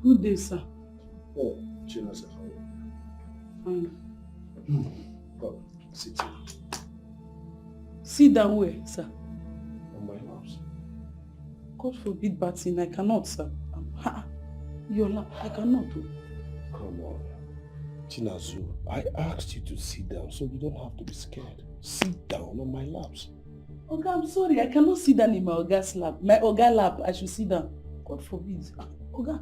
Good day, sir. Oh, Chinasa, how are you? Fine. Oh, sit here. Sit down where, sir? On my house. God forbid, Batin, I cannot, sir. Your lap, I cannot. Come on. Chinazu, I asked you to sit down, so you don't have to be scared. Sit down on my laps. Oga, I'm sorry, I cannot sit down in my Oga's lap. My Oga lap, I should sit down. God forbid. Oga,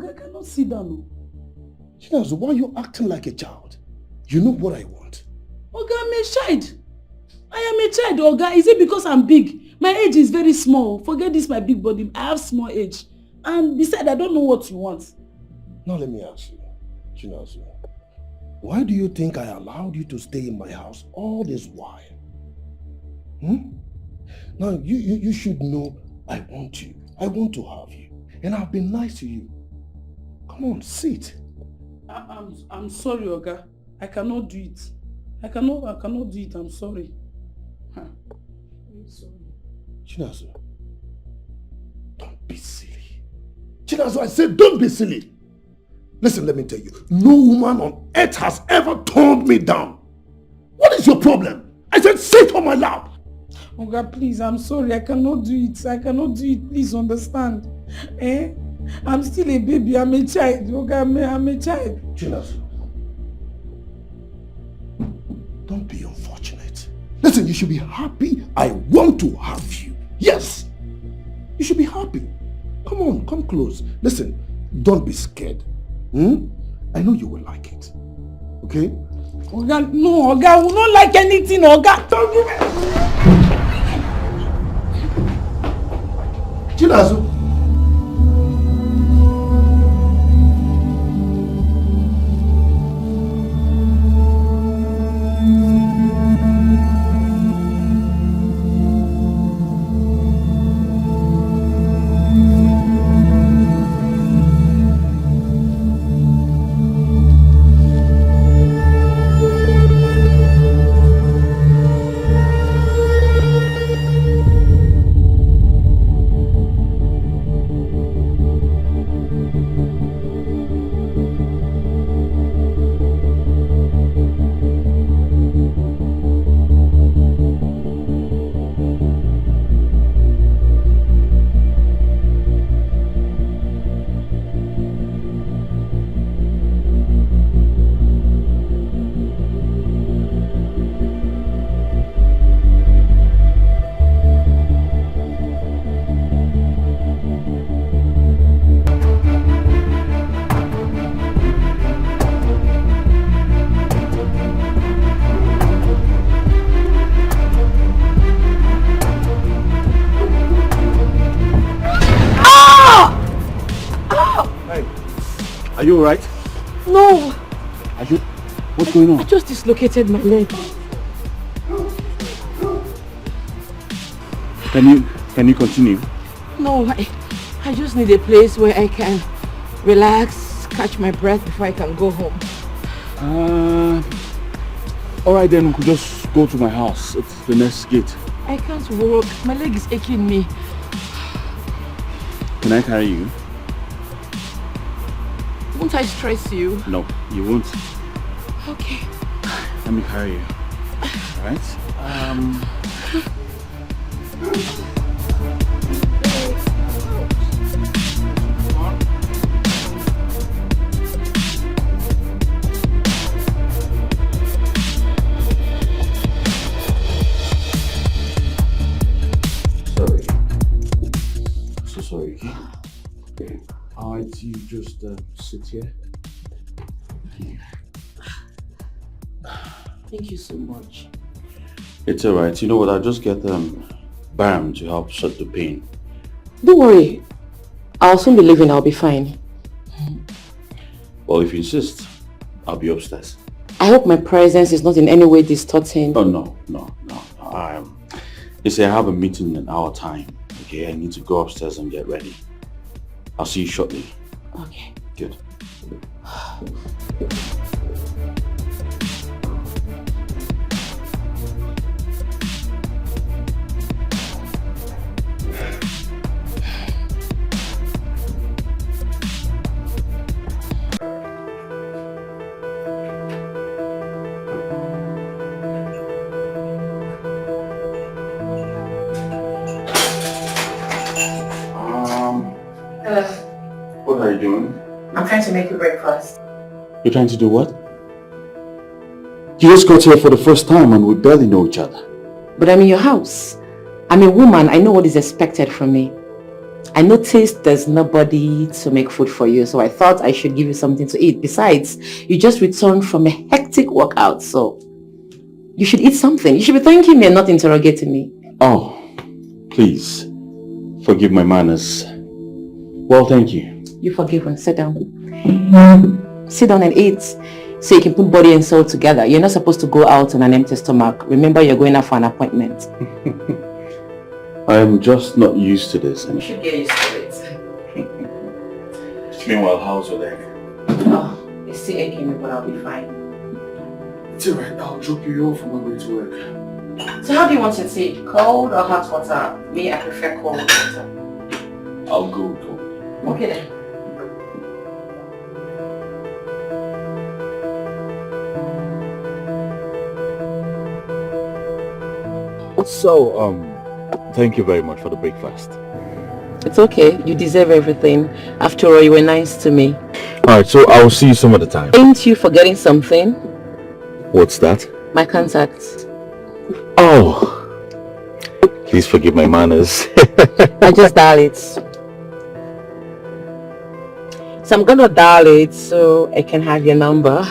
I cannot sit down. Chinazu, why are you acting like a child? You know what I want. Oga, I'm a child. I am a child, Oga. Is it because I'm big? My age is very small. Forget this, my big body. I have small age. And besides, I don't know what you want. Now let me ask you, Chinazu, why do you think I allowed you to stay in my house all this while? Now, you should know I want you. I want to have you. And I've been nice to you. Come on, sit. I'm sorry, Oga. I cannot do it. I cannot do it. I'm sorry. I'm sorry. Chinazu, don't be silly. Chinazu, I said don't be silly. Listen, let me tell you. No woman on earth has ever turned me down. What is your problem? I said sit on my lap. Oga, please, I'm sorry. I cannot do it. I cannot do it. Please understand. I'm still a baby. I'm a child. Oga, I'm a child. Chinazu, don't be unfortunate. Listen, you should be happy. I want to have you. Yes. You should be happy. Come on, come close. Listen, don't be scared. I know you will like it. Okay? Oga, no, Oga, I will not like anything, Oga. Don't give it. Chinazu. Are you alright? No. Are you? What's going on? I just dislocated my leg. Can you continue? No, I just need a place where I can relax, catch my breath before I can go home. Alright then, we could just go to my house. It's the next gate. I can't walk. My leg is aching me. Can I carry you? Won't I stress you? No, you won't. Okay. Let me carry you. Alright? Sorry. So sorry. Alright, you just sit here. Thank you so much. It's alright. You know what? I'll just get Bam to help shut the pain. Don't worry. I'll soon be leaving. I'll be fine. Well, if you insist, I'll be upstairs. I hope my presence is not in any way distorting. Oh, no. They say I have a meeting in an hour time. Okay, I need to go upstairs and get ready. I'll see you shortly. Okay. Good. Hello. What are you doing? I'm trying to make you breakfast. You're trying to do what? You just got here for the first time and we barely know each other. But I'm in your house. I'm a woman. I know what is expected from me. I noticed there's nobody to make food for you, so I thought I should give you something to eat. Besides, you just returned from a hectic workout, so you should eat something. You should be thanking me and not interrogating me. Oh, please. Forgive my manners. Well, thank you. You're forgiven. Sit down. Sit down and eat so you can put body and soul together. You're not supposed to go out on an empty stomach. Remember, you're going out for an appointment. I am just not used to this. You should get used to it. Meanwhile, how's your leg? Oh, it's still aching me, but I'll be fine. It's alright, I'll drop you off on my way to work. So how do you want your tea? Cold or hot water? Me, I prefer cold water. I'll go cold. Okay then. So, thank you very much for the breakfast. It's okay. You deserve everything. After all, you were nice to me. Alright, so I'll see you some other time. Ain't you forgetting something? What's that? My contacts. Oh, please forgive my manners. I just dial it. So I'm gonna dial it so I can have your number.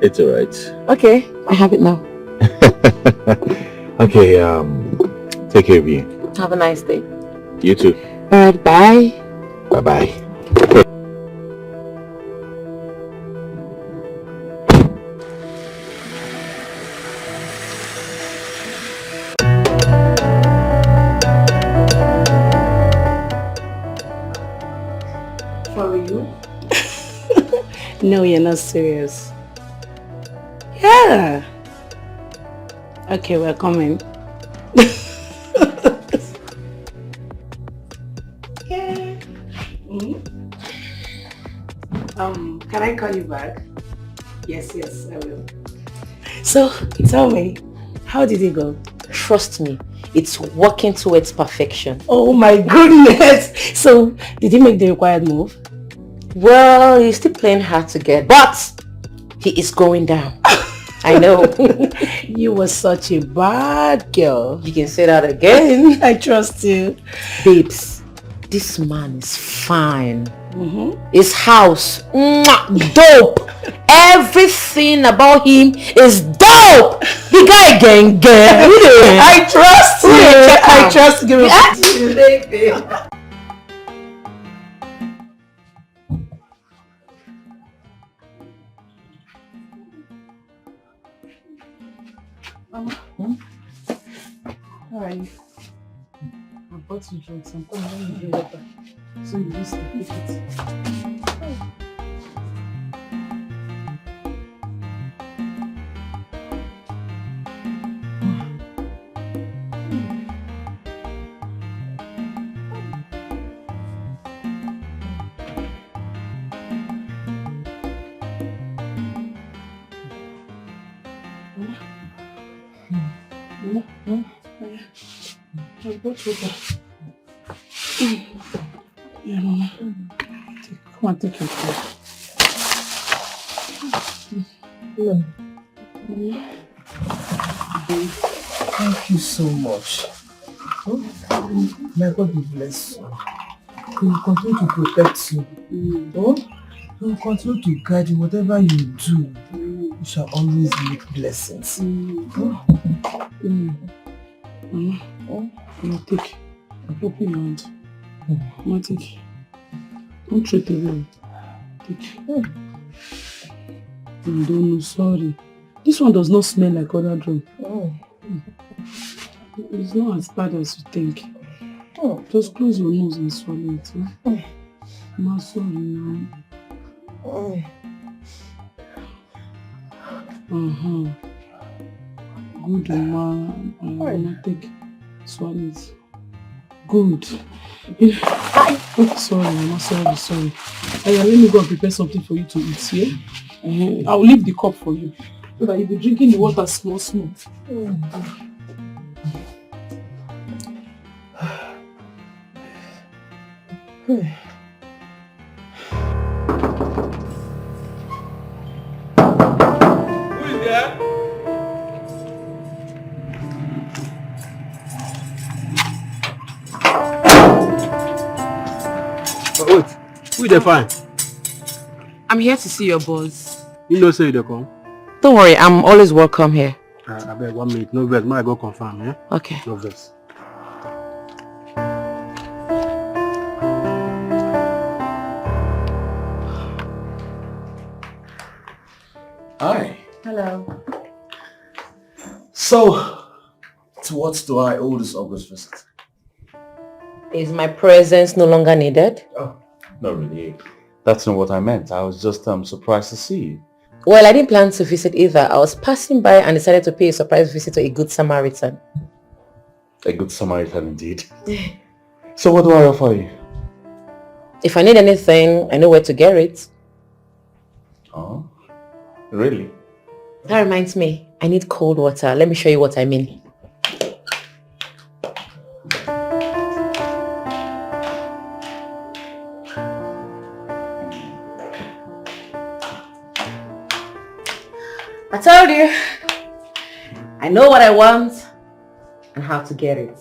It's alright. Okay, I have it now. Okay, take care of you. Have a nice day. You too. Alright, bye. Bye-bye. For you? No, you're not serious. Yeah. Okay, we're coming. Yeah. Can I call you back? Yes, I will. So, tell me, how did it go? Trust me, it's working towards perfection. Oh my goodness! So, did he make the required move? Well, he's still playing hard to get, but he is going down. I know. You were such a bad girl. You can say that again. I trust you. Babes, this man is fine. His house, dope. Everything about him is dope. The guy gang. I trust you. I trust you. How are you? I bought you drinks. I'm coming. Let me drink water. So you just take it. I bought water. Yeah, Mama. Come on, take your food. Thank you so much. May God be bless you. He will continue to protect you. He will continue to guide you. Whatever you do, you shall always make blessings. Mama, take. Open your hand. Mama, take. Don't throw it away. Take. No, sorry. This one does not smell like other drum. It's not as bad as you think. Just close your nose and swallow it. Mama, sorry now. Good, Mama. Mama, take. Swallow it. Good. Sorry, Mama. Sorry. Let me go and prepare something for you to eat, yeah? I'll leave the cup for you. So that you'll be drinking the water small. Wait, who they find? I'm here to see your boss. You know say they come. Don't worry, I'm always welcome here. I beg 1 minute, no verse, I go confirm, yeah? Okay. No verse. Hi. Hello. So, to what do I owe this August visit? Is my presence no longer needed? Oh, not really. That's not what I meant. I was just surprised to see you. Well, I didn't plan to visit either. I was passing by and decided to pay a surprise visit to a good Samaritan. A good Samaritan indeed. So what do I offer you? If I need anything, I know where to get it. Oh, really? That reminds me, I need cold water. Let me show you what I mean. I told you, I know what I want and how to get it.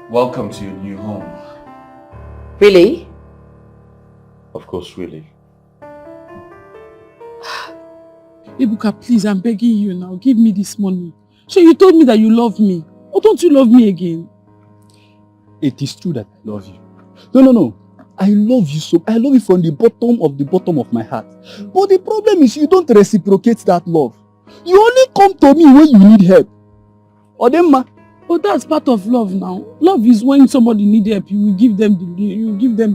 Welcome to your new home. Really? Of course, really. Ebuka, please, I'm begging you now. Give me this money. So you told me that you love me. Or don't you love me again? It is true that I love you. No. I love you so. I love you from the bottom of my heart. But the problem is you don't reciprocate that love. You only come to me when you need help. Odemma. Oh, that's part of love now. Love is when somebody needs help, you will give them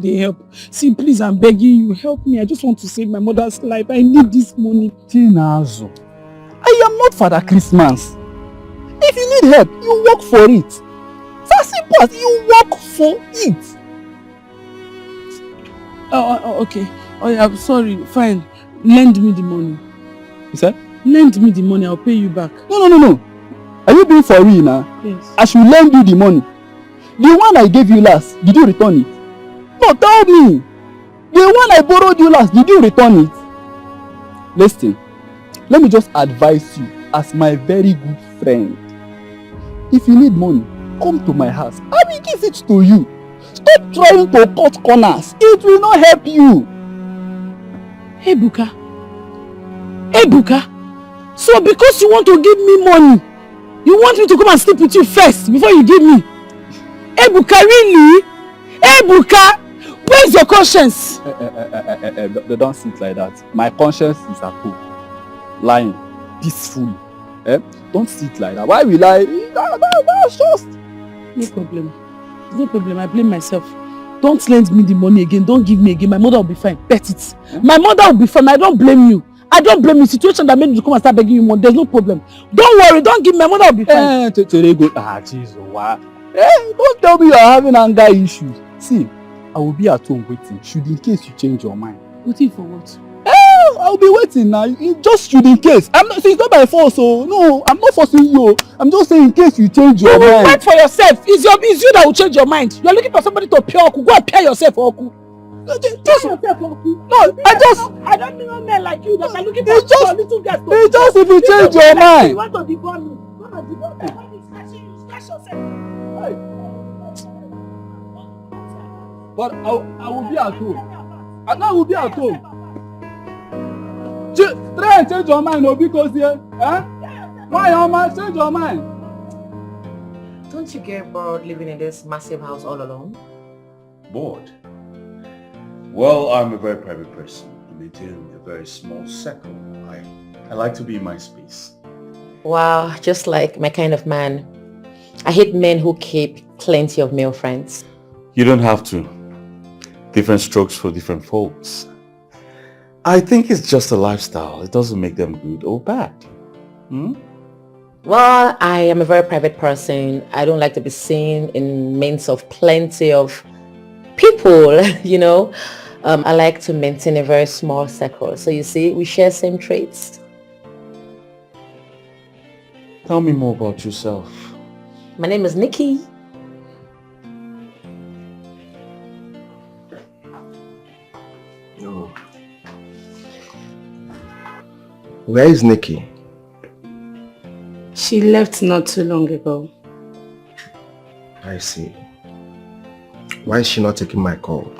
the help. See, please, I'm begging you, help me. I just want to save my mother's life. I need this money. Tinazo, I am not Father Christmas. If you need help, you work for it. That's simple as you work for it. Okay. Oh, yeah, I'm sorry. Fine. Lend me the money. You said? Lend me the money. I'll pay you back. No. Are you being for real now? Yes. I should lend you the money. The one I gave you last, did you return it? No, tell me. The one I borrowed you last, did you return it? Listen, let me just advise you as my very good friend. If you need money, come to my house. I will give it to you. Stop trying to cut corners. It will not help you. Ebuka. So because you want to give me money, you want me to come and sleep with you first before you give me? Ebuka, really? Ebuka, where's your conscience? They don't sit like that. My conscience is at home. Lying peacefully. Don't sit like that. Why will I? That's just... No problem. I blame myself. Don't lend me the money again. Don't give me again. My mother will be fine. Bet it. My mother will be fine. I don't blame you. Situation that made me to come and start begging you money. There's no problem. Don't worry. Don't give me. My mother will be fine. Don't tell me you're having anger issues. See, I will be at home waiting. Should in case you change your mind. Waiting for what? I'll be waiting now. You just should in case. It's not by force, so no, I'm not forcing you. I'm just saying in case you change your mind. Wait for yourself. It's you that will change your mind. You're looking for somebody to pay Oku. Go and pay yourself, Oku. Just yourself, Oku. No, I don't know men like you that are looking for little girls. It's just if you change your mind. You want to devour me. Go and devour me. Scratch yourself. But I will be at home. And I will be at home. Try and change your mind, because here, why your mind? Change your mind. Don't you get bored living in this massive house all alone? Bored? Well, I'm a very private person. I maintain a very small circle. I like to be in my space. Wow, just like my kind of man. I hate men who keep plenty of male friends. You don't have to. Different strokes for different folks. I think it's just a lifestyle. It doesn't make them good or bad. Well, I am a very private person. I don't like to be seen in midst of plenty of people, you know. I like to maintain a very small circle. So you see, we share same traits. Tell me more about yourself. My name is Nikki. Where is Nikki? She left not too long ago. I see. Why is she not taking my call?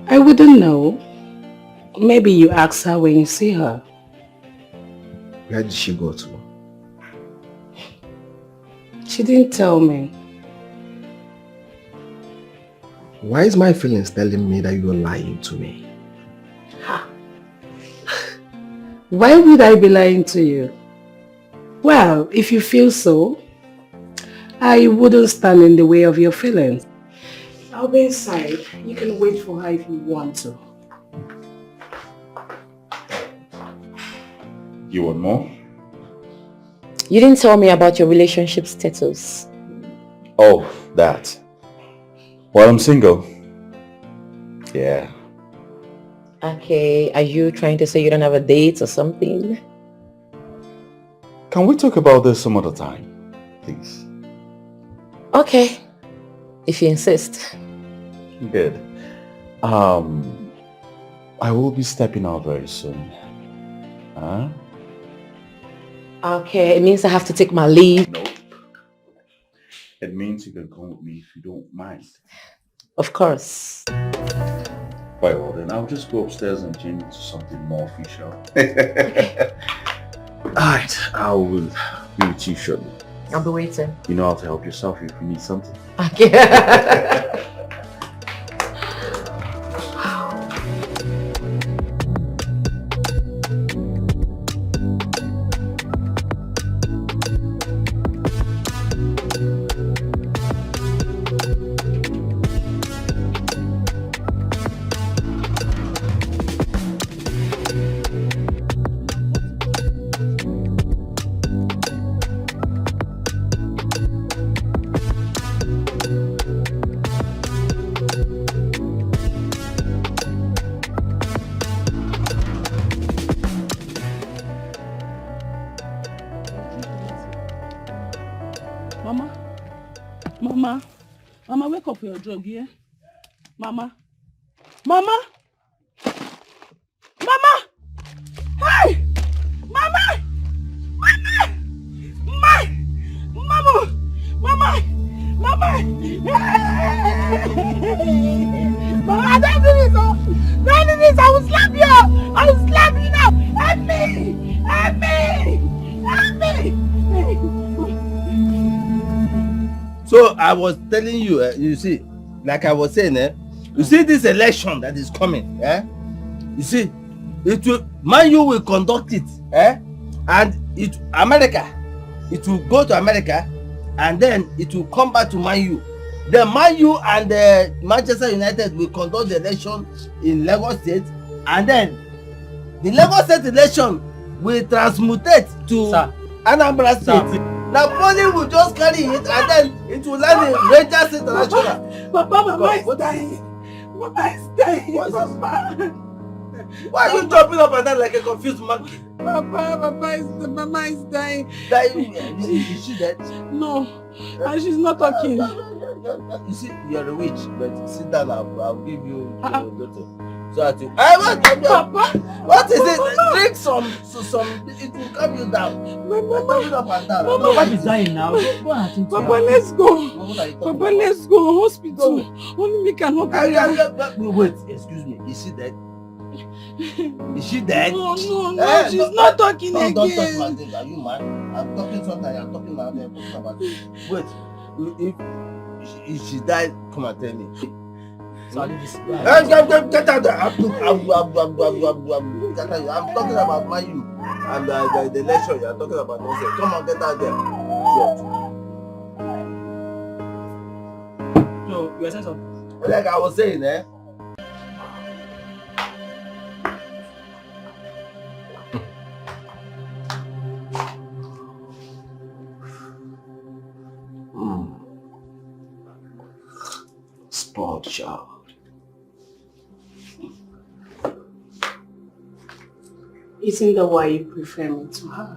I wouldn't know. Maybe you ask her when you see her. Where did she go to? She didn't tell me. Why is my feelings telling me that you're lying to me? Why would I be lying to you? Well, if you feel so, I wouldn't stand in the way of your feelings. I'll be inside. You can wait for her if you want to. You want more? You didn't tell me about your relationship status. Oh, that. Well, I'm single. Yeah. Okay, are you trying to say you don't have a date or something? Can we talk about this some other time, please? Okay, if you insist. Good. I will be stepping out very soon. Huh? Okay, it means I have to take my leave. Nope. It means you can come with me if you don't mind. Of course. Quite well then, I'll just go upstairs and change into something more official. Alright, I will be with you shortly. I'll be waiting. You know how to help yourself if you need something. Okay. Mama, wake up for your drug, yeah? Mama. Mama! Mama! Hey! Mama! Mama! Mama! Mama! Mama! Mama, don't do this! Don't do this! I will slap you! I will slap you now! Help me! Help me! Help me! So I was telling you, you see, like I was saying, you see this election that is coming, you see, Man U will conduct it, and it will go to America, and then it will come back to Man U. The Man U and the Manchester United will conduct the election in Lagos State, and then the Lagos State election will transmutate to Anambra State. Now money will just carry it and then it will land in Rangers International. Mama is dying. Mama is dying. Papa. Why are you jumping up and down like a confused monkey? Mama is dying. Dying? Is she dead? No, and she's not talking. You see, you're a witch, but sit down, I'll give you your daughter. So that you... Papa! What is it? Mama. Drink some, it will calm you down. Mama. Up and down. Mama is dying now. Papa, let's go. Papa, let's go. Hospital. Only we can help her. Wait, excuse me. Is she dead? Is she dead? No, she's not talking again. Don't talk about this. Are you mad? I'm talking something. I'm talking about it. Wait, if she died, come and tell me. Get out there. I'm talking about Man U and the election. You're talking about nonsense. Come on, get out there. So, you were saying something? Like I was saying, Spoiled child. Isn't that why you prefer me to her?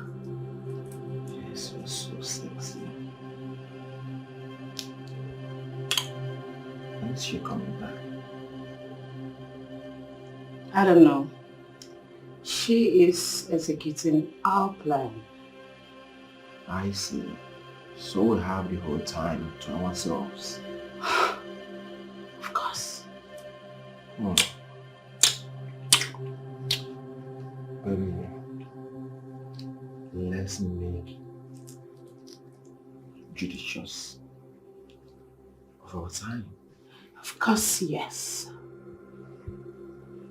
Yes, you're so sexy. When is she coming back? I don't know. She is executing our plan. I see. So we have the whole time to ourselves. Of course. Baby, let's make judicious of our time. Of course, yes.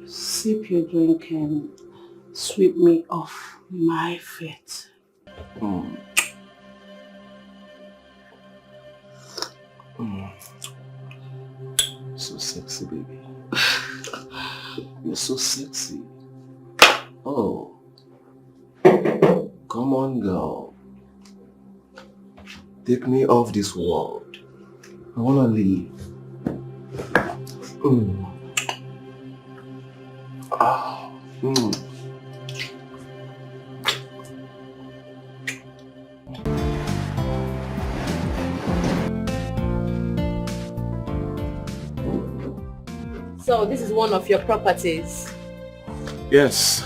Sip your drink and sweep me off my feet. So sexy, baby. You're so sexy. Oh. Come on, girl. Take me off this world. I wanna leave. So this is one of your properties? Yes.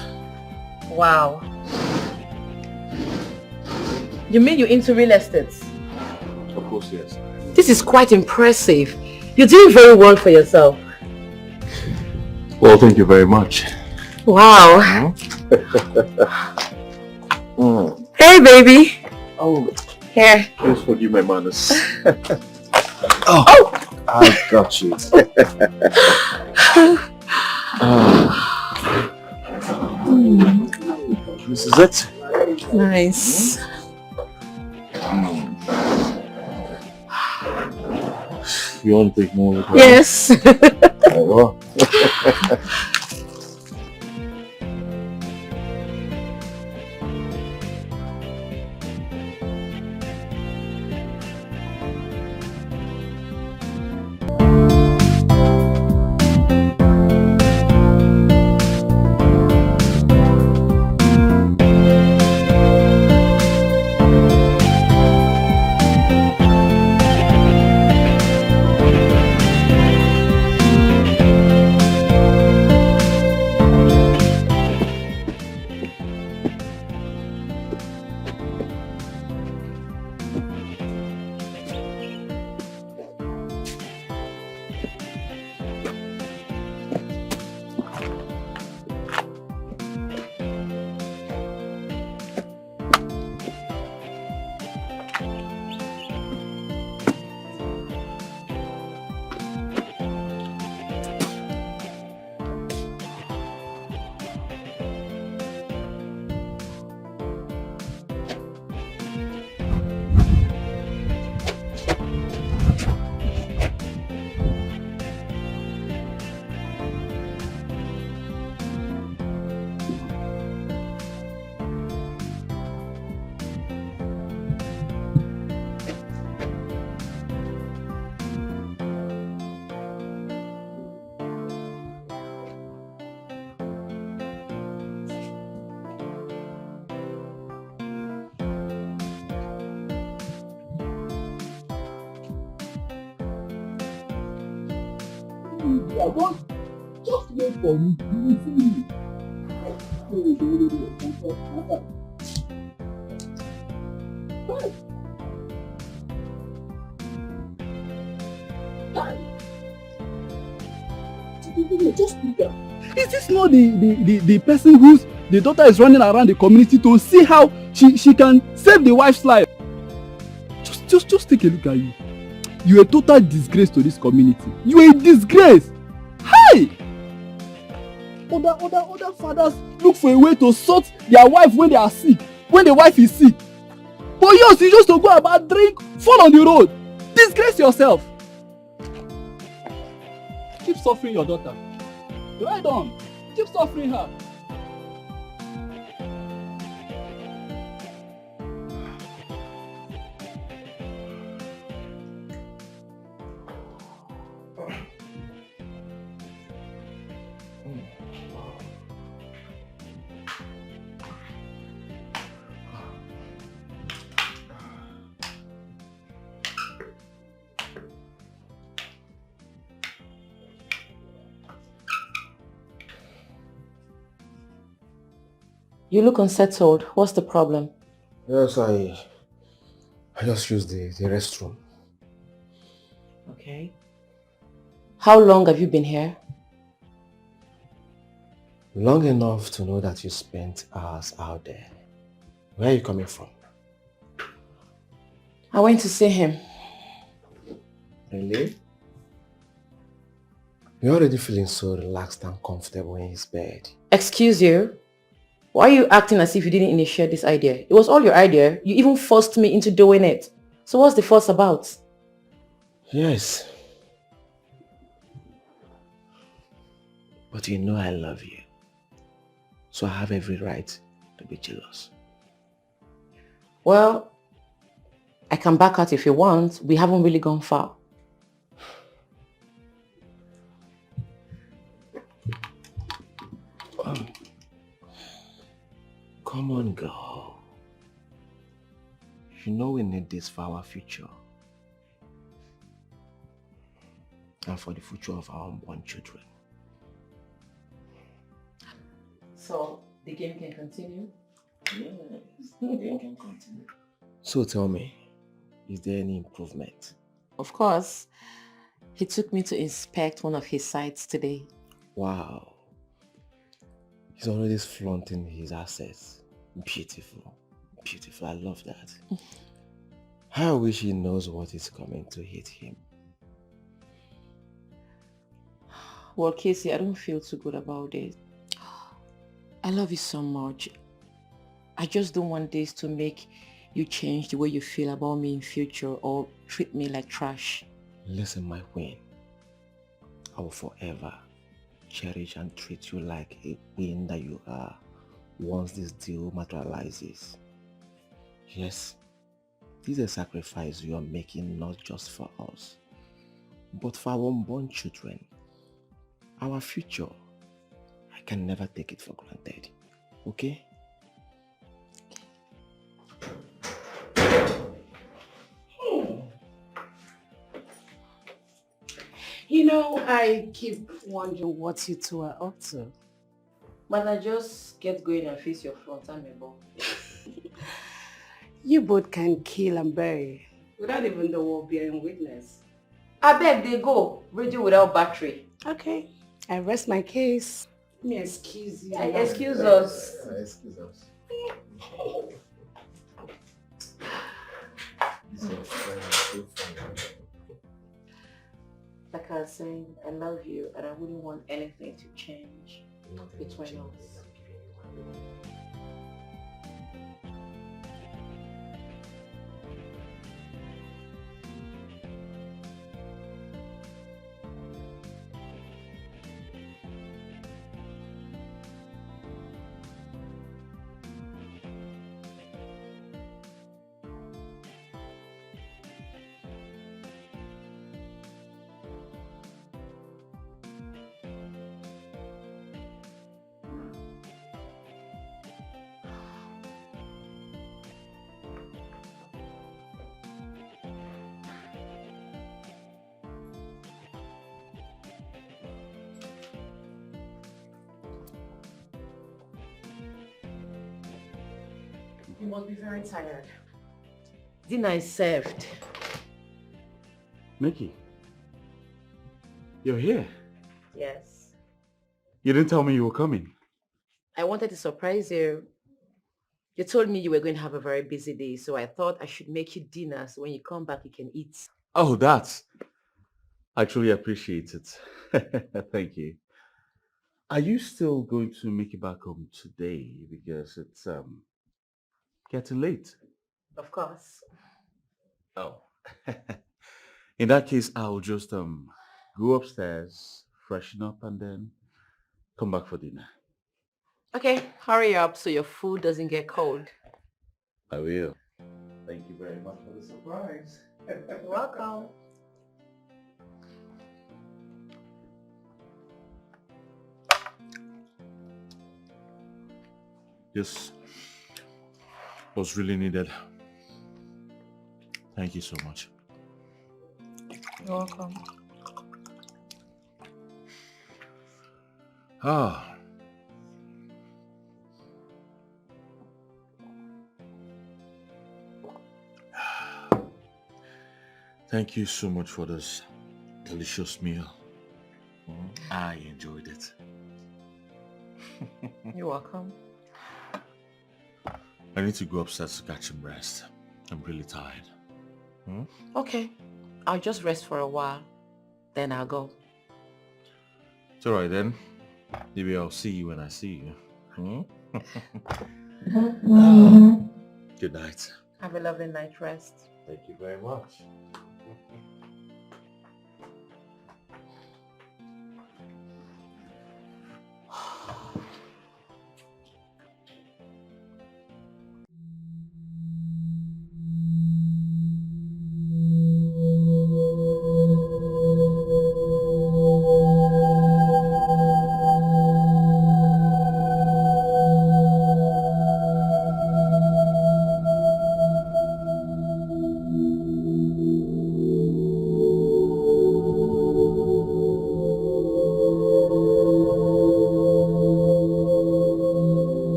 Wow. You mean you're into real estate? Of course, yes. This is quite impressive. You're doing very well for yourself. Well, thank you very much. Wow. Hey, baby. Oh, here. Please forgive my manners. Oh! I got you. This is it. Nice. You want to take more? Yes. Oh. Just wait for me. You will see me. Just look at. Is this not the person whose the daughter is running around the community to see how she can save the wife's life? Just take a look at you. You're a total disgrace to this community. You're a disgrace. Hi! Other fathers look for a way to sort their wife when they are sick, when the wife is sick. But yours, you just to go about drink, fall on the road. Disgrace yourself. Keep suffering your daughter. Right on. Keep suffering her. You look unsettled. What's the problem? Yes, I just used the restroom. Okay. How long have you been here? Long enough to know that you spent hours out there. Where are you coming from? I went to see him. Really? You're already feeling so relaxed and comfortable in his bed. Excuse you? Why are you acting as if you didn't initiate this idea? It was all your idea. You even forced me into doing it. So what's the fuss about? Yes. But you know I love you. So I have every right to be jealous. Well, I can back out if you want. We haven't really gone far. Come on, girl. You know we need this for our future. And for the future of our unborn children. So, the game can continue? Yes, the game can continue. So tell me, is there any improvement? Of course. He took me to inspect one of his sites today. Wow. He's already flaunting his assets. Beautiful. Beautiful. I love that. I wish he knows what is coming to hit him. Well, Casey, I don't feel too good about it. I love you so much. I just don't want this to make you change the way you feel about me in future or treat me like trash. Listen, my queen. I will forever cherish and treat you like a queen that you are once this deal materializes. Yes, this is a sacrifice you are making not just for us, but for our unborn children. Our future. I can never take it for granted. Okay? You know, I keep wondering what you two are up to. Man, I just get going and face your front, I'm a ball. You both can kill and bury without even the world bearing witness. I beg they go. Radio without battery. Okay, I rest my case. Let me excuse you. Excuse us. Excuse us. Like I was saying, I love you and I wouldn't want anything to change between us. You must be very tired. Dinner is served. Nikki, you're here. Yes. You didn't tell me you were coming. I wanted to surprise you. You told me you were going to have a very busy day, so I thought I should make you dinner so when you come back you can eat. Oh, that's... I truly appreciate it. Thank you. Are you still going to make it back home today? Because it's getting late. Of course. Oh. In that case, I'll just go upstairs, freshen up, and then come back for dinner. Okay, hurry up so your food doesn't get cold. I will. Thank you very much for the surprise. You're welcome. This was really needed. Thank you so much. You're welcome. Thank you so much for this delicious meal. I enjoyed it. You're welcome. I need to go upstairs to catch some rest. I'm really tired. Okay. I'll just rest for a while. Then I'll go. It's alright then. Maybe I'll see you when I see you. Good night. Have a lovely night rest. Thank you very much.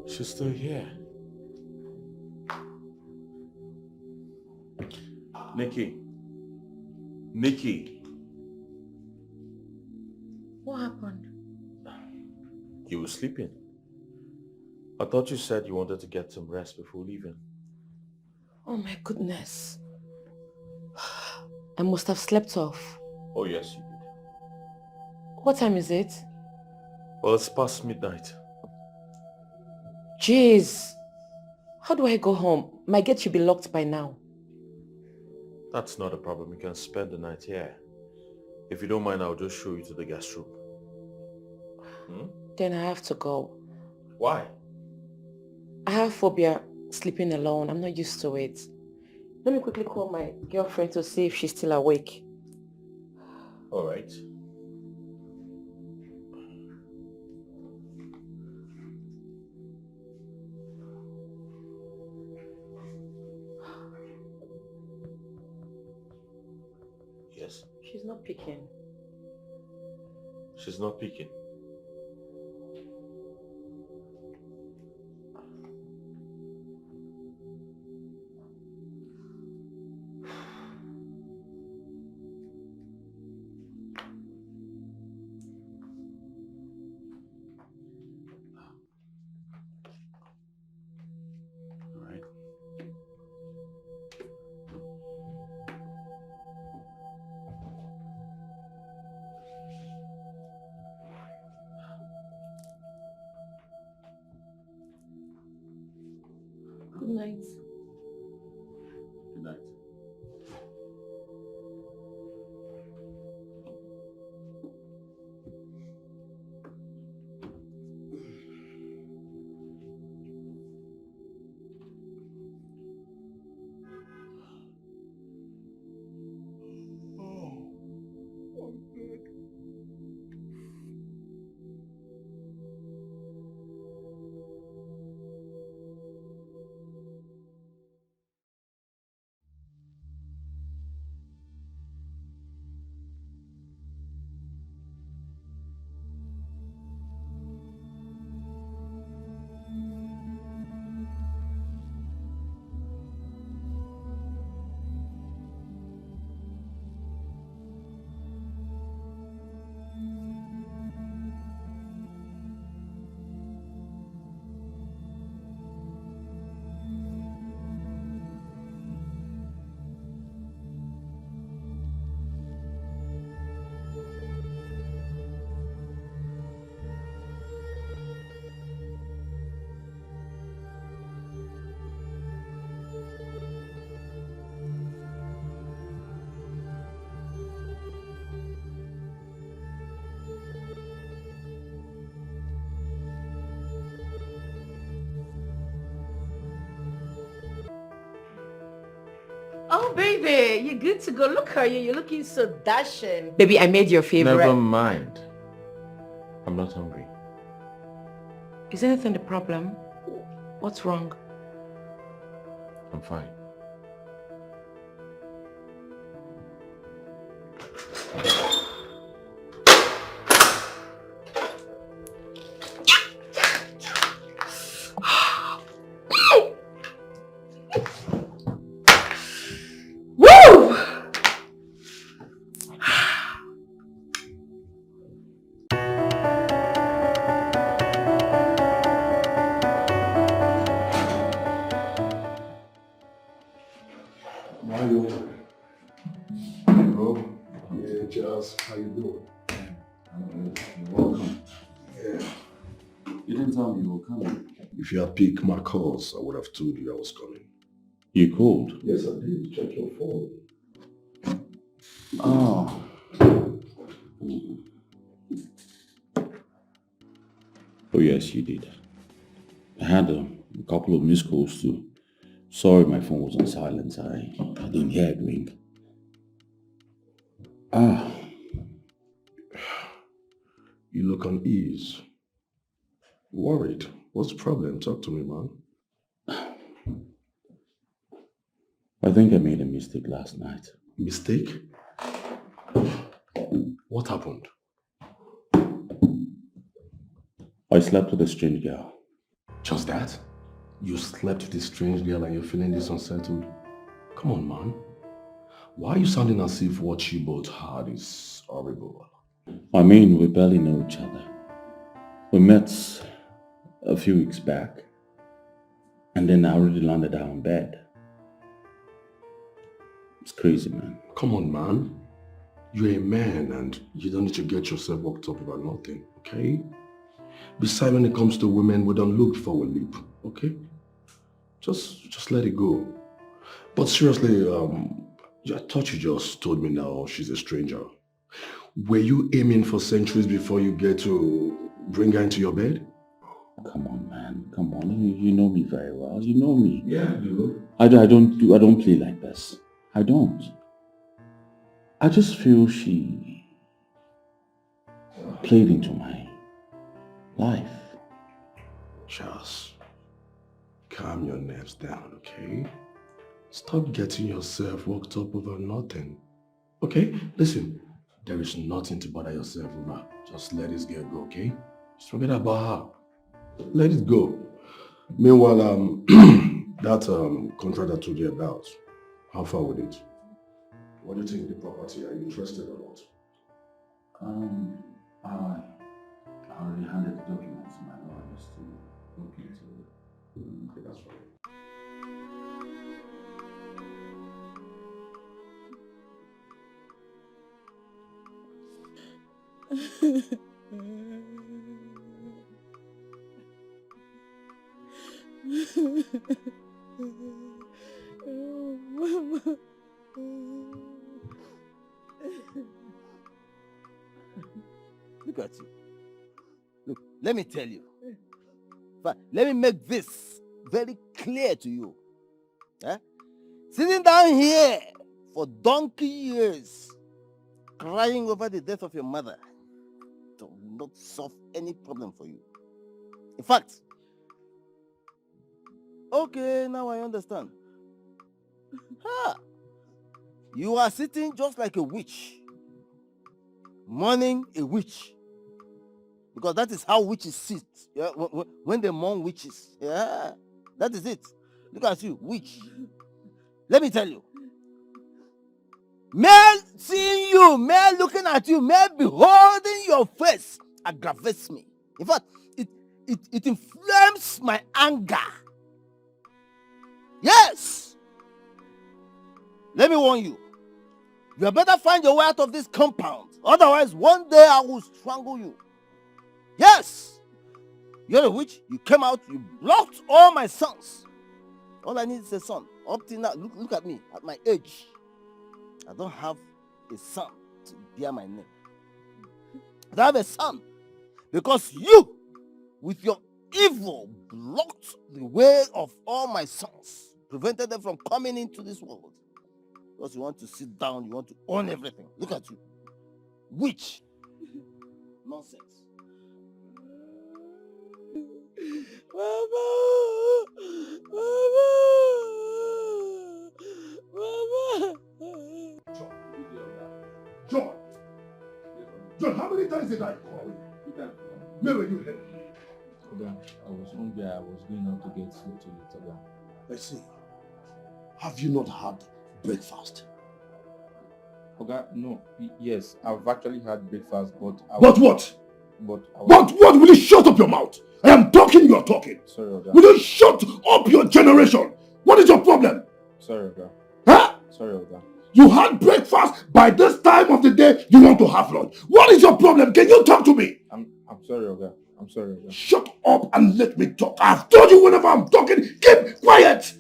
She's still here. Nikki. Nikki. What happened? You were sleeping. I thought you said you wanted to get some rest before leaving. Oh my goodness. I must have slept off. Oh yes, you did. What time is it? Well, it's past midnight. Jeez. How do I go home? My gate should be locked by now. That's not a problem. You can spend the night here. If you don't mind, I'll just show you to the guest room. Then I have to go. Why? I have phobia sleeping alone. I'm not used to it. Let me quickly call my girlfriend to see if she's still awake. All right. Yes. She's not picking. She's not picking. Good night. Good night. Oh, baby, you're good to go. Look at you. You're looking so dashing. Baby, I made your favorite. Never mind. I'm not hungry. Is anything the problem? What's wrong? I'm fine. Woo! Bro, yeah, Charles, how you doing? You're welcome. Yeah. You didn't tell me you were coming. If you had picked my calls, I would have told you I was coming. You called? Yes, I did. Check your phone. Oh. Oh yes, you did. I had a couple of missed calls too. Sorry my phone was on silent. I didn't hear it ring. Ah. You look uneasy. Worried. What's the problem? Talk to me, man. I think I made a mistake last night. Mistake? What happened? I slept with a strange girl. Just that? You slept with this strange girl and you're feeling this unsettled? Come on, man. Why are you sounding as if what you both had is horrible? I mean, we barely know each other. We met a few weeks back, and then I already landed out in bed. It's crazy, man. Come on, man. You're a man and you don't need to get yourself worked up about nothing, okay? Besides, when it comes to women, we don't look before we leap, okay? Just let it go. But seriously, I thought you just told me now she's a stranger. Were you aiming for centuries before you get to bring her into your bed? Come on, man. Come on. You know me very well. You know me. Yeah, I do. I don't play like this. I don't. I just feel she played into my life. Charles, calm your nerves down, okay? Stop getting yourself worked up over nothing. Okay? Listen, there is nothing to bother yourself over. Just let this girl go, okay? Just forget about her. Let it go. Meanwhile, that contract I told you about, how far with it? What do you think of the property? Are you interested or not? I already handed the documents to my lawyers to look into it. Okay, that's fine. Look at you. Look, let me tell you. But let me make this very clear to you. Eh? Sitting down here for donkey years, crying over the death of your mother, will not solve any problem for you. In fact, okay, now I understand. You are sitting just like a witch, mourning a witch. Because that is how witches sit. Yeah? When they mourn witches. Yeah, that is it. Look at you, witch. Let me tell you. Men seeing you, men looking at you, men beholding your face aggravates me. In fact, it inflames my anger. Yes. Let me warn you. You better find your way out of this compound. Otherwise, one day I will strangle you. Yes! You're a witch. You came out, you blocked all my sons. All I need is a son. Up till now, look at me, at my age. I don't have a son to bear my name. I don't have a son. Because you, with your evil, blocked the way of all my sons. Prevented them from coming into this world. Because you want to sit down, you want to own everything. Look at you. Witch. Nonsense. Mama! Mama! John! John, how many times did I call you? Where were you headed? Oga, I was hungry. I was going out to get food to eat, Oga. I see. Have you not had breakfast? Oga, no. Yes, I've actually had breakfast, but... But what? But what? Will you shut up your mouth? I am talking, you are talking. Sorry, Oga. Will you shut up your generation? What is your problem? Sorry, Oga. Huh? Sorry, Oga. You had breakfast. By this time of the day, you want to have lunch. What is your problem? Can you talk to me? I'm sorry, Oga. I'm sorry, Oga. Shut up and let me talk. I've told you whenever I'm talking, keep quiet.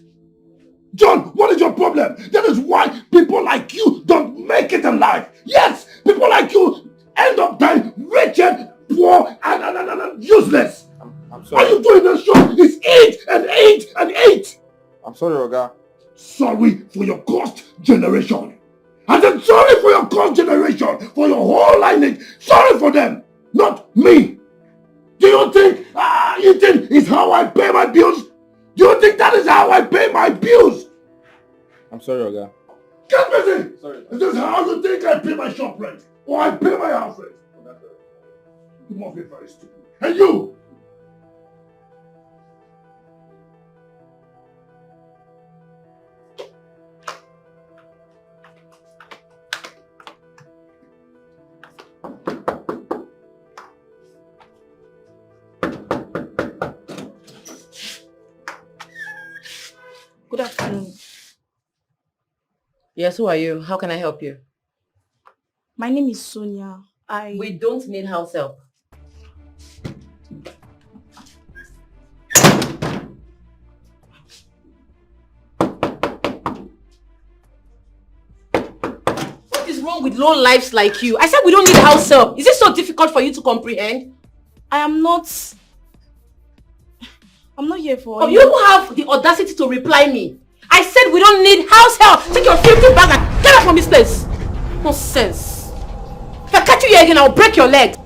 John, what is your problem? That is why people like you don't make it in life. Yes, people like you end up dying wretched, poor, and useless. I'm sorry. Are you doing this show? It's 8 and 8 and 8. I'm sorry, Oga. Sorry for your cursed generation. I said sorry for your cursed generation, for your whole lineage. Sorry for them, not me. Do you think eating is how I pay my bills? Do you think that is how I pay my bills? I'm sorry, Oga. Get busy! Sorry. Is this how you think I pay my shop rent? Or I pay my house rent? You must be very stupid. And you! Good afternoon. Yes, who are you? How can I help you? My name is Sonia. We don't need house help. What is wrong with low lives like you? I said we don't need house help. Is it so difficult for you to comprehend? I'm not here for... Oh, you have the audacity to reply me. I said we don't need house help. Take your filthy bag and get out from this place. Nonsense. If I catch you here again, I'll break your leg.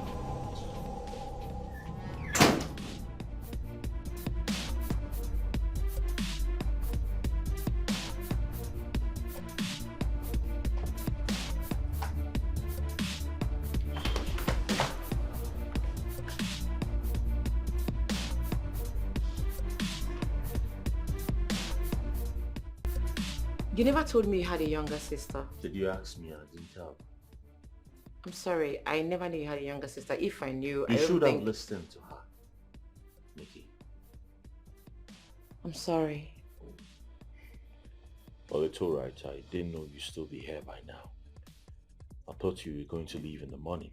You never told me you had a younger sister. Did you ask me? I didn't tell. I'm sorry, I never knew you had a younger sister. If I knew, You I should don't have think... listened to her, Nikki. I'm sorry. Well, it's alright. I didn't know you'd still be here by now. I thought you were going to leave in the morning.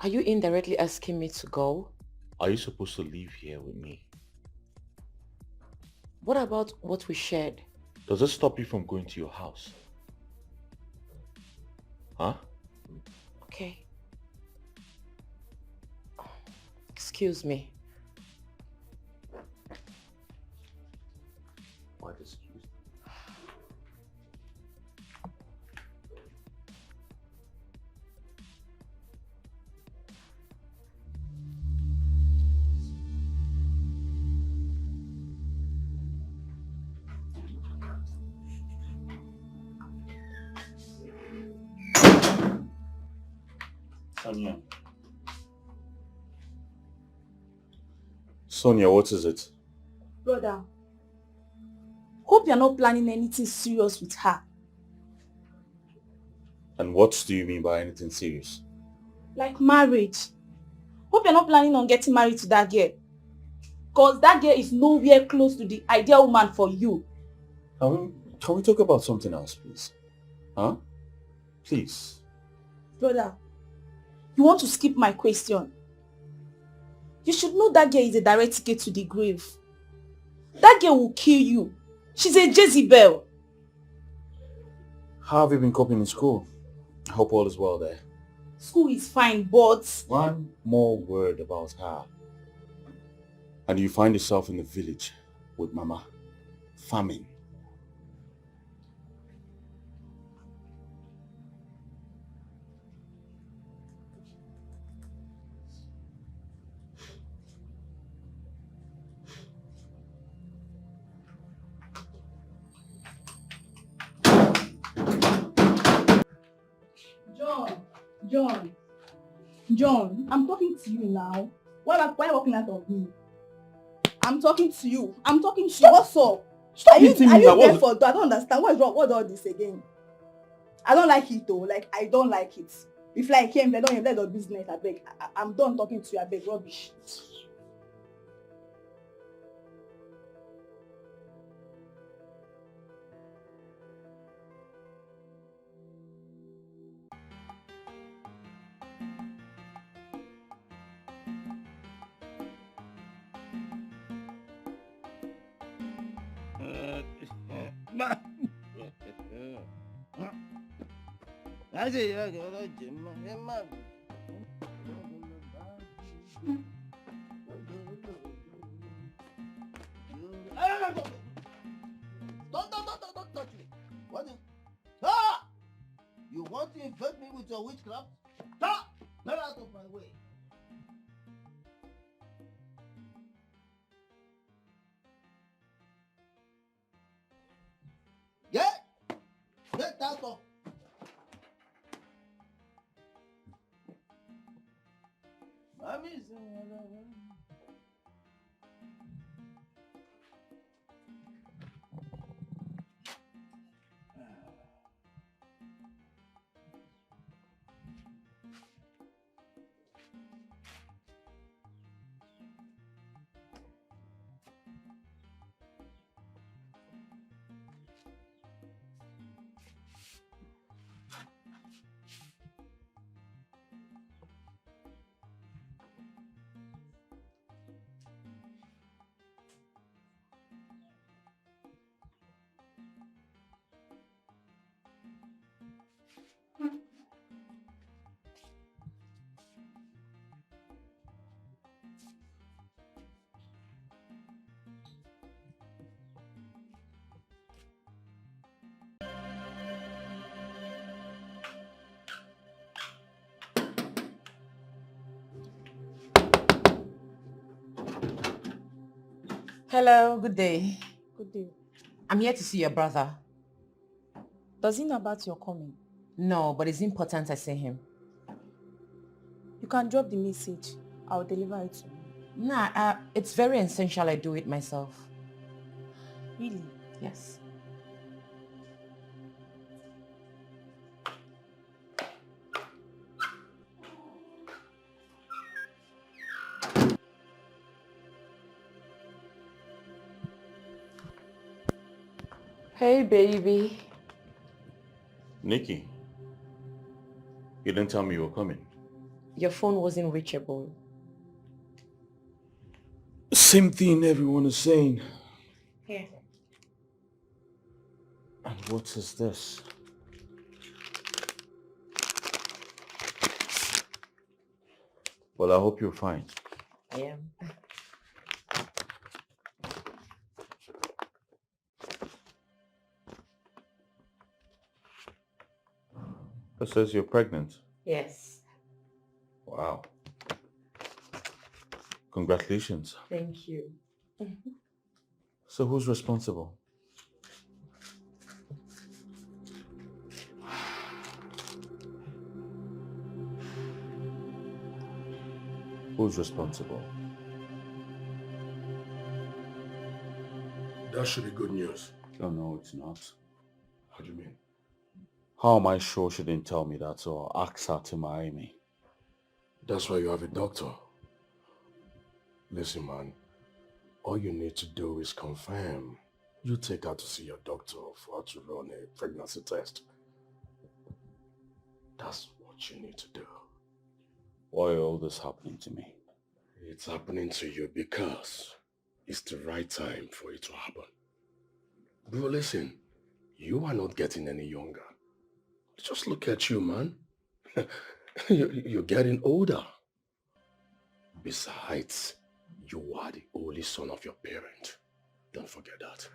Are you indirectly asking me to go? Are you supposed to leave here with me? What about what we shared? Does it stop you from going to your house? Huh? Okay. Excuse me. What excuse? Sonia. Sonia, what is it? Brother, hope you're not planning anything serious with her. And what do you mean by anything serious? Like marriage. Hope you're not planning on getting married to that girl. Because that girl is nowhere close to the ideal woman for you. Can we talk about something else, please? Huh? Please. Brother, you want to skip my question. You should know that girl is a direct ticket to the grave. That girl will kill you. She's a Jezebel. How have you been coping in school? I hope all is well there. School is fine, but... One more word about her. And you find yourself in the village with Mama, farming. John, I'm talking to you now. Why are you walking out of me? I'm talking to you. What's up? Stop are you hitting me now. there for? I don't understand. What is wrong? What's all this again? I don't like it though. Like, I don't like it. If like came, they don't let the business. I beg. I'm done talking to you. I beg. Rubbish. Don't touch me. What is... Ah! You want to infect me with your witchcraft? Ah! Get out of my way. Get out of... Hello, good day. Good day. I'm here to see your brother. Does he know about your coming? No, but it's important I see him. You can drop the message. I'll deliver it to you. Nah, it's very essential I do it myself. Really? Yes. Hey, baby. Nikki, you didn't tell me you were coming. Your phone wasn't reachable. Same thing everyone is saying. Here. And what is this? Well, I hope you're fine. I am. It says you're pregnant. Yes. Wow. Congratulations. Thank you. So who's responsible? Who's responsible? That should be good news. Oh, no, it's not. How do you mean? How am I sure she didn't tell me that or ask her to marry me? That's why you have a doctor. Listen, man. All you need to do is confirm. You take her to see your doctor for her to run a pregnancy test. That's what you need to do. Why is all this happening to me? It's happening to you because it's the right time for it to happen. Bro, listen. You are not getting any younger. Just look at you, man. You're getting older. Besides, you are the only son of your parent. Don't forget that.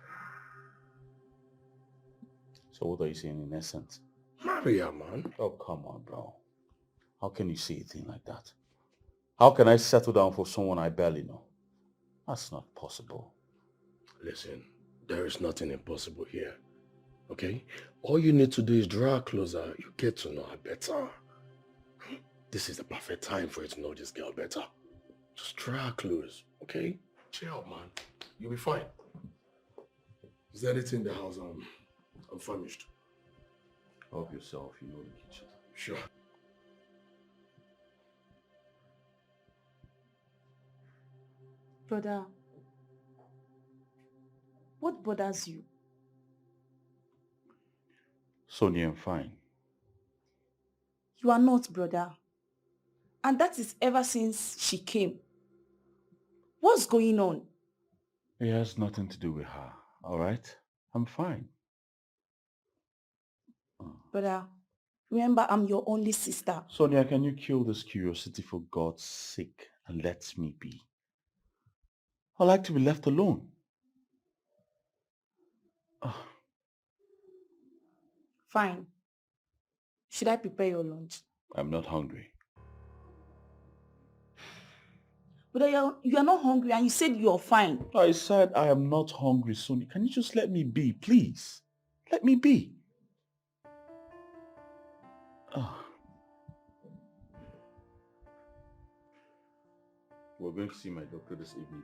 So what are you saying in essence? Marry her, man. Oh, come on, bro. How can you see a thing like that? How can I settle down for someone I barely know? That's not possible. Listen, there is nothing impossible here. Okay? All you need to do is draw her closer. You get to know her better. This is the perfect time for you to know this girl better. Just try her clothes, okay? Chill, man. You'll be fine. Is there anything in the house unfurnished? Help yourself, you know the kitchen. Sure. Brother, what bothers you? Sonia, I'm fine. You are not, brother. And that is ever since she came. What's going on? It has nothing to do with her, alright? I'm fine. Brother, remember I'm your only sister. Sonia, can you kill this curiosity for God's sake and let me be? I like to be left alone. Fine. Should I prepare your lunch? I'm not hungry. But you are not hungry and you said you're fine. I said I am not hungry, Sonia. Can you just let me be, please? Let me be. We're going to see my doctor this evening.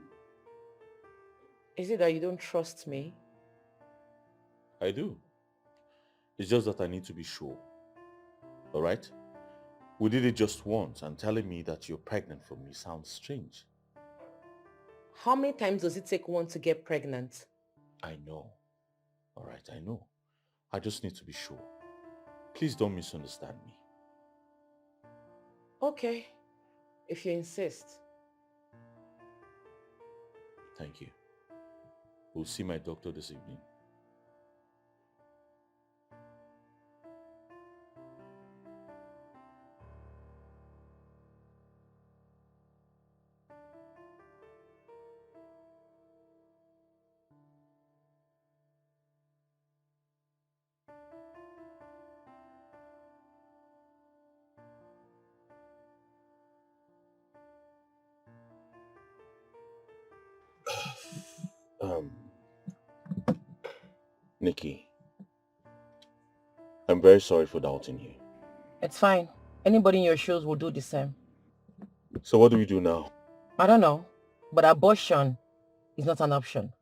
Is it that you don't trust me? I do. It's just that I need to be sure. Alright? We did it just once, and telling me that you're pregnant from me sounds strange. How many times does it take one to get pregnant? I know. Alright, I know. I just need to be sure. Please don't misunderstand me. Okay, if you insist. Thank you. We'll see my doctor this evening. Nikki, I'm very sorry for doubting you. It's fine. Anybody in your shoes will do the same. So what do we do now? I don't know, but abortion is not an option.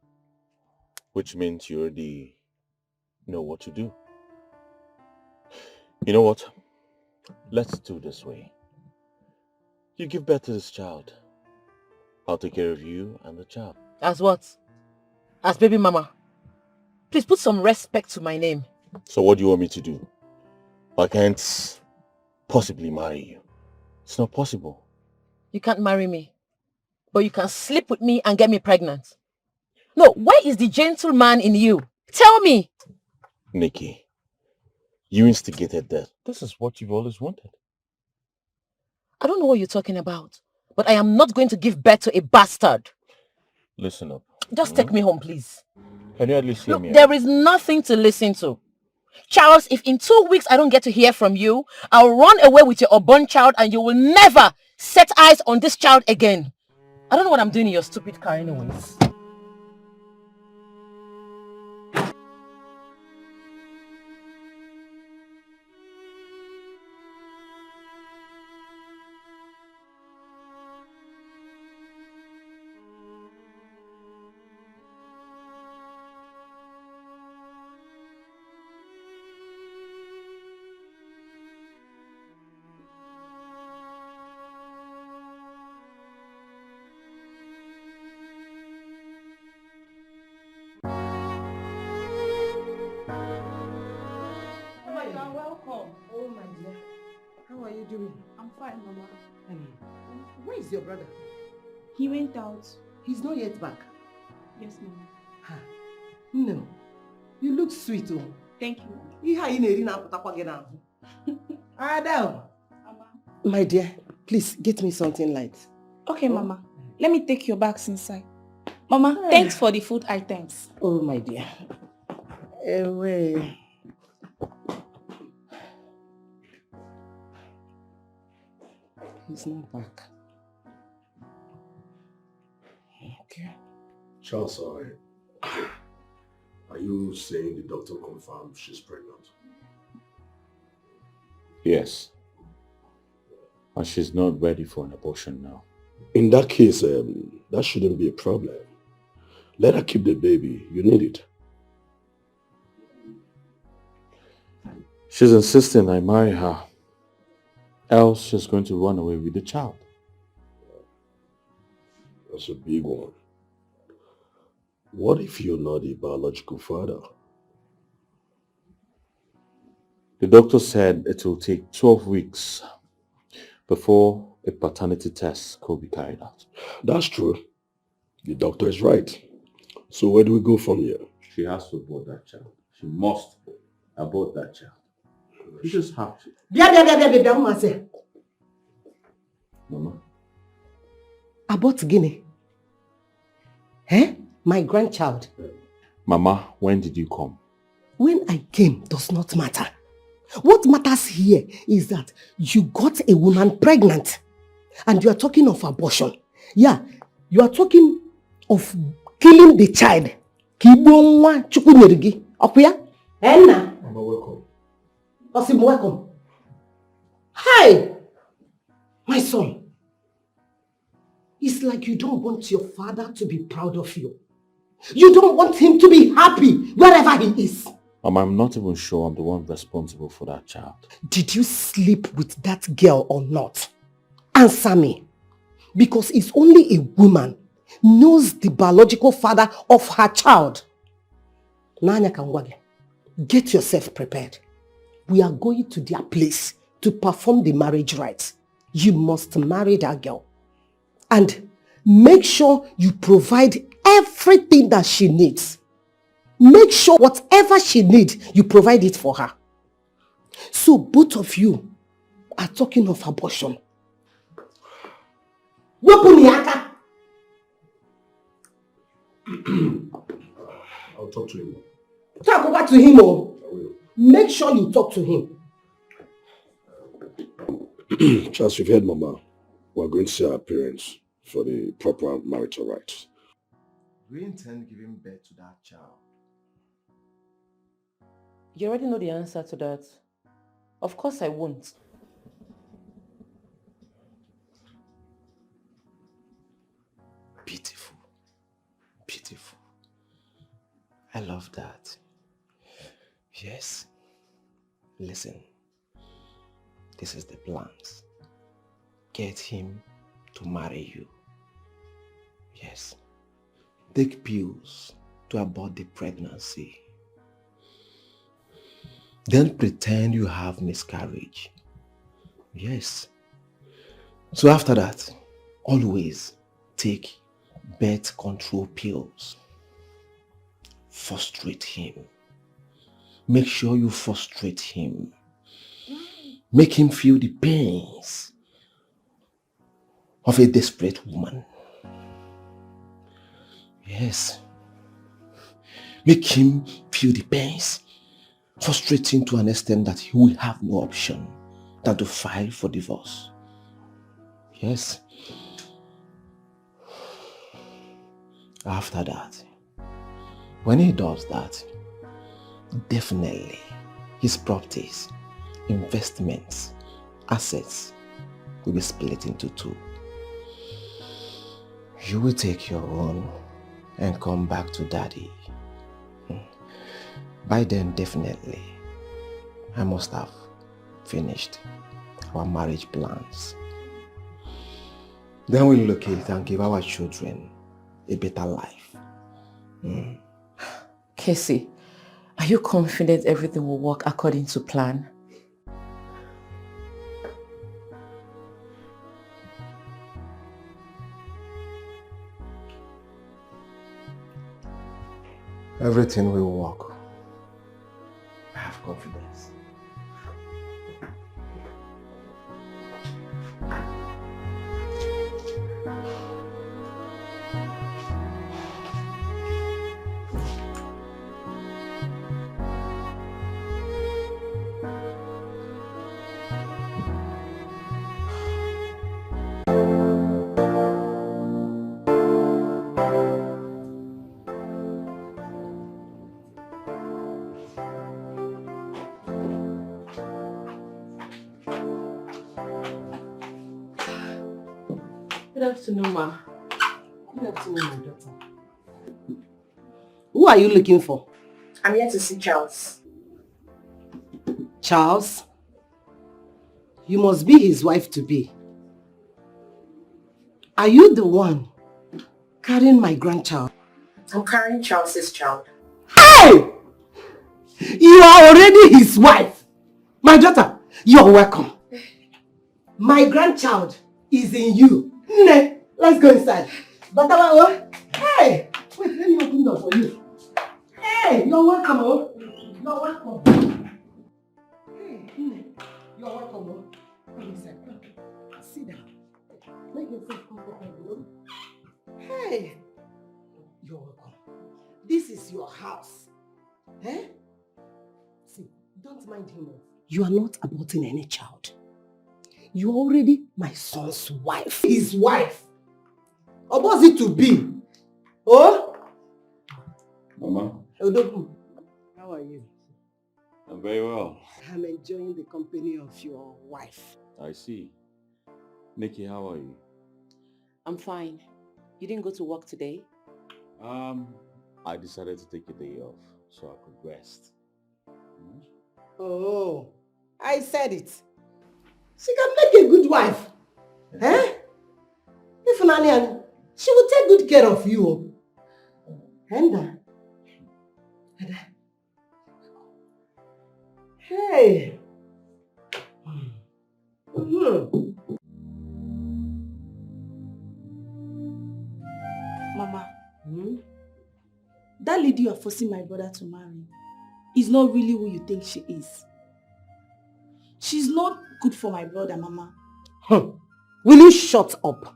Which means you already know what to do. You know what? Let's do this way. You give birth to this child. I'll take care of you and the child. As what? As baby mama. Please put some respect to my name. So what do you want me to do? I can't possibly marry you. It's not possible. You can't marry me, but you can sleep with me and get me pregnant. No, where is the gentleman in you? Tell me. Nikki, you instigated that. This is what you've always wanted. I don't know what you're talking about, but I am not going to give birth to a bastard. Listen up. Just take me home, please. Can you at least hear Look, me? there is nothing to listen to. Charles, if in 2 weeks I don't get to hear from you, I'll run away with your unborn child and you will never set eyes on this child again. I don't know what I'm doing in your stupid car anyways. How are you doing? I'm fine, Mama. Where is your brother? He went out. He's not yet back. Yes, Mama. Ha. No. You look sweet, oh. Thank you. Adam. My dear, please get me something light. Okay, Mama. Let me take your bags inside. Mama, thanks for the food items. Oh, my dear. Wait. He's not back. Okay. Charles, are you saying the doctor confirmed she's pregnant? Yes. And she's not ready for an abortion now. In that case, that shouldn't be a problem. Let her keep the baby. You need it. She's insisting I marry her. Else she's going to run away with the child. That's a big one. What if you're not a biological father? The doctor said it will take 12 weeks before a paternity test could be carried out. That's true. The doctor is right. So where do we go from here? She has to abort that child. She must abort that child. You just have to. Mama. Abort Guinea. Eh? My grandchild. Mama, when did you come? When I came does not matter. What matters here is that you got a woman pregnant and you are talking of abortion. Yeah, you are talking of killing the child. Okuya? Enna? Mama, welcome. Osim, welcome. Hi! My son. It's like you don't want your father to be proud of you. You don't want him to be happy wherever he is. Mama, I'm not even sure I'm the one responsible for that child. Did you sleep with that girl or not? Answer me. Because it's only a woman knows the biological father of her child. Nanya Kangwage, get yourself prepared. We are going to their place to perform the marriage rites. You must marry that girl. And make sure you provide everything that she needs. Make sure whatever she needs, you provide it for her. So both of you are talking of abortion. I'll talk to him. Talk over to him. Oh. Make sure you talk to him. Charles, you've heard Mama. We're going to see our parents for the proper marital rites. Do you intend giving birth to that child? You already know the answer to that. Of course I won't. Beautiful. Beautiful. I love that. Yes. Listen. This is the plans. Get him to marry you. Yes. Take pills to abort the pregnancy. Then pretend you have miscarriage. Yes. So after that, always take birth control pills. Frustrate him. Make sure you frustrate him. Make him feel the pains of a desperate woman. Yes. Make him feel the pains. Frustrate him to an extent that he will have no option than to file for divorce. Yes. After that, when he does that, definitely his properties, investments, assets will be split into two. You will take your own and come back to daddy. By then, definitely, I must have finished our marriage plans. Then we'll locate and give our children a better life. Casey, are you confident everything will work according to plan? Everything will work. I have confidence. Good afternoon, ma. Good afternoon, my daughter. Who are you looking for? I'm here to see Charles. Charles? You must be his wife-to-be. Are you the one carrying my grandchild? I'm carrying Charles's child. Hey! You are already his wife. My daughter, you're welcome. My grandchild is in you. Nne, let's go inside. Batawa, hey! Wait, let me open the door for you. Hey, you're welcome, oh. You're welcome. Hey, Nne, you're welcome, oh. Come inside, come. Sit down. Make yourself comfortable. Hey, you're welcome. This is your house. Eh? See, don't mind him. You are not aborting any child. You are already my son's wife. His wife. Or was it to be? Oh? Mama, Odogu, how are you? I'm very well. I'm enjoying the company of your wife. I see. Nikki, how are you? I'm fine. You didn't go to work today? I decided to take a day off so I could rest. Oh, I said it. She can make a good wife. Eh? If Nanian, she will take good care of you. And hey. Mama, that lady you are forcing my brother to marry is not really who you think she is. She's not good for my brother, Mama. Will you shut up?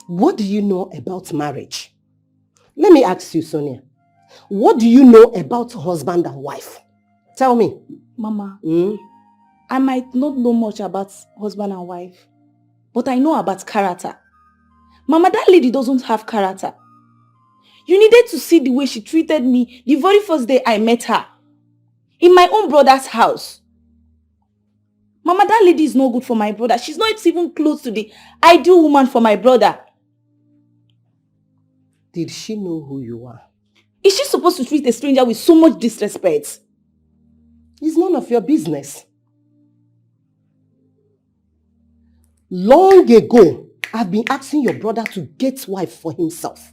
What do you know about marriage? Let me ask you, Sonia. What do you know about husband and wife? Tell me. Mama, I might not know much about husband and wife, but I know about character. Mama, that lady doesn't have character. You needed to see the way she treated me the very first day I met her. In my own brother's house. Mama, that lady is not good for my brother. She's not even close to the ideal woman for my brother. Did she know who you are? Is she supposed to treat a stranger with so much disrespect? It's none of your business. Long ago, I've been asking your brother to get wife for himself.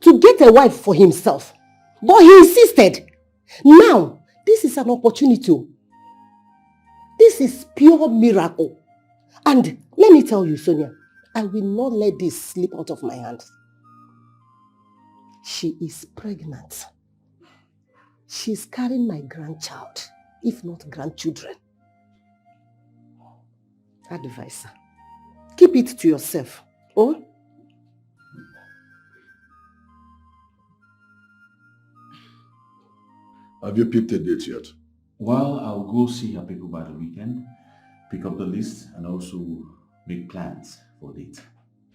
To get a wife for himself. But he insisted. Now, this is an opportunity. This is pure miracle. And let me tell you, Sonia, I will not let this slip out of my hands. She is pregnant. She's carrying my grandchild, if not grandchildren. Advisor, keep it to yourself. Oh? Have you picked a date yet? Well, I'll go see her people by the weekend, pick up the list, and also make plans for a date.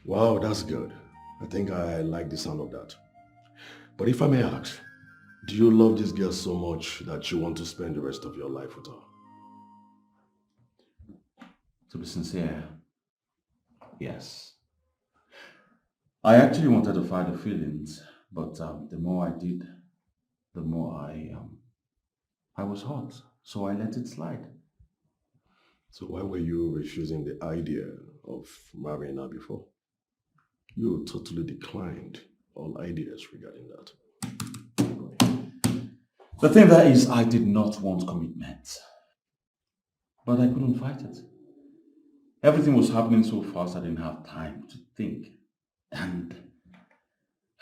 Wow, that's good. I think I like the sound of that. But if I may ask, do you love this girl so much that you want to spend the rest of your life with her? To be sincere, yes. I actually wanted to fight the feelings, but the more I did, the more I was hot, so I let it slide. So why were you refusing the idea of marrying her before? You totally declined all ideas regarding that. The thing there is, I did not want commitment, but I couldn't fight it. Everything was happening so fast I didn't have time to think. And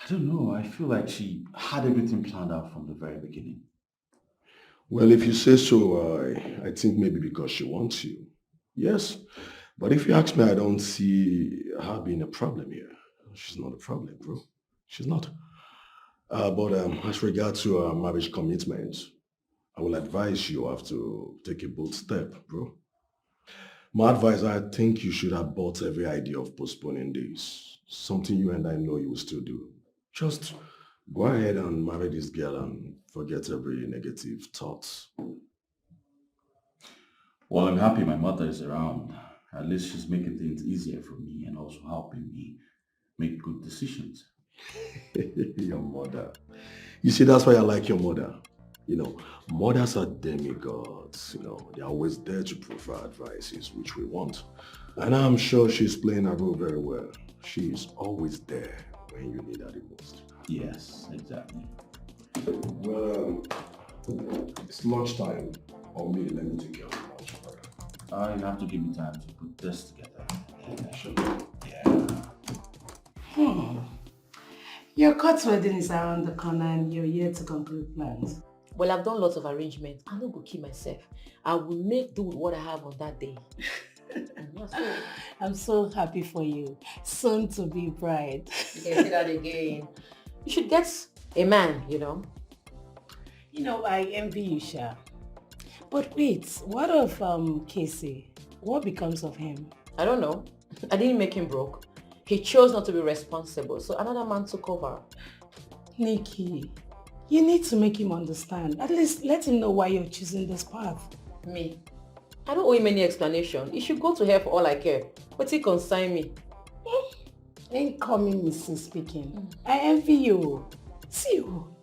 I don't know, I feel like she had everything planned out from the very beginning. Well, if you say so, I think maybe because she wants you. Yes, but if you ask me, I don't see her being a problem here. She's not a problem, bro. She's not. But as regards to marriage commitments, I will advise you have to take a bold step, bro. My advice, I think you should abort every idea of postponing this. Something you and I know you will still do. Just go ahead and marry this girl and forget every negative thought. Well, I'm happy my mother is around. At least she's making things easier for me and also helping me make good decisions. Your mother. You see, that's why I like your mother. You know, mothers are demigods. You know, they're always there to provide advices, which we want. And I'm sure she's playing her role very well. She's always there when you need her the most. Yes, exactly. Well, it's lunchtime. Or me, let me take care of the lunch. You have to give me time to put this together. Sure. Your court wedding is around the corner and you're here to conclude plans. Well, I've done lots of arrangements. I'm not going to keep myself. I will make do with what I have on that day. I'm so happy for you. Soon to be bride. You can say that again. You should get a man, you know. You know, I envy you, Sha. But wait, what of Casey? What becomes of him? I don't know. I didn't make him broke. He chose not to be responsible, so another man took over. Nikki, you need to make him understand. At least let him know why you're choosing this path. Me? I don't owe him any explanation. He should go to hell for all I care. But he consign me. Incoming Mrs. Speaking. I envy you. See you.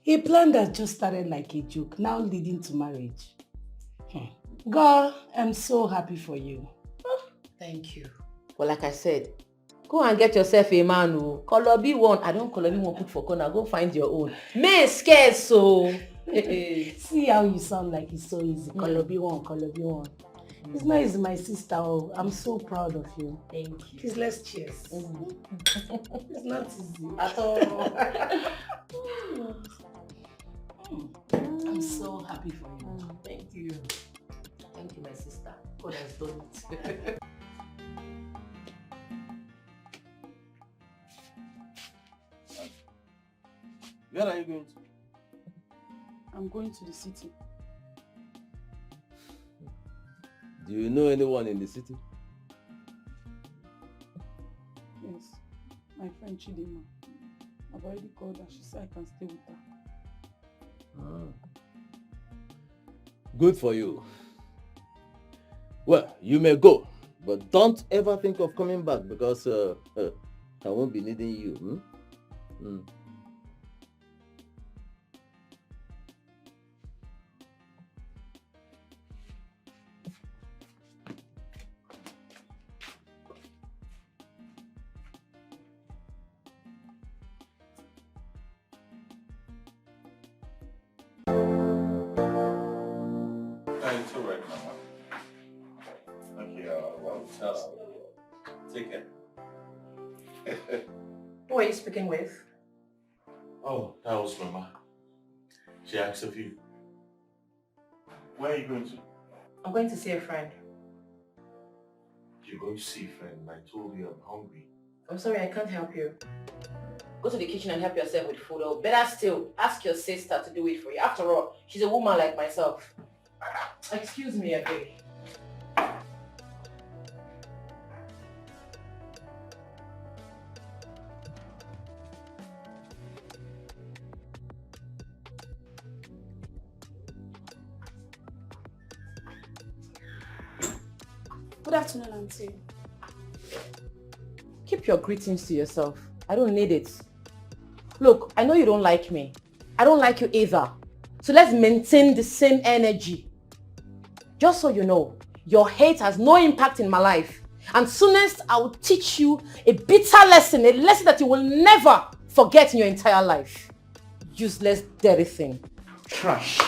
A plan that just started like a joke, now leading to marriage. Girl, I'm so happy for you. Thank you. Well, like I said, go and get yourself a man who Kolobi one. I don't Kolobi one put for corner. Go find your own. Me scared so. See how you sound like it's so easy. Kolobi one, Kolobi one. It's not easy, my sister. Oh, I'm so proud of you. Thank you. Please, let's cheers. It's not easy at all. I'm so happy for you. Thank you. Thank you, my sister. God has done it. Where are you going to? I'm going to the city. Do you know anyone in the city? Yes, my friend Chidima. I've already called her. She said I can stay with her. Good for you. Well, you may go, but don't ever think of coming back because I won't be needing you. It's all right, Mama. Okay, well, take care. Who are you speaking with? Oh, that was Mama. She asked of you. Where are you going to? I'm going to see a friend. You're going to see a friend. I told you I'm hungry. I'm sorry, I can't help you. Go to the kitchen and help yourself with food, or better still, ask your sister to do it for you. After all, she's a woman like myself. Excuse me, I beg. Good afternoon, Auntie. Keep your greetings to yourself. I don't need it. Look, I know you don't like me. I don't like you either. So let's maintain the same energy. Just so you know, your hate has no impact in my life. And soonest I will teach you a bitter lesson, a lesson that you will never forget in your entire life. Useless, dirty thing. Trash.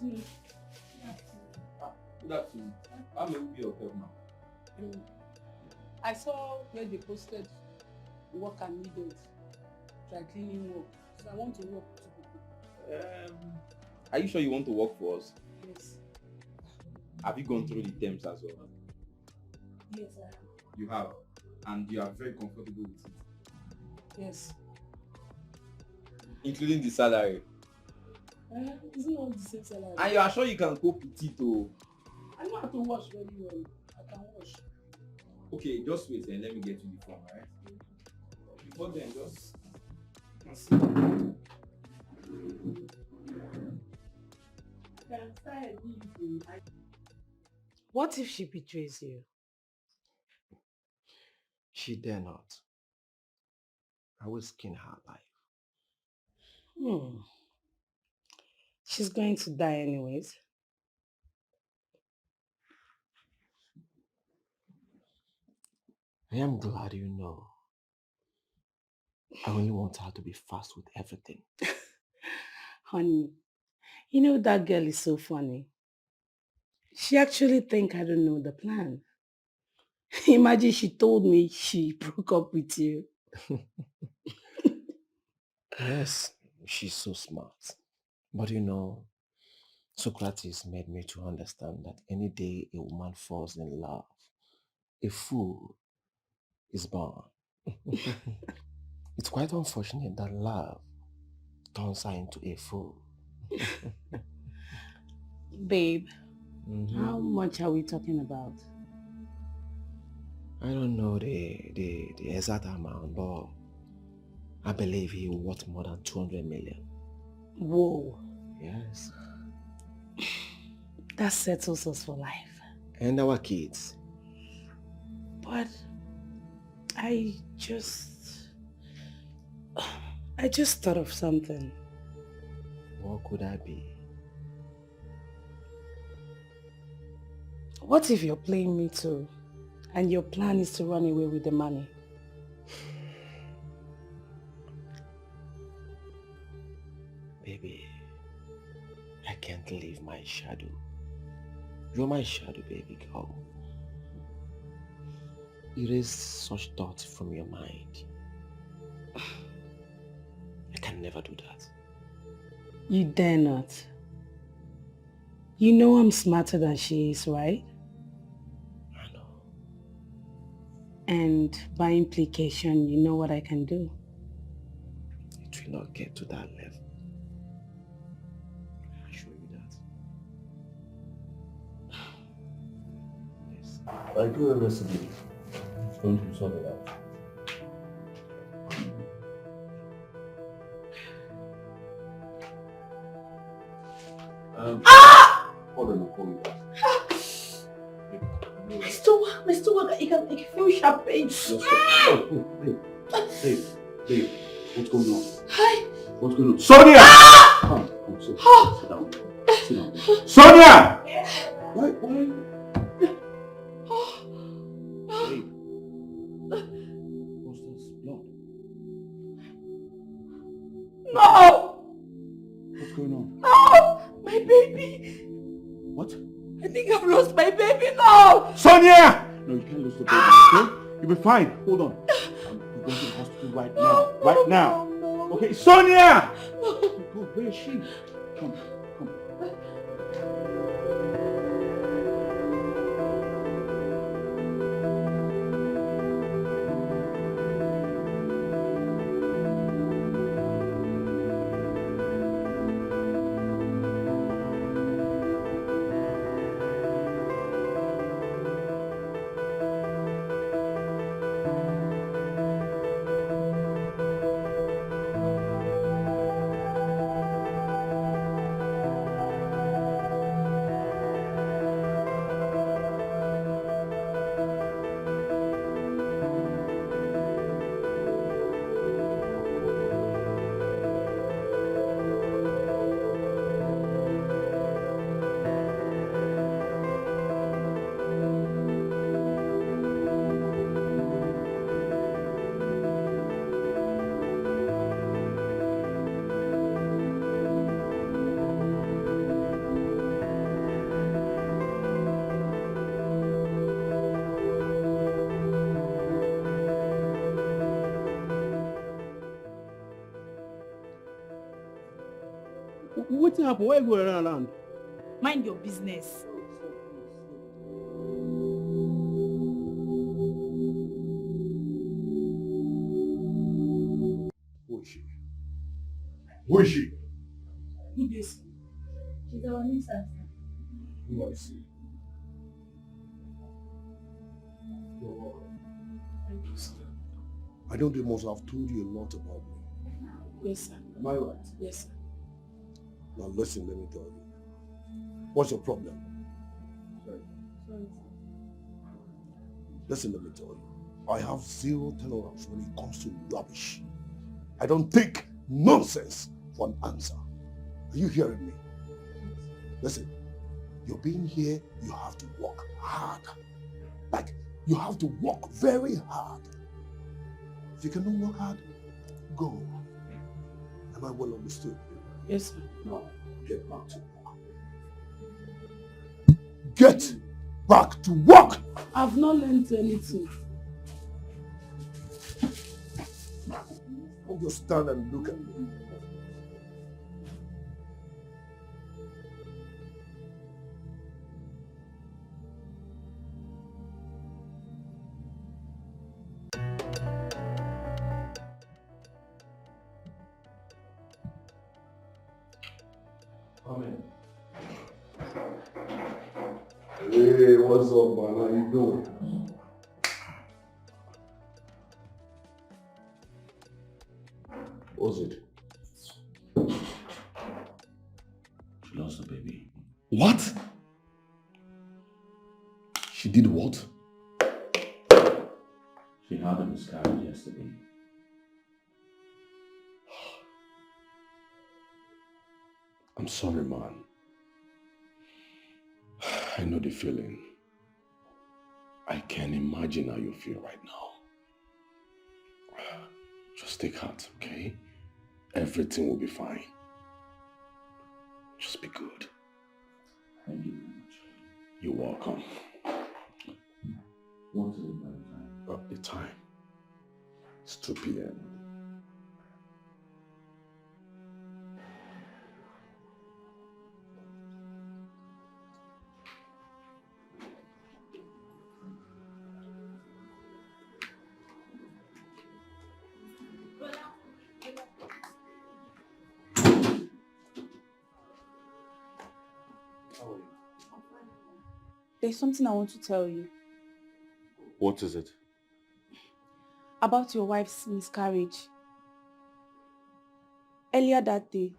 afternoon. Good afternoon. How may we be of help now? I saw where they posted work and needed, dry cleaning work. So I want to work with people. Are you sure you want to work for us? Yes. Have you gone through the terms as well? Yes, I have. You have, and you are very comfortable with it, Yes. including the salary. Isn't all the same salary? And you are sure you can cope with it, oh? I know how to wash very well. I can wash. Okay, just wait and let me get you the form, alright? Before then, just... What if she betrays you? She dare not. I will skin her alive. She's going to die anyways. I am glad you know. I only want her to be fast with everything. Honey, you know that girl is so funny. She actually think I don't know the plan. Imagine she told me she broke up with you. Yes, she's so smart. But you know, Socrates made me to understand that any day a woman falls in love, a fool is born. It's quite unfortunate that love turns her into a fool. Babe, how much are we talking about? I don't know the exact amount, but I believe he worth more than 200 million. Whoa. Yes. That settles us for life. And our kids. But I just thought of something. What could I be? What if you're playing me too, and your plan is to run away with the money? Baby, I can't leave my shadow. You're my shadow, baby girl. Erase such thoughts from your mind. I can never do that. You dare not. You know I'm smarter than she is, right? I know. And by implication, you know what I can do. It will not get to that level. I assure you that. Yes. I do a recipe. It's going to sort it out. Hold on, I'll call you back. Mr. Waka, you can feel sharp pain. Babe, what's going on? Hi. What's going on? Sonia! Come, sit down. Sit down. Sonia! Why? Babe. What's this? Blood? No! What's going on? No! My baby! What? I think I've lost my baby now! Sonia! No, you can't lose the baby, okay? You'll be fine. Hold on. I'm going to the hospital right now. Right now. Okay, Sonia! Go, where is she? Come. What happened? Why you going around? Mind your business. Who is she? Who is she? Who is? She's our new sister. Who I see? I know they must have told you a lot about me. Yes, sir. Am I right? Yes, sir. Now listen, let me tell you. What's your problem? Sorry, sir. Listen, let me tell you. I have zero tolerance when it comes to rubbish. I don't take nonsense for an answer. Are you hearing me? Listen, you're being here, you have to work hard. Like, you have to work very hard. If you cannot work hard, go. Am I well understood? Yes, sir. Now, get back to work. Get back to work! I've not learned anything. Don't just stand and look at me. Amen. Hey, what's up, man? How you doing? What's it? She lost the baby. What? She did what? She had a miscarriage yesterday. I'm sorry, man. I know the feeling. I can imagine how you feel right now. Just take heart, okay? Everything will be fine. Just be good. Thank you very much. You're welcome. What is it by the time? The time. It's 2 p.m. There's something I want to tell you What is it? about your wife's miscarriage. Earlier that day,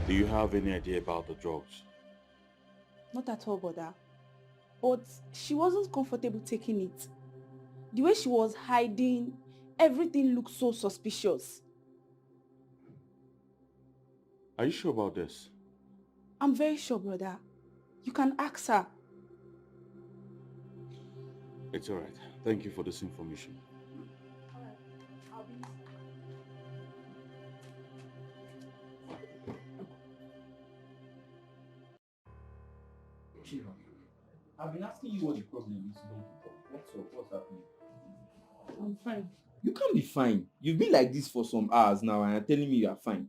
Do you have any idea about the drugs? not at all, brother. But she wasn't comfortable taking it. The way she was hiding, everything looked so suspicious. Are you sure about this? I'm very sure, brother. You can ask her. It's alright. Thank you for this information. Shiva, I've been asking you what the problem is. What's up? What's happening? I'm fine. You can't be fine. You've been like this for some hours now and you're telling me you are fine.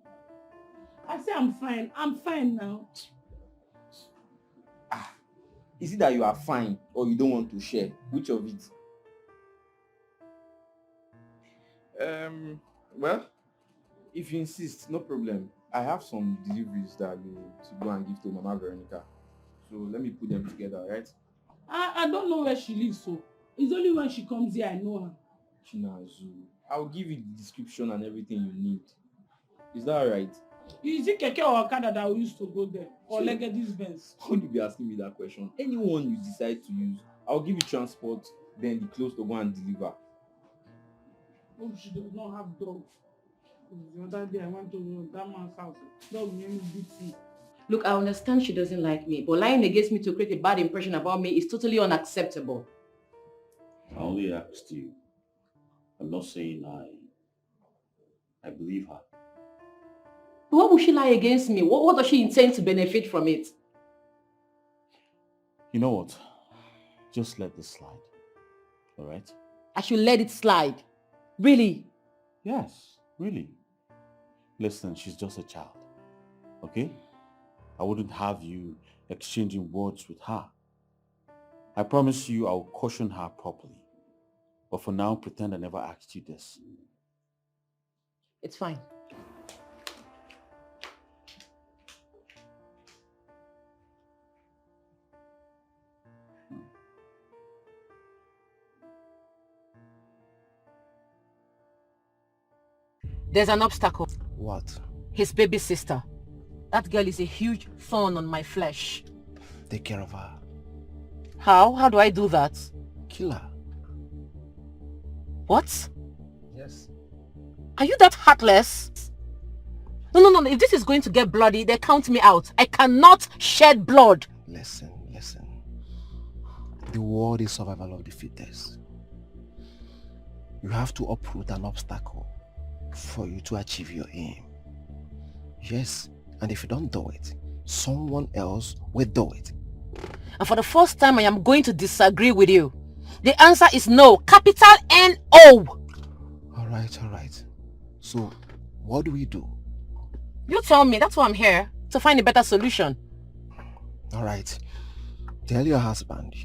I say I'm fine. I'm fine now. Is it that you are fine or you don't want to share? Which of it? Well, if you insist, no problem. I have some deliveries that I need to go and give to Mama Veronica. So let me put them together, right? I don't know where she lives, so it's only when she comes here I know her. Chinazu, I'll give you the description and everything you need. Is that alright? Is it Keke or Okada that we used to go there? Or Legady's Benz? How would you be asking me that question? Anyone you decide to use, I'll give you transport, then the clothes to go and deliver. Oh, she does not have dog. The other day I went to that man's house. Dog named Beauty. Look, I understand she doesn't like me, but lying against me to create a bad impression about me is totally unacceptable. I only asked you. I'm not saying I believe her. Why would she lie against me? What does she intend to benefit from it? You know what? Just let this slide. Alright? I should let it slide. Really? Yes, really. Listen, she's just a child. Okay? I wouldn't have you exchanging words with her. I promise you I'll caution her properly. But for now, pretend I never asked you this. It's fine. There's an obstacle. What? His baby sister. That girl is a huge thorn on my flesh. Take care of her. How? How do I do that? Kill her. What? Yes. Are you that heartless? No. If this is going to get bloody, then count me out. I cannot shed blood. Listen. The world is survival of the fittest. You have to uproot an obstacle for you to achieve your aim. Yes, and if you don't do it, someone else will do it. And for the first time, I am going to disagree with you. The answer is no. Capital N-O. Alright. So, what do we do? You tell me. That's why I'm here. To find a better solution. Alright. Tell your husband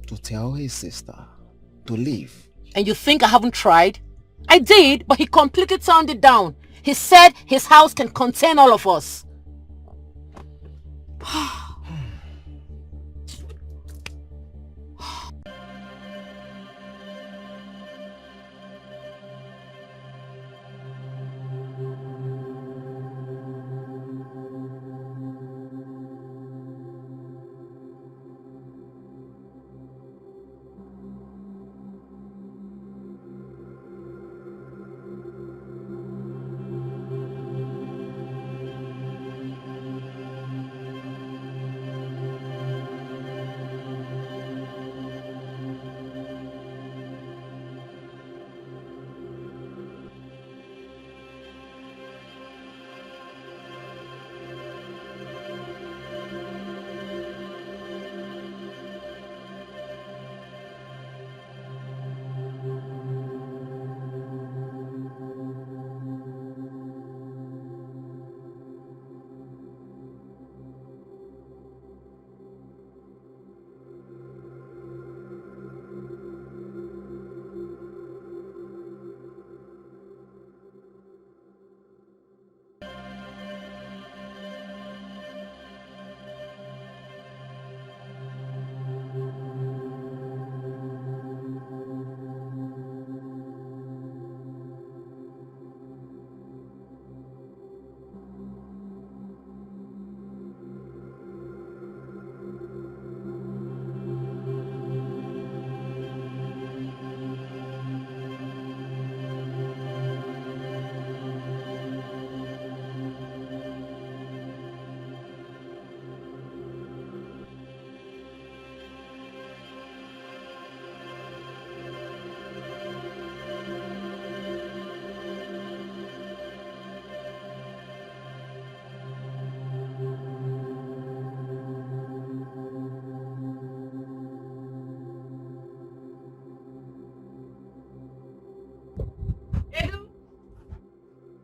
to tell his sister to leave. And you think I haven't tried? I did, but he completely turned it down. He said his house can contain all of us.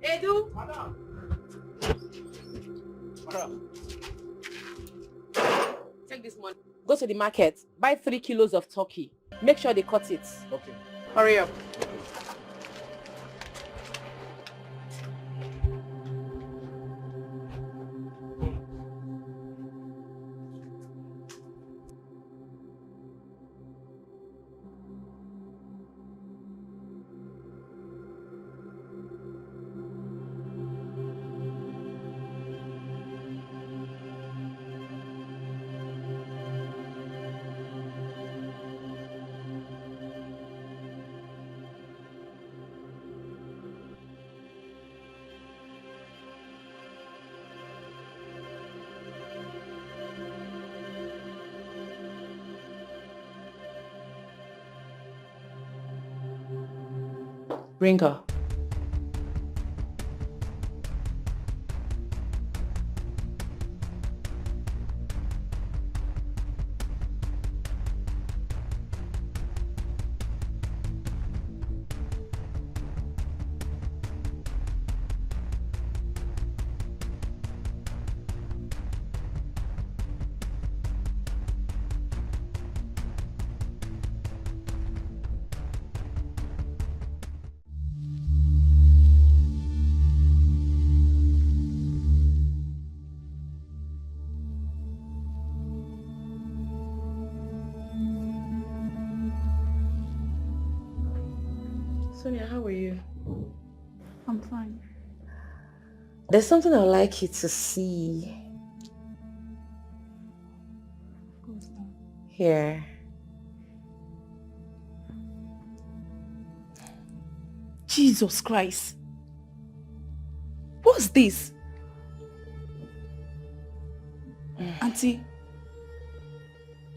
Edu? Madam. Take this money. Go to the market. Buy 3 kilos of turkey. Make sure they cut it. Okay. Hurry up. Bring her. Sonia, how are you? I'm fine. There's something I'd like you to see. Here. Jesus Christ. What's this? Auntie,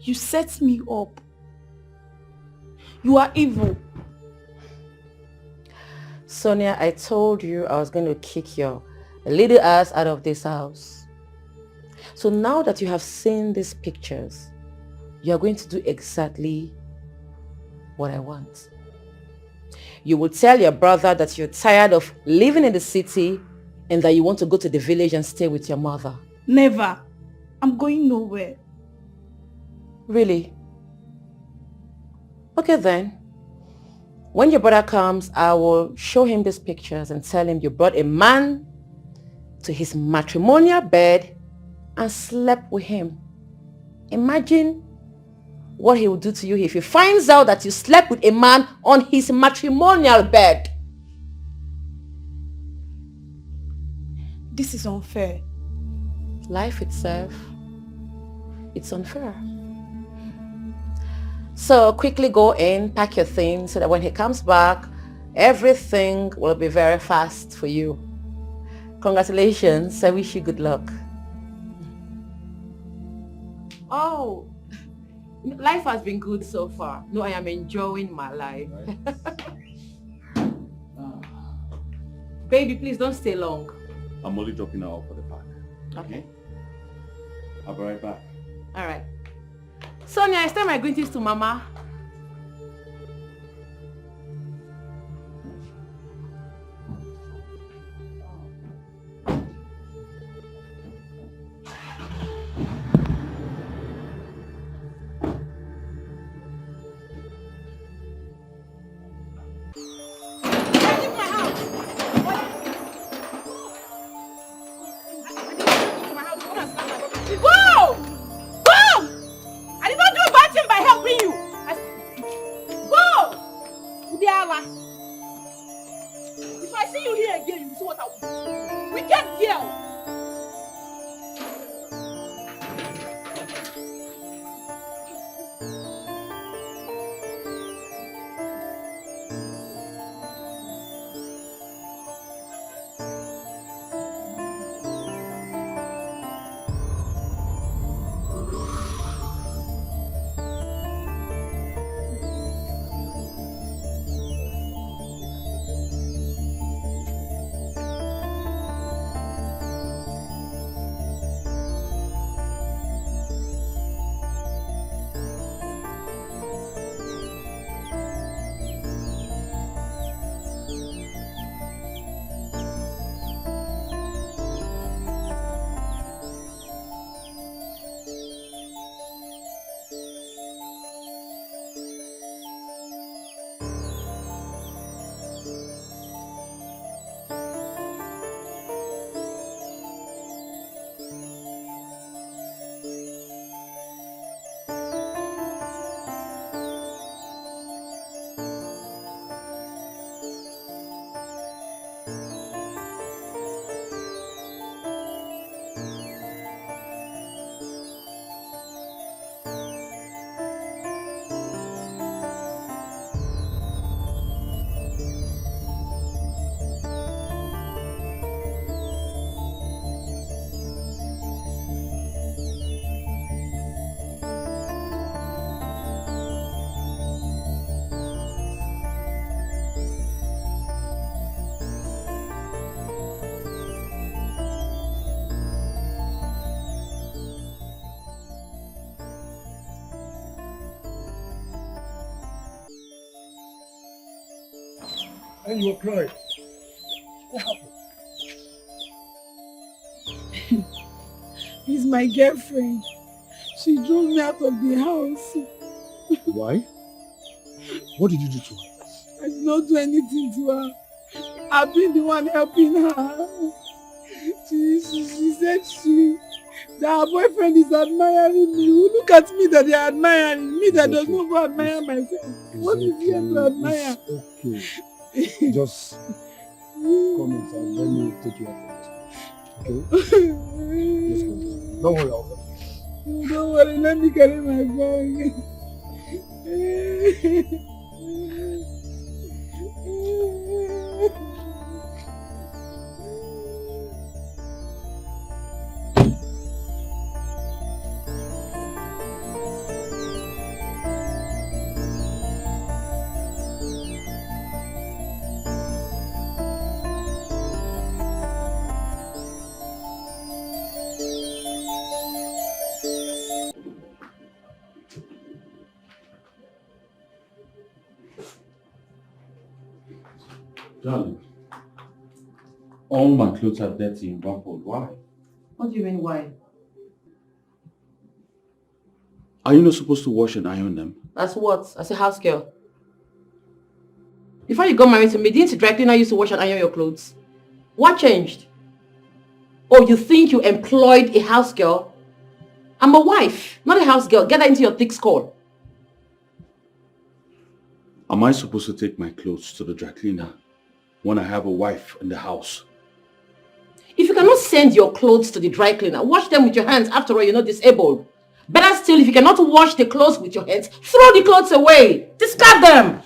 you set me up. You are evil. Sonia, I told you I was going to kick your little ass out of this house. So now that you have seen these pictures, you are going to do exactly what I want. You will tell your brother that you're tired of living in the city and that you want to go to the village and stay with your mother. Never. I'm going nowhere. Really? Okay then. When your brother comes, I will show him these pictures and tell him you brought a man to his matrimonial bed and slept with him. Imagine what he will do to you if he finds out that you slept with a man on his matrimonial bed. This is unfair. Life itself, it's unfair. So quickly go in, pack your things so that when he comes back, everything will be very fast for you. Congratulations. I wish you good luck. Oh, life has been good so far. No, I am enjoying my life. Baby, please don't stay long. I'm only dropping her off for the park. Okay. I'll be right back. All right. Sonia, extend my greetings to Mama. And you were crying. What happened? He's my girlfriend. She drove me out of the house. Why? What did you do to her? I did not do anything to her. I've been the one helping her. She said that her boyfriend is admiring me. Look at me that they are admiring me that does not go admire myself. What is he to admire? It's okay. Just come inside. Let me take you out. Okay? Let's go. Don't worry, I'll help you. Don't worry, let me carry my bag. Darling, all my clothes are dirty in one fold. Why? What do you mean, why? Are you not supposed to wash and iron them? As what? As a house girl? Before you got married to me, didn't the dry cleaner used to wash and iron your clothes? What changed? Oh, you think you employed a house girl? I'm a wife, not a house girl. Get that into your thick skull. Am I supposed to take my clothes to the dry cleaner when I have a wife in the house? If you cannot send your clothes to the dry cleaner, wash them with your hands. After all, you're not disabled. Better still, if you cannot wash the clothes with your hands, throw the clothes away. Discard them.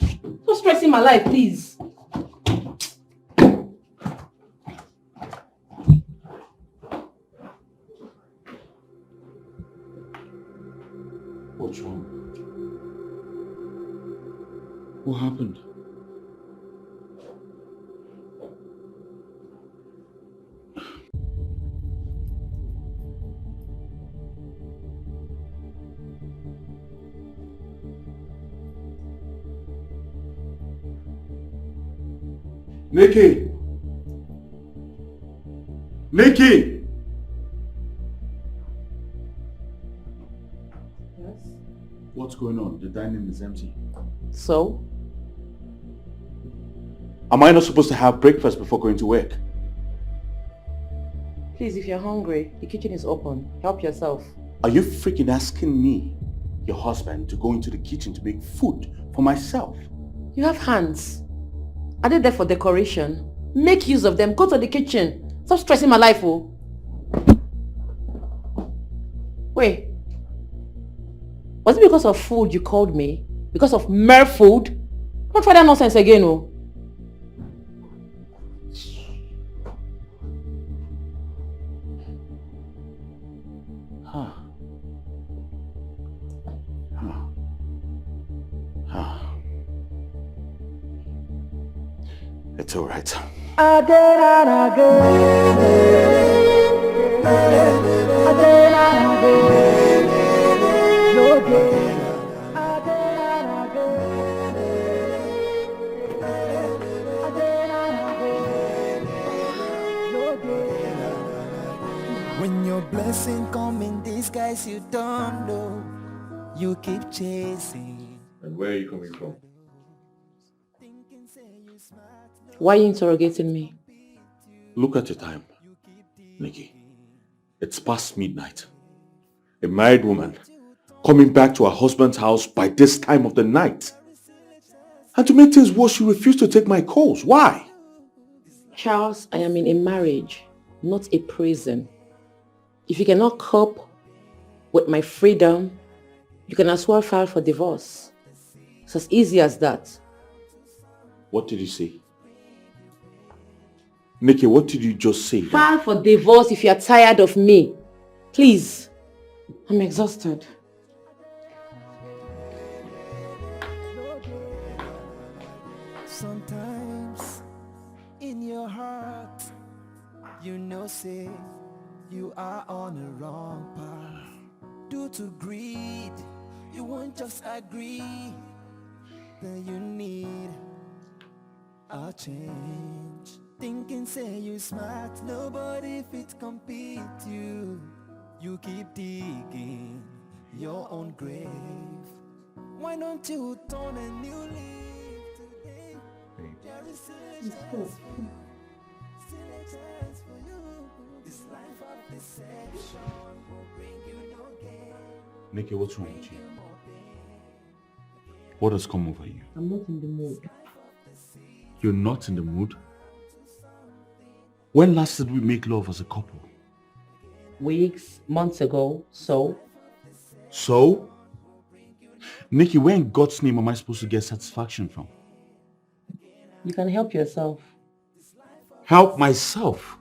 Stop stressing my life, please. What's wrong? What happened? Nikki! Nikki! Yes? What's going on? The dining is empty. So? Am I not supposed to have breakfast before going to work? Please, if you're hungry, the kitchen is open. Help yourself. Are you freaking asking me, your husband, to go into the kitchen to make food for myself? You have hands. Are they there for decoration? Make use of them. Go to the kitchen. Stop stressing my life, oh. Wait. Was it because of food you called me? Because of mere food? Don't try that nonsense again, oh. It's all right. When your blessing come in disguise, you don't know. You keep chasing. And where are you coming from? Why are you interrogating me? Look at your time, Nikki. It's past midnight. A married woman coming back to her husband's house by this time of the night. And to make things worse, you refuse to take my calls. Why? Charles, I am in a marriage, not a prison. If you cannot cope with my freedom, you can as well file for divorce. It's as easy as that. What did you say? Nikki, what did you just say? File for divorce if you are tired of me. Please. I'm exhausted. Sometimes in your heart, you know, say you are on the wrong path. Due to greed, you won't just agree that you need a change. Thinking say you smart, nobody fit compete you. You keep digging your own grave. Why don't you turn a new leaf today? There is still a chance for you. Still a chance for you. This life of deception will bring you no gain. Nikki, what's wrong with you? What has come over you? I'm not in the mood. You're not in the mood? When last did we make love as a couple? Weeks, months ago, so? So? Nikki, where in God's name am I supposed to get satisfaction from? You can help yourself. Help myself?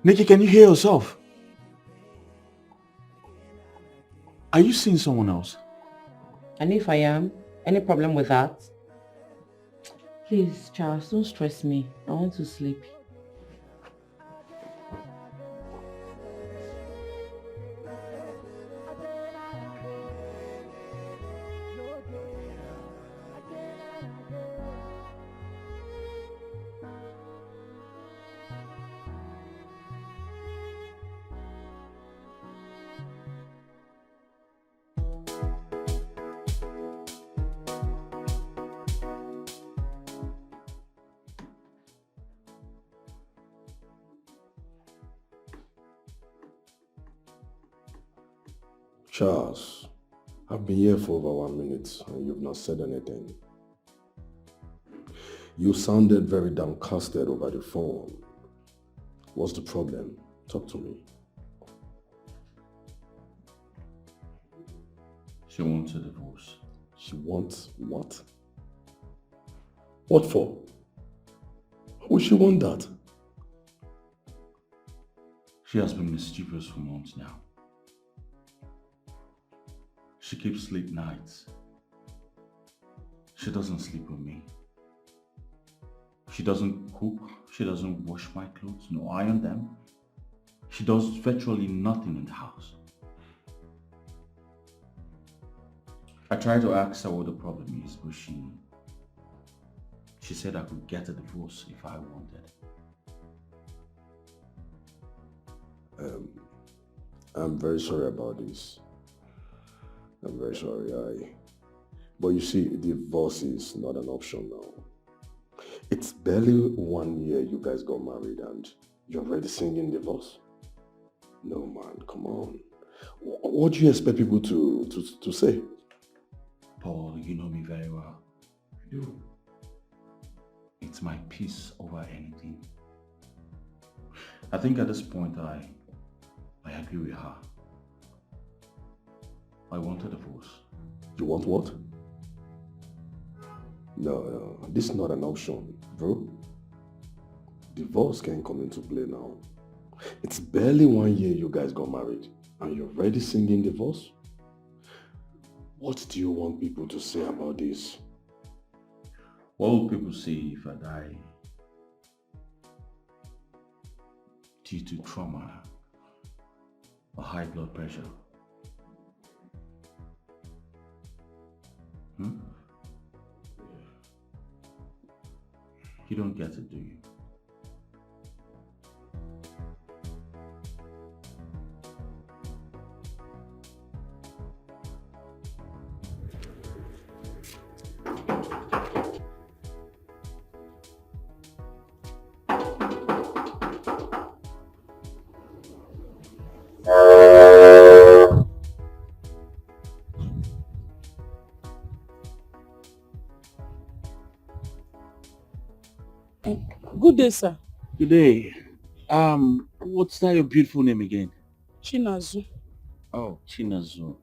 Nikki, can you hear yourself? Are you seeing someone else? And if I am, any problem with that? Please, Charles, don't stress me. I want to sleep. Charles, I've been here for over 1 minute and you've not said anything. You sounded very downcasted over the phone. What's the problem? Talk to me. She wants a divorce. She wants what? What for? Why would she want that? She has been mischievous for months now. She keeps late nights. She doesn't sleep with me. She doesn't cook. She doesn't wash my clothes, nor iron them. She does virtually nothing in the house. I tried to ask her what the problem is, but she said I could get a divorce if I wanted. I'm very sorry about this. I'm very sorry. But you see, divorce is not an option now. It's barely 1 year you guys got married and you're already singing divorce. No man, come on. What do you expect people to say? Paul, you know me very well. I do. It's my peace over anything. I think at this point I agree with her. I want a divorce. You want what? No, this is not an option, bro. Divorce can come into play now. It's barely 1 year you guys got married and you're already singing divorce? What do you want people to say about this? What will people say if I die due to trauma or high blood pressure? You don't get it, do you? Good day, sir. Good day. What's that your beautiful name again? Chinazu. Oh, Chinazu.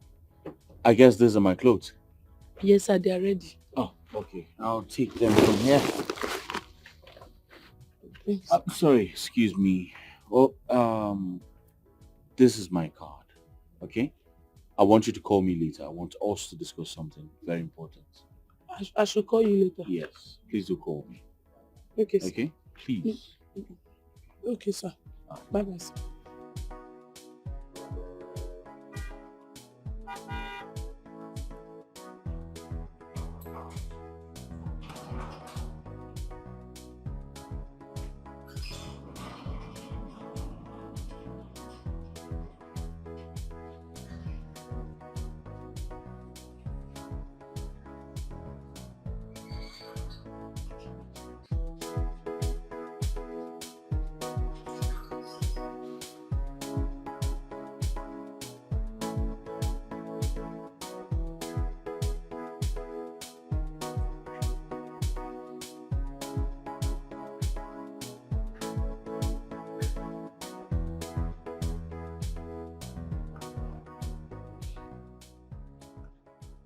I guess these are my clothes. Yes, sir, they are ready. Oh, okay. I'll take them from here. Sorry, excuse me. Well, this is my card, okay? I want you to call me later. I want us to discuss something very important. I should call you later. Yes, please do call me. Okay, sir. Okay, please. Okay, sir. Bye-bye, sir.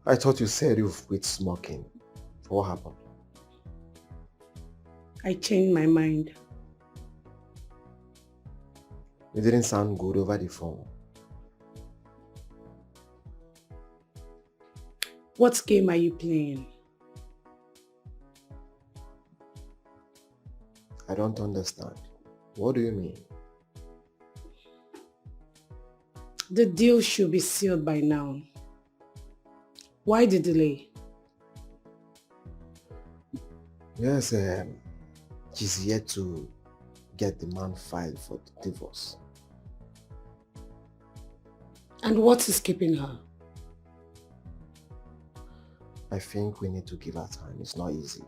I thought you said you've quit smoking. What happened? I changed my mind. You didn't sound good over the phone. What game are you playing? I don't understand. What do you mean? The deal should be sealed by now. Why the delay? Yes, she's yet to get the man filed for divorce. And what is keeping her? I think we need to give her time. It's not easy.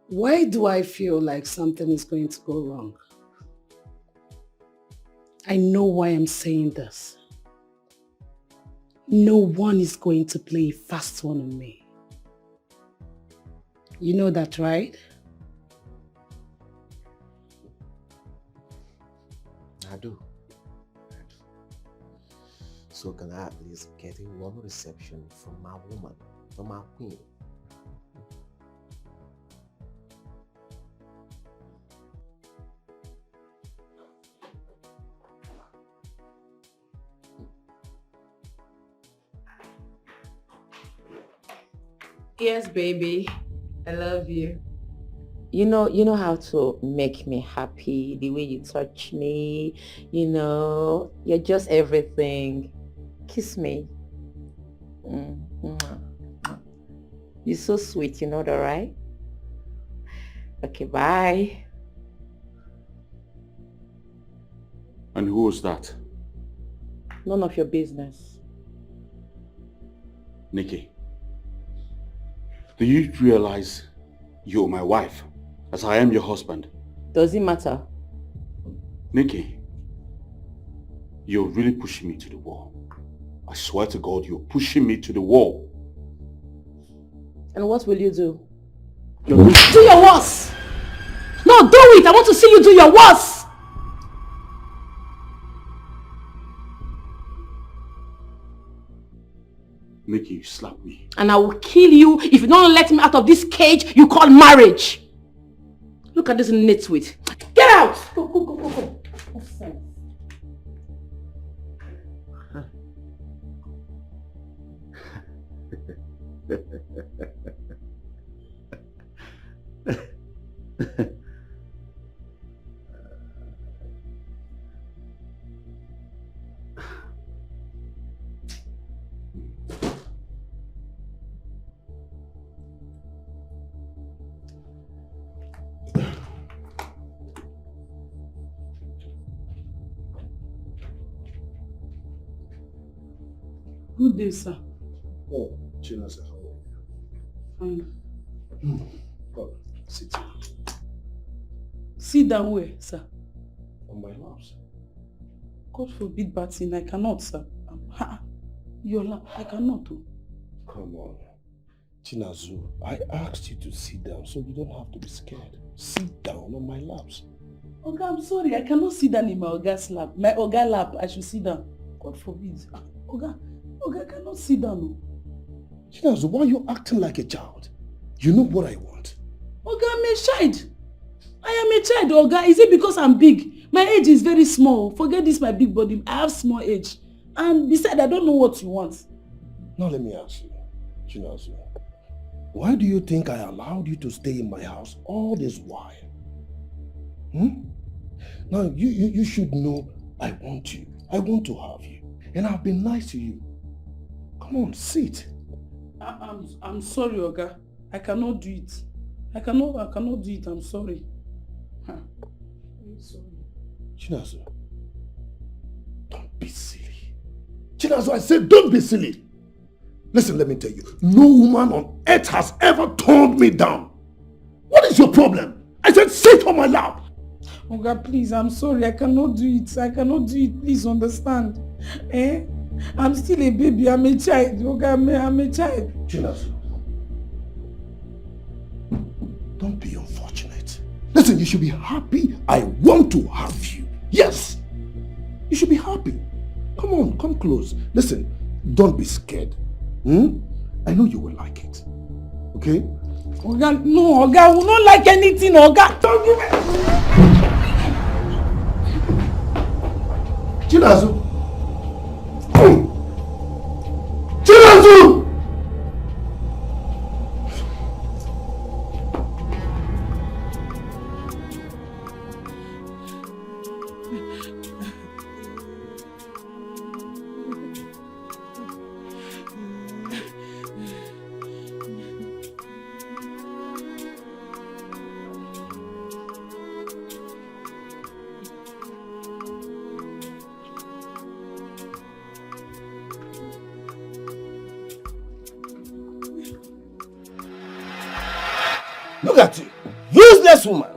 Why do I feel like something is going to go wrong? I know why I'm saying this. No one is going to play a fast one on me. You know that, right? I do. So can I at least get a warm reception from my woman, from my queen? Yes, baby. I love you. You know how to make me happy, the way you touch me, you're just everything. Kiss me. You're so sweet, you know that, right? Okay, bye. And who was that? None of your business. Nikki, do you realize you're my wife, as I am your husband? Does it matter? Nikki, you're really pushing me to the wall. I swear to God, you're pushing me to the wall. And what will you do? Do your worst! No, do it! I want to see you do your worst! Nikki, you slapped me. And I will kill you if you don't let me out of this cage you call marriage. Look at this nitwit. Get out! Go, go, go, go, go. Nonsense. Good day, sir. Oh, Chinasa, how are you? Fine. Come, sit down. Sit down where, sir? On my laps. God forbid, Batin, I cannot, sir. Your lap, I cannot. Come on. Chinazu, I asked you to sit down so you don't have to be scared. Sit down on my laps. Oga, I'm sorry, I cannot sit down in my Oga's lap. My Oga lap, I should sit down. God forbid. Oga, I cannot sit down. Chinazu, why are you acting like a child? You know what I want. Oga, I'm a child. I am a child, Oga. Is it because I'm big? My age is very small. Forget this, my big body. I have small age. And besides, I don't know what you want. Now let me ask you, Chinazu, why do you think I allowed you to stay in my house all this while? Now, you should know I want you. I want to have you. And I've been nice to you. Come on, sit. I'm sorry, Oga. I cannot do it. I cannot do it. I'm sorry. I'm sorry. Chinazu, don't be silly. Chinazu, I said don't be silly. Listen, let me tell you. No woman on earth has ever turned me down. What is your problem? I said sit on my lap. Oga, please, I'm sorry. I cannot do it. I cannot do it. Please understand. I'm still a baby. I'm a child. Oga, I'm a child. Chinazu, don't be unfortunate. Listen, Listen, you should be happy. I want to have you. Yes. You should be happy. Come on, come close. Listen, don't be scared. I know you will like it. Okay? Oga, no, Oga, I will not like anything, Oga. Don't give it. Chinazu! Chinazu! Look at you. Useless woman.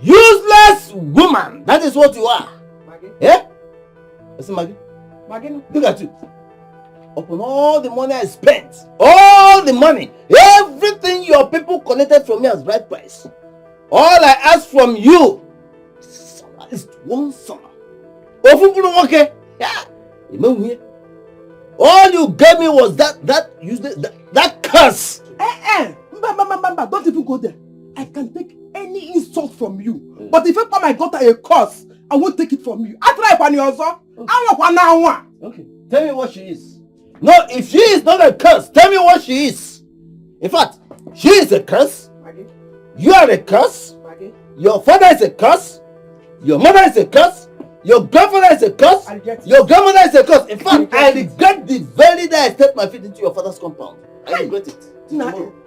Useless woman. That is what you are. Maggie? Yeah? Listen, Maggie. Maggie, no. Look at you. Upon all the money I spent, all the money, everything your people collected from me as bride price, all I ask from you is one son. Okay? Yeah. All you gave me was that useless, that curse. Mbamba, don't even go there. I can take any insult from you. But if you call my daughter a curse, I won't take it from you. I try one also. Okay. Tell me what she is. No, if she is not a curse, tell me what she is. In fact, she is a curse. Maggie. You are a curse. Maggie. Your father is a curse. Your mother is a curse. Your grandfather is a curse. Your grandmother is a curse. In fact, I regret the very day I stepped my feet into your father's compound. I regret it.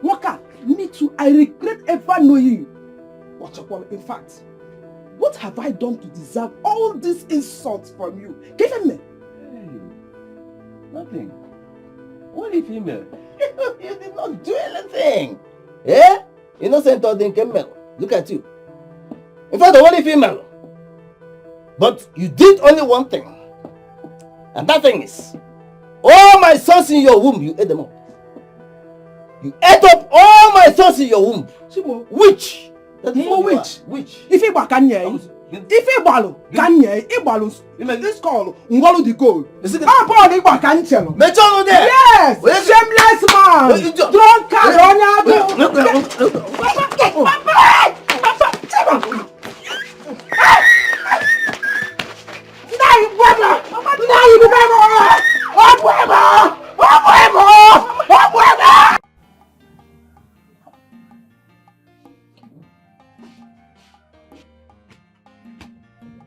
Waka, me too. I regret ever knowing you. In fact, what have I done to deserve all these insults from you? Give me. Hey, nothing. What if female? You did not do anything. Eh? Innocent or female. Look at you. In fact, the only female. But you did only one thing. And that thing is, all my sons in your womb, you ate them up. You ate up all my sons in your womb. Which? That is what which? Which? If you can hear, if you balo, can hear, this call, Ngolo the goal. How about the back and tell? Mechono there. Yes. Shameless man.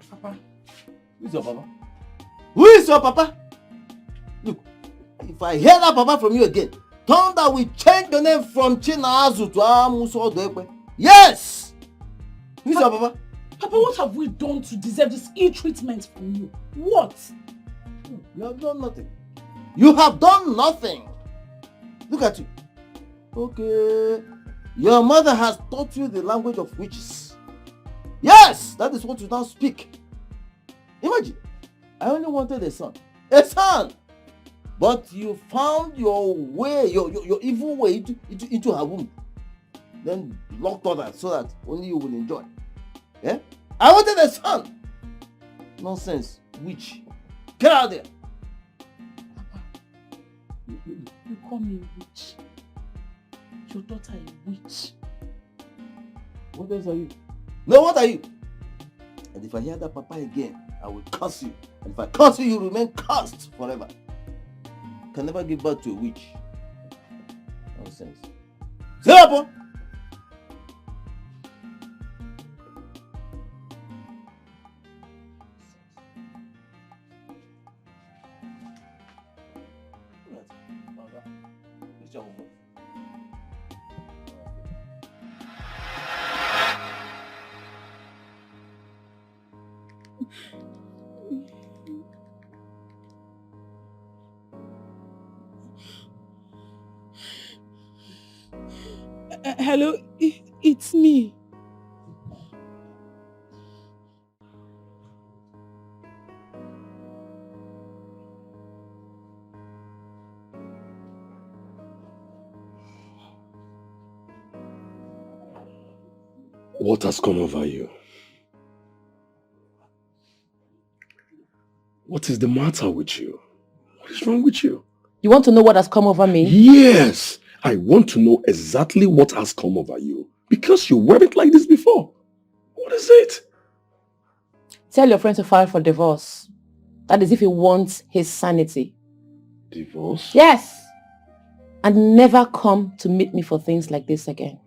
Papa, who is your papa? Who is your papa? Look, if I hear that papa from you again, Thunder will change your name from Chinazu to Amuso Dekwe. Yes! Who is your papa? Papa, what have we done to deserve this ill treatment from you? What? You have done nothing. You have done nothing. Look at you. Okay. Your mother has taught you the language of witches. Yes! That is what you now speak. Imagine. I only wanted a son. A son! But you found your way, your evil way into her womb. Then locked others so that only you will enjoy. Yeah? I wanted a son. Nonsense. Witch. Get out there. Papa, you call me a witch. Your daughter a witch. What else are you? No, what are you? And if I hear that papa again, I will curse you. And if I curse you, you remain cursed forever. You can never give birth to a witch. Nonsense. Say up! Hello, it's me. What has come over you? What is the matter with you? What is wrong with you? You want to know what has come over me? Yes! I want to know exactly what has come over you. Because you weren't like this before. What is it? Tell your friend to file for divorce. That is if he wants his sanity. Divorce? Yes! And never come to meet me for things like this again.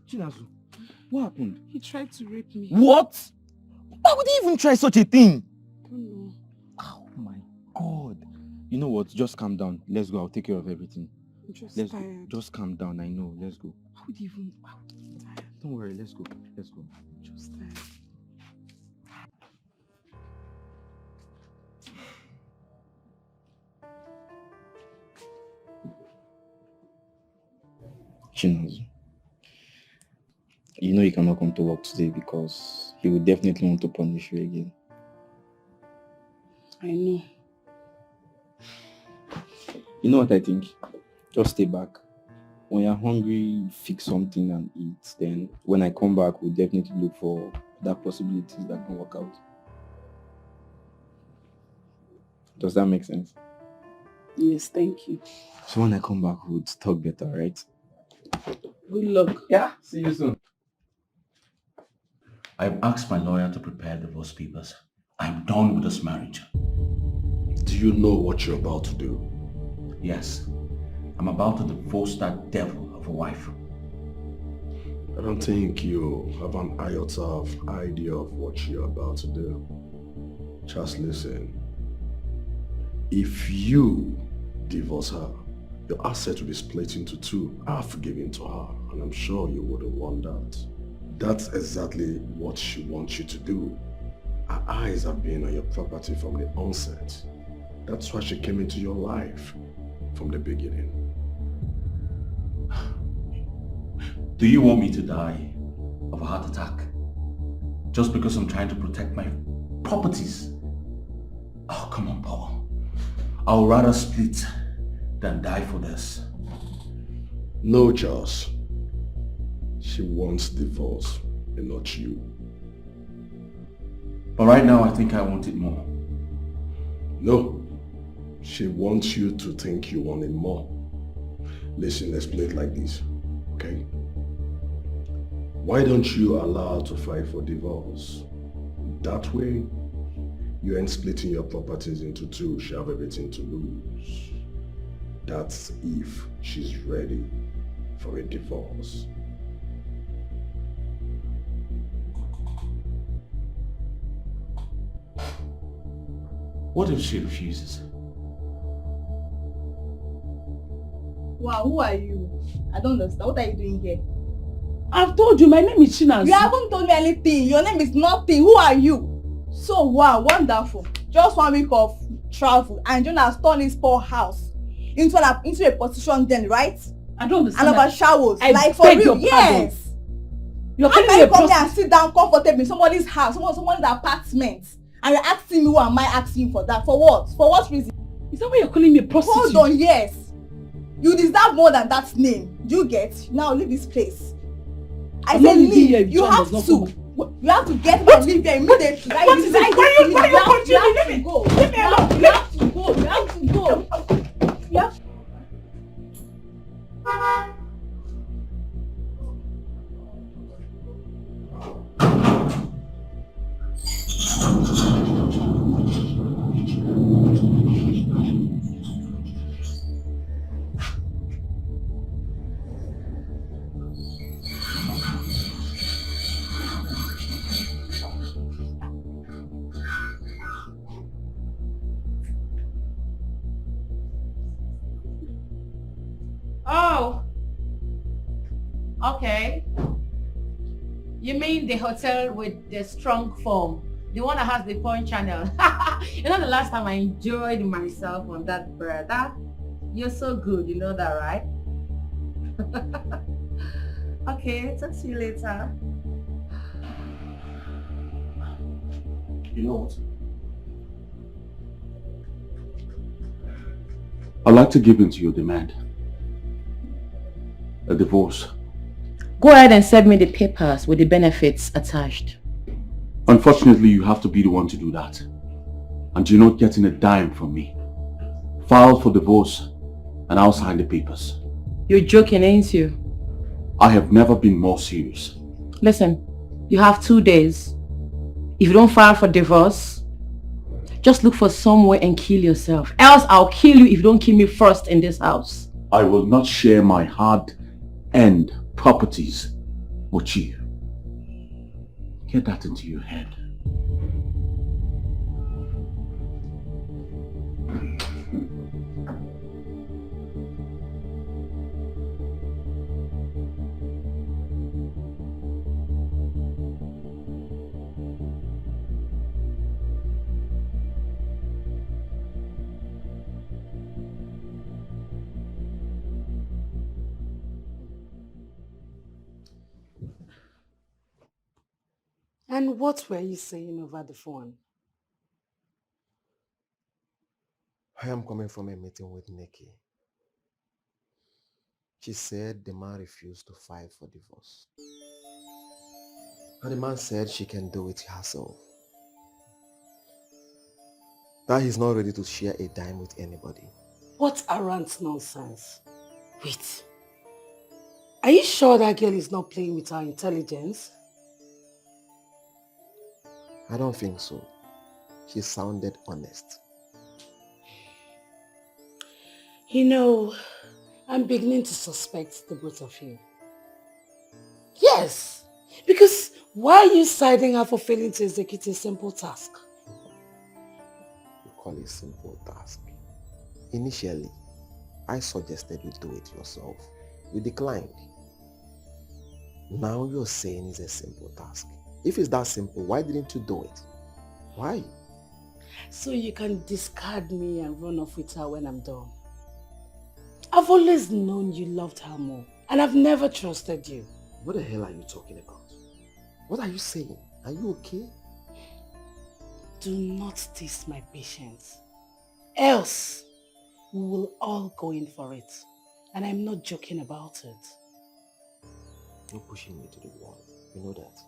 Chinazu, what happened? He tried to rape me. What? Why would he even try such a thing? I don't know. Oh my God. You know what? Just calm down. Let's go. I'll take care of everything. I'm just Let's tired. go. Just calm down. I know. Let's go. How would you even... Don't worry. Let's go. Let's go. Just tired. Chinazu, you know you cannot come to work today because he will definitely want to punish you again. I know. You know what I think? Just stay back. When you're hungry, fix something and eat. Then when I come back, we'll definitely look for that possibilities that can work out. Does that make sense? Yes, thank you. So when I come back, we'll talk better, right? Good luck. Yeah, see you soon. I've asked my lawyer to prepare divorce papers. I'm done with this marriage. Do you know what you're about to do? Yes. I'm about to divorce that devil of a wife. I don't think you have an iota of idea of what you're about to do. Just listen. If you divorce her, your asset will be split into two, half given to her, and I'm sure you wouldn't want that. That's exactly what she wants you to do. Her eyes have been on your property from the onset. That's why she came into your life from the beginning. Do you want me to die of a heart attack? Just because I'm trying to protect my properties? Oh, come on, Paul. I'll rather split than die for this. No, Charles. She wants divorce and not you. But right now, I think I want it more. No. She wants you to think you want it more. Listen, let's play it like this, okay? Why don't you allow her to fight for divorce? That way, you ain't splitting your properties into two. She have everything to lose. That's if she's ready for a divorce. What if she refuses? Wow, who are you? I don't understand. What are you doing here? I've told you, my name is Chinazu. You haven't told me anything. Your name is nothing. Who are you? So, wow, wonderful. Just 1 week of travel and John has turned his poor house into a position then, right? I don't understand. And about showers. I like for beg real. your pardon. Yes. You're How calling can me you a come there prostitute? and sit down comfortably in somebody's house, someone's apartment, and you're asking me who am I asking you for that? For what? For what reason? Is that why you're calling me a prostitute? Hold on, yes. You deserve more than that name. Do you get? Now leave this place. I said leave. You have to. You have to get and leave here immediately. What is it? Why you continue? Let me go. Leave me alone. You have to go. You have to go. You have to. Oh. Okay. You mean the hotel with the strong form? The one that has the porn channel? You know the last time I enjoyed myself on that bed? You're so good, you know that, right? Okay, talk to you later. You know what? I'd like to give in to your demand. A divorce. Go ahead and send me the papers with the benefits attached. Unfortunately, you have to be the one to do that. And you're not getting a dime from me. File for divorce and I'll sign the papers. You're joking, ain't you? I have never been more serious. Listen, you have 2 days. If you don't file for divorce, just look for somewhere and kill yourself. Else I'll kill you if you don't kill me first in this house. I will not share my hard-earned properties with you. Get that into your head. And what were you saying over the phone? I am coming from a meeting with Nikki. She said the man refused to file for divorce. And the man said she can do it herself. That he's not ready to share a dime with anybody. What arrant nonsense. Wait. Are you sure that girl is not playing with her intelligence? I don't think so. She sounded honest. You know, I'm beginning to suspect the both of you. Yes, because why are you siding her for failing to execute a simple task? You call it a simple task. Initially, I suggested you do it yourself. You declined. Now you're saying it's a simple task. If it's that simple, why didn't you do it? Why? So you can discard me and run off with her when I'm done. I've always known you loved her more, and I've never trusted you. What the hell are you talking about? What are you saying? Are you okay? Do not test my patience. Else, we will all go in for it. And I'm not joking about it. You're pushing me to the wall. You know that.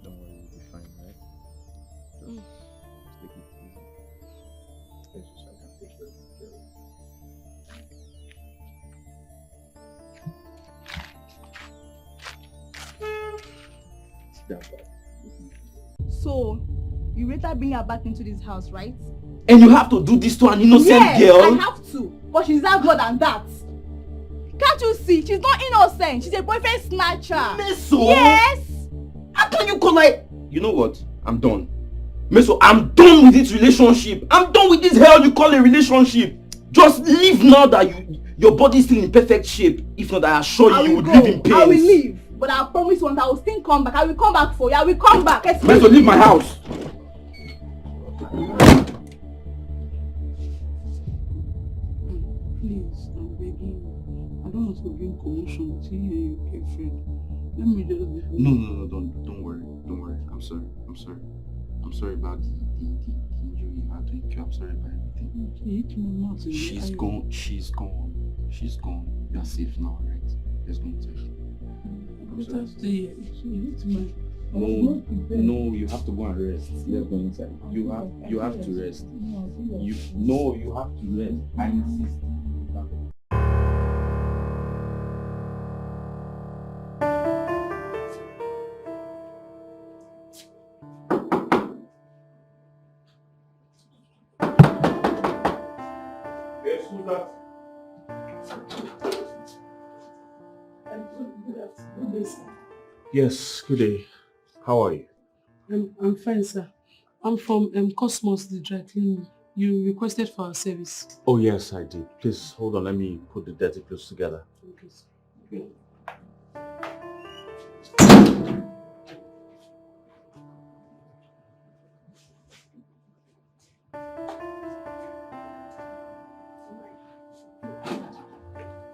Don't worry, you'll be fine, right? Just take it easy. Yes, I can take care of you. It's that bad. So, you later bring her back into this house, right? And you have to do this to an innocent girl? I have to. But she's not more than that. Can't you see? She's not innocent. She's a boyfriend snatcher. Meso? Yes! How can you collide? You know what? I'm done. Meso, I'm done with this relationship. I'm done with this hell you call a relationship. Just leave now that your body's still in perfect shape. If not, I assure you, you would live in pain. I will leave. But I promise once I will still come back. I will come back for you. I will come back. Meso, leave my house. Please, I'm begging you. I don't want to bring commotion between you and your girlfriend. Let me just be... No, don't worry. Don't worry. I'm sorry. I'm sorry about the injury you had to incur. I'm sorry about everything. She's gone. You're safe now, right? Let's go inside. No, you have to go and rest. Let's go inside. You have to rest. You have to rest. I insist. do that. Good day, sir. Yes, good day. How are you? I'm fine, sir. I'm from Cosmos, the dry cleaning. You requested for our service. Oh yes, I did. Please hold on, let me put the dirty clothes together. Okay, sir. Okay.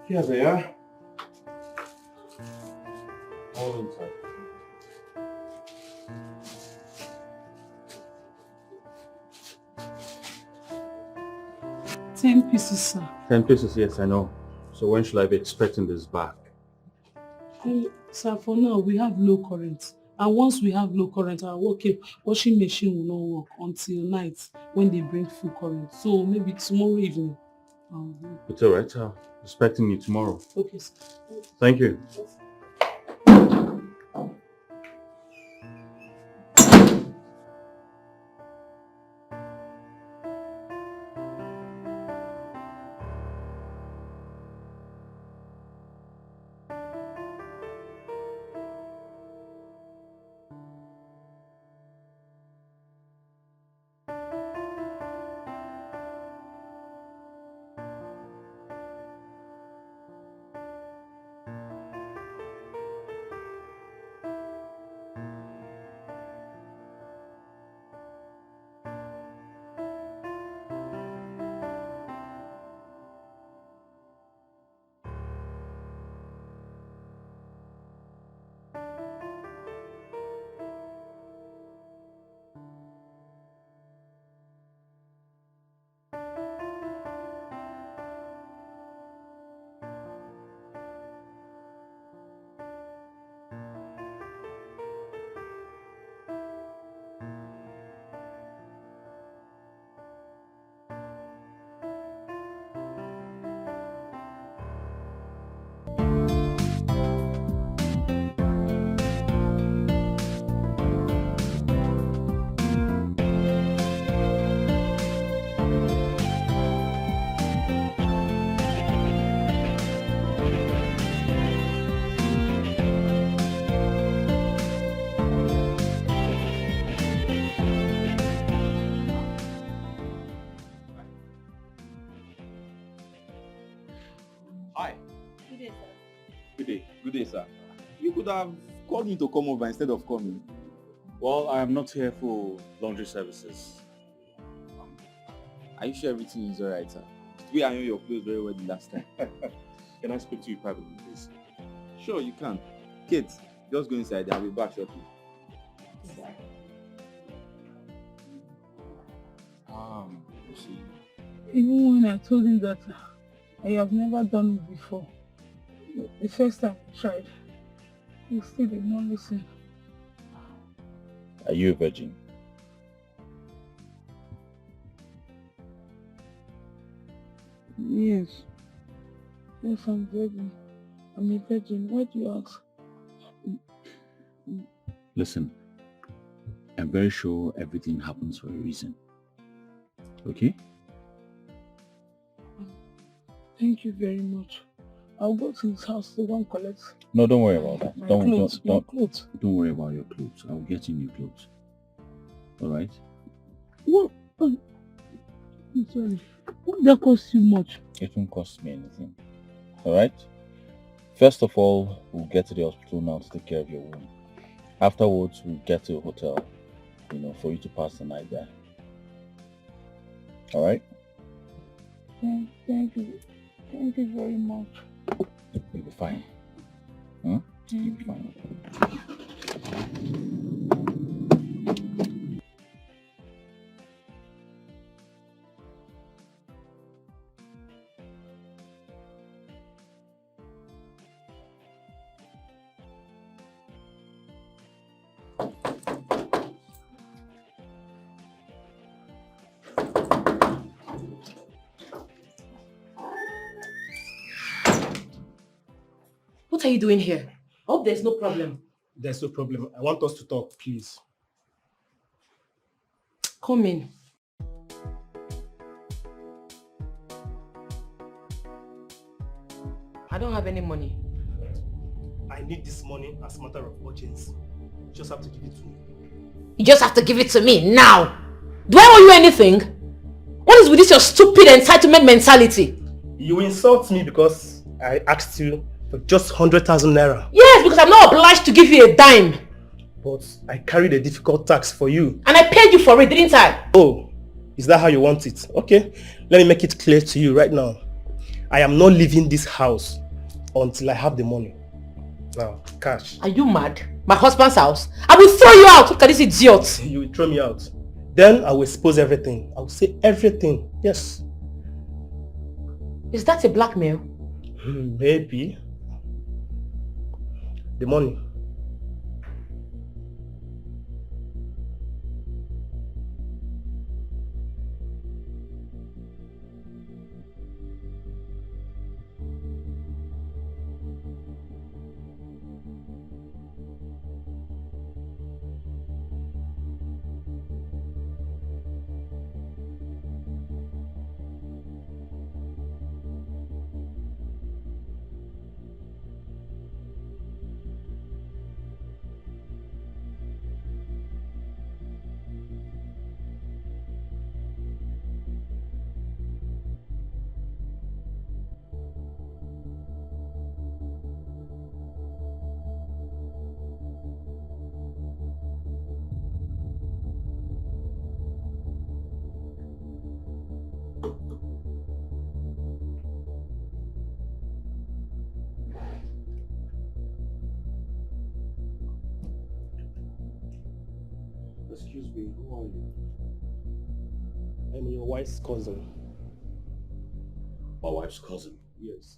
Here they are. All inside. 10 pieces, sir. 10 pieces, yes, I know. So when should I be expecting this back? Sir, for now, we have low current. And once we have low current, our washing machine will not work until night when they bring full current. So maybe tomorrow evening. It's alright, I'm expecting you tomorrow. Okay, sir. Thank you. Hi. Good day, sir. Good day. Good day, sir. You could have called me to come over instead of coming. Well, I am not here for laundry services. Are you sure everything is alright, sir? We ironed your clothes very well the last time. Can I speak to you privately, please? Sure, you can. Kate, just go inside. I'll be back shortly. You see. Even when I told him that I have never done it before, the first time I tried, he still did not listen. Are you a virgin? Yes. Yes, I'm virgin. I'm a virgin. Why do you ask? Listen, I'm very sure everything happens for a reason. Okay? Thank you very much. I'll go to his house to go and collect. No, don't worry about that. My Don't clothes. Don't worry about your clothes. I'll get you new clothes. Alright? What? I'm sorry. Won't that cost you much? It won't cost me anything. Alright? First of all, we'll get to the hospital now to take care of your wound. Afterwards, we'll get to a hotel, for you to pass the night there. Alright? Thank you. Thank you very much. You'll be fine. Huh? You'll be fine. What are you doing here? I hope there's no problem. There's no problem. I want us to talk, please. Come in. I don't have any money. I need this money as a matter of urgency. You just have to give it to me. You just have to give it to me now. Do I owe you anything? What is with this your stupid entitlement mentality? You insult me because I asked you for just 100,000 naira. Yes, because I'm not obliged to give you a dime. But I carried a difficult task for you. And I paid you for it, didn't I? Oh, is that how you want it? Okay, let me make it clear to you right now. I am not leaving this house until I have the money. Now, cash. Are you mad? My husband's house? I will throw you out. Look at this idiot. You will throw me out. Then I will expose everything. I will say everything. Yes. Is that a blackmail? Maybe. The money. Excuse me, who are you? I'm your wife's cousin. My wife's cousin? Yes.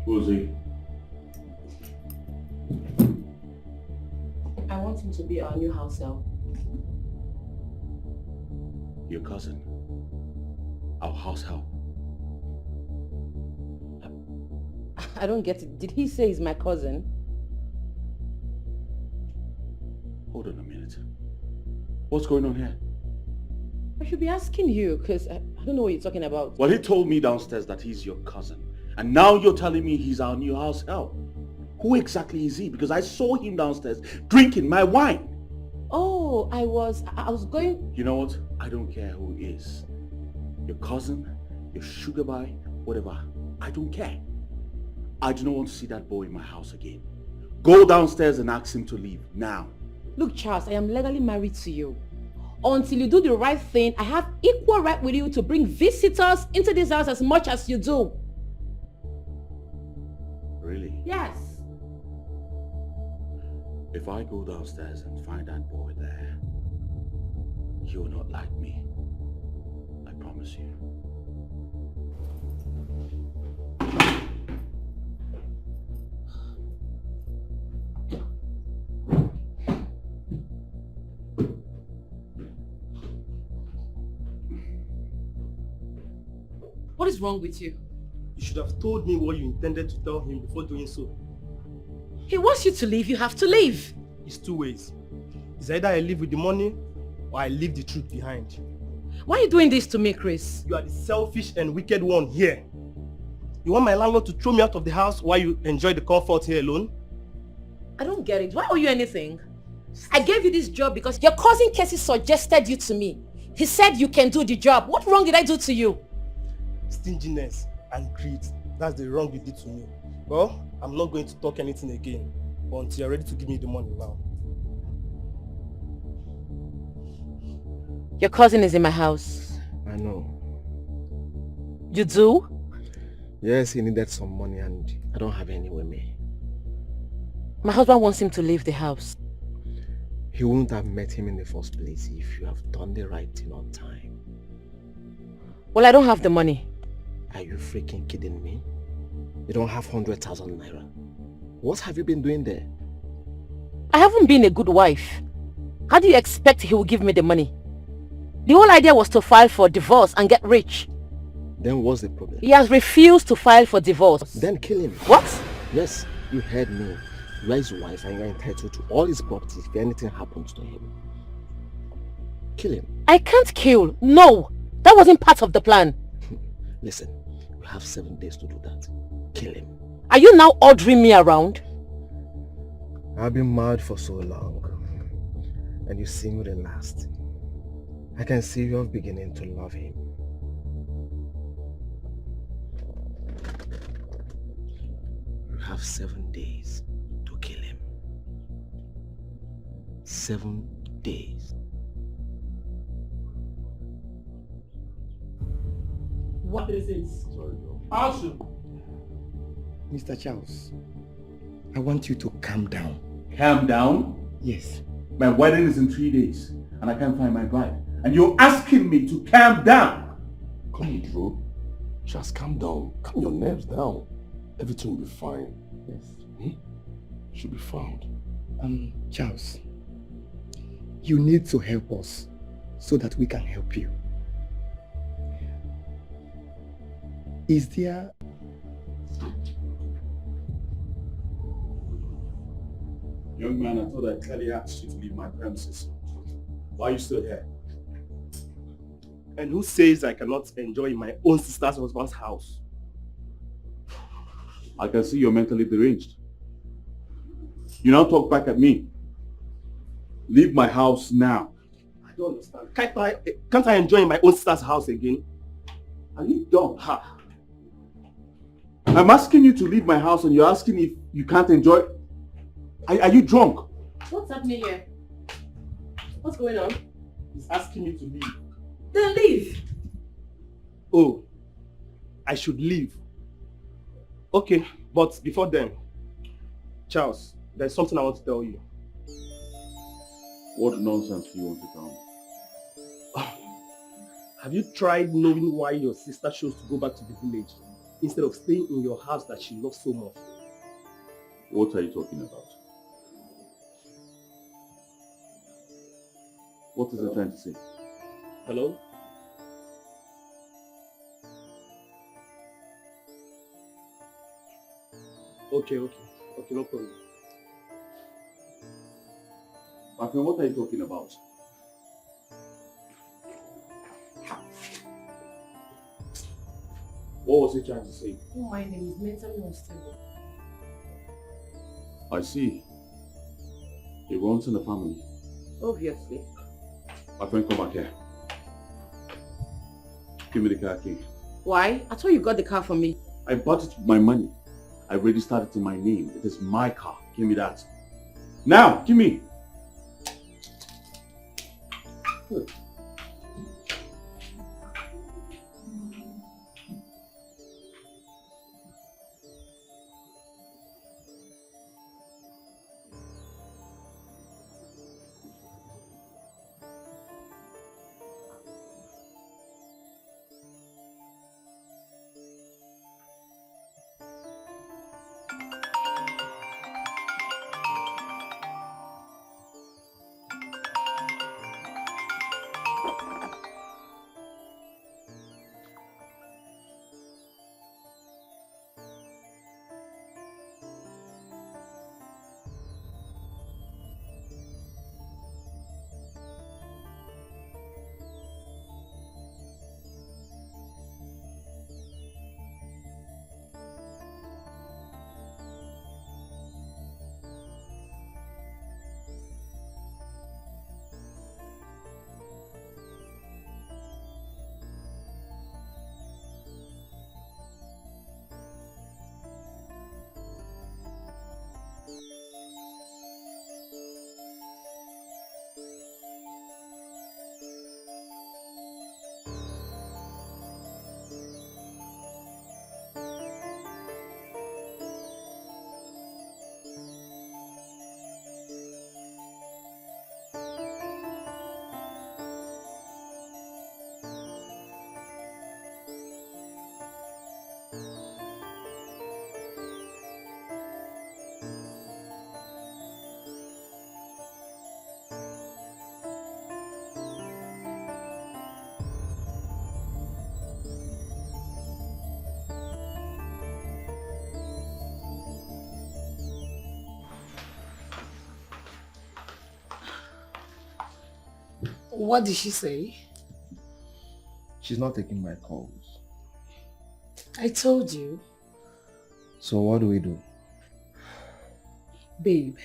Who's he? I want him to be our new house help. Your cousin? Our house help? I don't get it. Did he say he's my cousin? Hold on a minute. What's going on here? I should be asking you, because I don't know what you're talking about. Well, he told me downstairs that he's your cousin. And now you're telling me he's our new house help. Who exactly is he? Because I saw him downstairs drinking my wine. Oh, I was going... You know what? I don't care who he is. Your cousin, your sugar boy, whatever. I don't care. I do not want to see that boy in my house again. Go downstairs and ask him to leave now. Look, Charles, I am legally married to you. Until you do the right thing, I have equal right with you to bring visitors into this house as much as you do. Really? Yes. If I go downstairs and find that boy there, he will not like me. I promise you. What is wrong with you? You should have told me what you intended to tell him before doing so. He wants you to leave, you have to leave. It's two ways. It's either I leave with the money or I leave the truth behind. Why are you doing this to me, Chris? You are the selfish and wicked one here. You want my landlord to throw me out of the house while you enjoy the comfort here alone? I don't get it. Why owe you anything? I gave you this job because your cousin Casey suggested you to me. He said you can do the job. What wrong did I do to you? Stinginess and greed. That's the wrong you did to me. Well, I'm not going to talk anything again until you're ready to give me the money now. Your cousin is in my house. I know. You do? Yes, he needed some money and I don't have any with me. My husband wants him to leave the house. He wouldn't have met him in the first place if you have done the right thing on time. Well, I don't have the money. Are you freaking kidding me? You don't have 100,000 naira. What have you been doing there? I haven't been a good wife. How do you expect he will give me the money? The whole idea was to file for divorce and get rich. Then what's the problem? He has refused to file for divorce. Then kill him. What? Yes, you heard me. You are his wife and you are entitled to all his properties if anything happens to him. Kill him. I can't kill. No, that wasn't part of the plan. Listen, you have 7 days to do that. Kill him. Are you now ordering me around? I've been married for so long. And you see me the last. I can see you're beginning to love him. You have 7 days to kill him. 7 days. What is it? Sorry, bro. Awesome. Mr. Charles, I want you to calm down. Calm down? Yes. My wedding is in 3 days and I can't find my bride. And you're asking me to calm down. Come on, Drew. Just calm down. Calm your nerves down. Everything will be fine. Yes. Should be found. Charles, you need to help us so that we can help you. Is there... Young man, I thought I clearly asked you to leave my premises. Why are you still here? And who says I cannot enjoy my own sister's husband's house? I can see you're mentally deranged. You now talk back at me. Leave my house now. I don't understand. Can't I enjoy my own sister's house again? Are you dumb? Ha. I'm asking you to leave my house and you're asking if you can't enjoy... Are you drunk? What's happening here? What's going on? He's asking me to leave. Then leave. Oh, I should leave. Okay, but before then, Charles, there's something I want to tell you. What nonsense do you want to tell me? Have you tried knowing why your sister chose to go back to the village instead of staying in your house that she loves so much? What are you talking about? What is it trying to say? Hello? Okay, no problem. My friend, what are you talking about? What was he trying to say? Don't mind him, he's mentally unstable. I see. He runs in the family. Obviously. My friend, come back here. Give me the car key. Why? I thought you got the car for me. I bought it with my money. I registered it in my name. It is my car. Give me that. Now, give me. Good. What did she say? She's not taking my calls. I told you. So what do we do? Babe,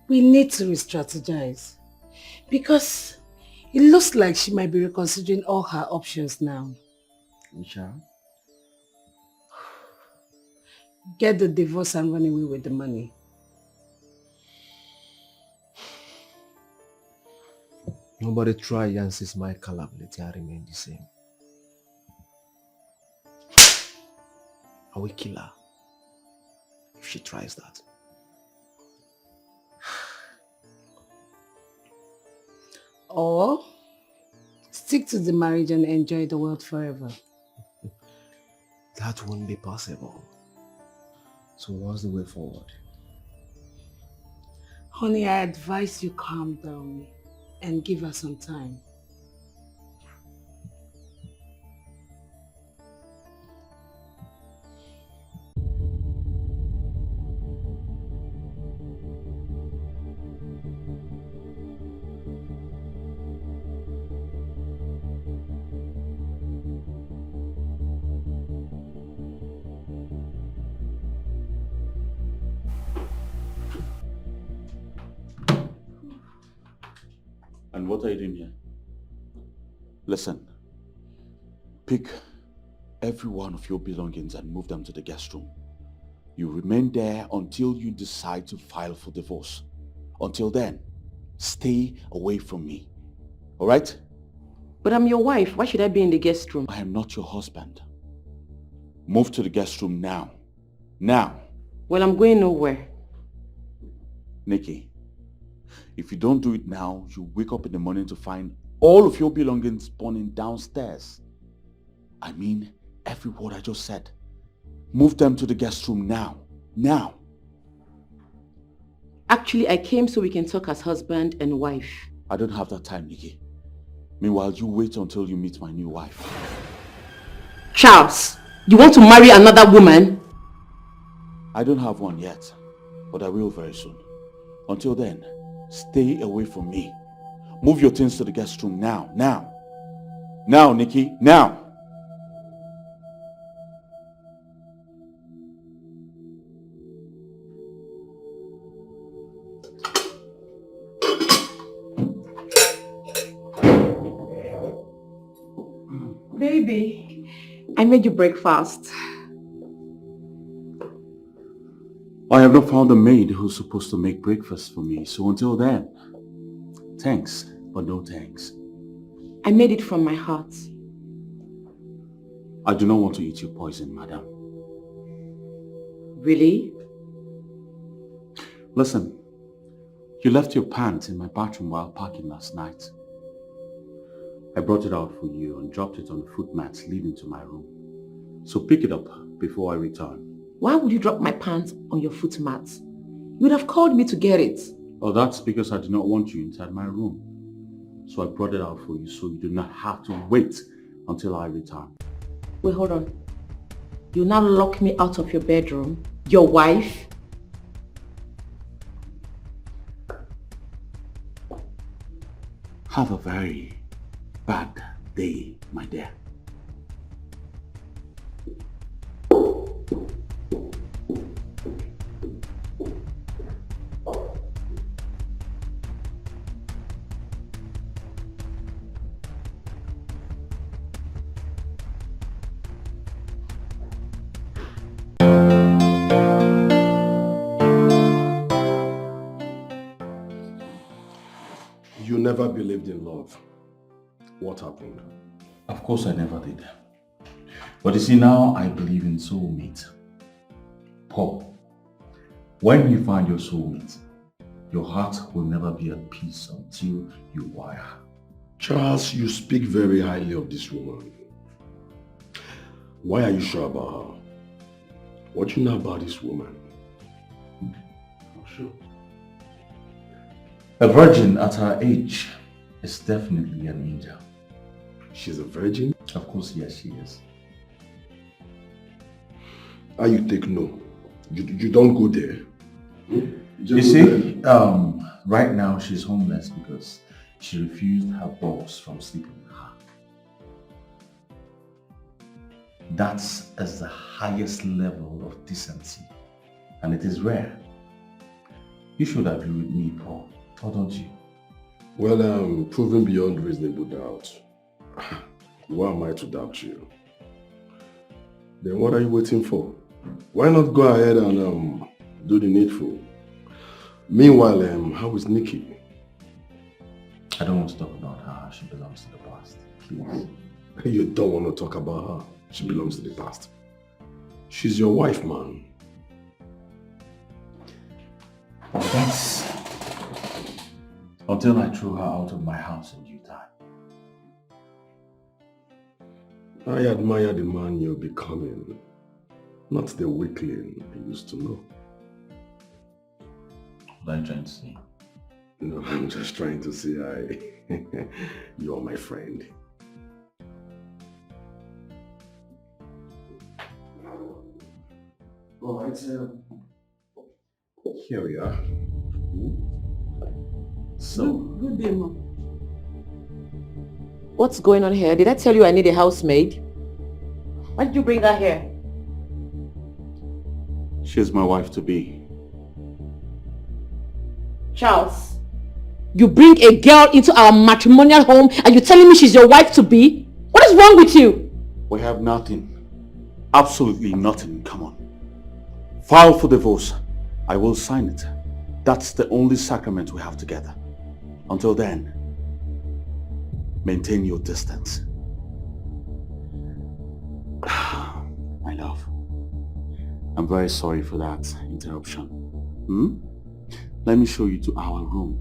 we need to re-strategize. Because it looks like she might be reconsidering all her options now. Isha? Get the divorce and run away with the money. Nobody try Yancy's mind capability and remain the same. I will kill her if she tries that. Or stick to the marriage and enjoy the world forever. That won't be possible. So what's the way forward? Honey, I advise you calm down and give her some time. And what are you doing here? Listen, pick every one of your belongings and move them to the guest room. You remain there until you decide to file for divorce. Until then, stay away from me. All right? But I'm your wife. Why should I be in the guest room? I am not your husband. Move to the guest room now. Now. Well, I'm going nowhere. Nikki, if you don't do it now, you wake up in the morning to find all of your belongings burning downstairs. I mean, every word I just said. Move them to the guest room now. Now. Actually, I came so we can talk as husband and wife. I don't have that time, Nikki. Meanwhile, you wait until you meet my new wife. Charles, you want to marry another woman? I don't have one yet, but I will very soon. Until then, stay away from me. Move your things to the guest room now. Now. Now, Nikki. Now. Baby, I made you breakfast. I have not found a maid who's supposed to make breakfast for me, so until then, thanks, but no thanks. I made it from my heart. I do not want to eat your poison, madam. Really? Listen, you left your pants in my bathroom while parking last night. I brought it out for you and dropped it on the footmats leading to my room. So pick it up before I return. Why would you drop my pants on your footmat? You would have called me to get it. Oh, that's because I do not want you inside my room. So I brought it out for you so you do not have to wait until I return. Wait, hold on. You now lock me out of your bedroom? Your wife? Have a very bad day, my dear. You never believed in love. What happened? Of course I never did. But you see, now I believe in soulmate. Paul, when you find your soulmate, your heart will never be at peace until you wire. Charles, you speak very highly of this woman. Why are you sure about her? What do you know about this woman? Not sure. A virgin at her age is definitely an angel. She's a virgin? Of course, yes, she is. How you take no? You don't go there. You see, right now she's homeless because she refused her boss from sleeping with her. That is the highest level of decency, and it is rare. You should agree with me, Paul, or don't you? Well, proven beyond reasonable doubt. Why am I to doubt you? Then what are you waiting for? Why not go ahead and do the needful? Meanwhile, how is Nikki? I don't want to talk about her. She belongs to the past. Please. You don't want to talk about her. She belongs to the past. She's your wife, man. That's until I threw her out of my house in due time. I admire the man you're becoming, not the weakling I used to know. What are you trying to say? No, I'm just trying to say you're my friend. Alright, here we are. So, Good day, Mom. What's going on here? Did I tell you I need a housemaid? Why did you bring her here? she's my wife to be. Charles, you bring a girl into our matrimonial home and you're telling me she's your wife to be? What is wrong with you? We have nothing. Absolutely nothing. Come on. File for divorce. I will sign it. That's the only sacrament we have together. Until then, maintain your distance. My love, I'm very sorry for that interruption. Let me show you to our room.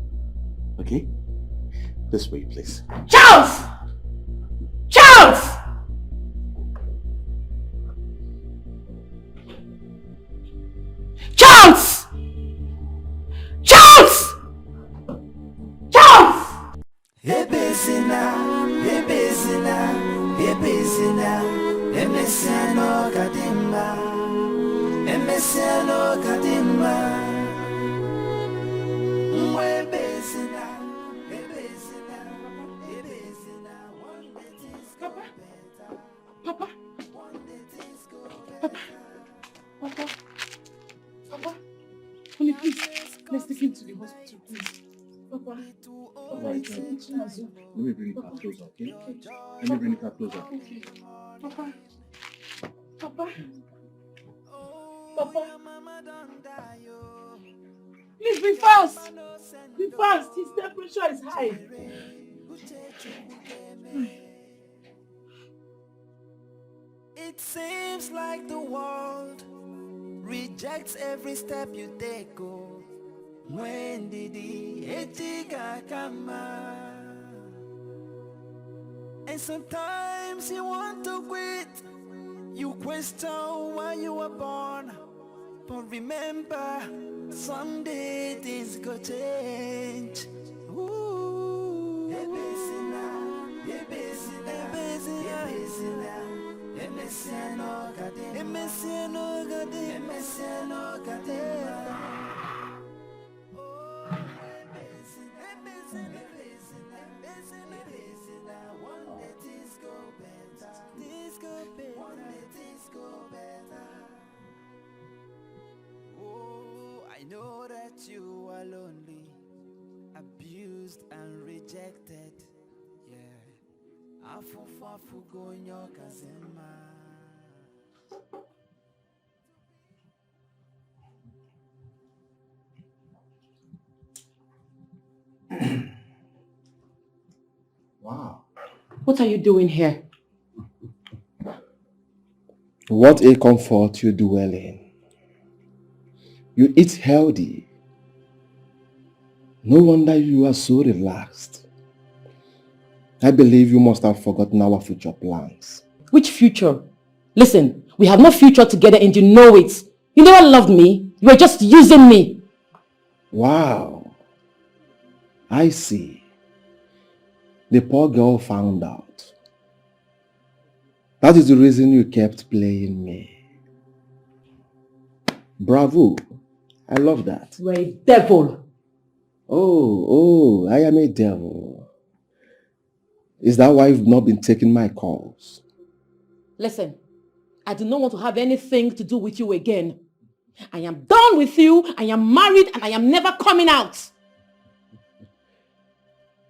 Okay? This way, please. Charles! Charles! Charles! Charles! Charles! Papa, honey, please, let's take him to the hospital, please. Papa, Right, let me bring it closer, okay? Let me bring it closer. Okay. Papa, please be fast. Be fast. His temperature is high. It seems like the world rejects every step you take. Oh, when did the come? And sometimes you want to quit. You question why you were born. But remember, someday things go change. Ooh. Oh, I know that you are lonely, abused and rejected. Yeah, afu go nyo kazema. Wow. What are you doing here? What a comfort you dwell in. You eat healthy. No wonder you are so relaxed. I believe you must have forgotten our future plans. Which future? Listen, we have no future together and you know it. You never loved me. You were just using me. Wow. I see. The poor girl found out. That is the reason you kept playing me. Bravo. I love that. You are a devil. Oh, I am a devil. Is that why you've not been taking my calls? Listen, I do not want to have anything to do with you again. I am done with you, I am married, and I am never coming out.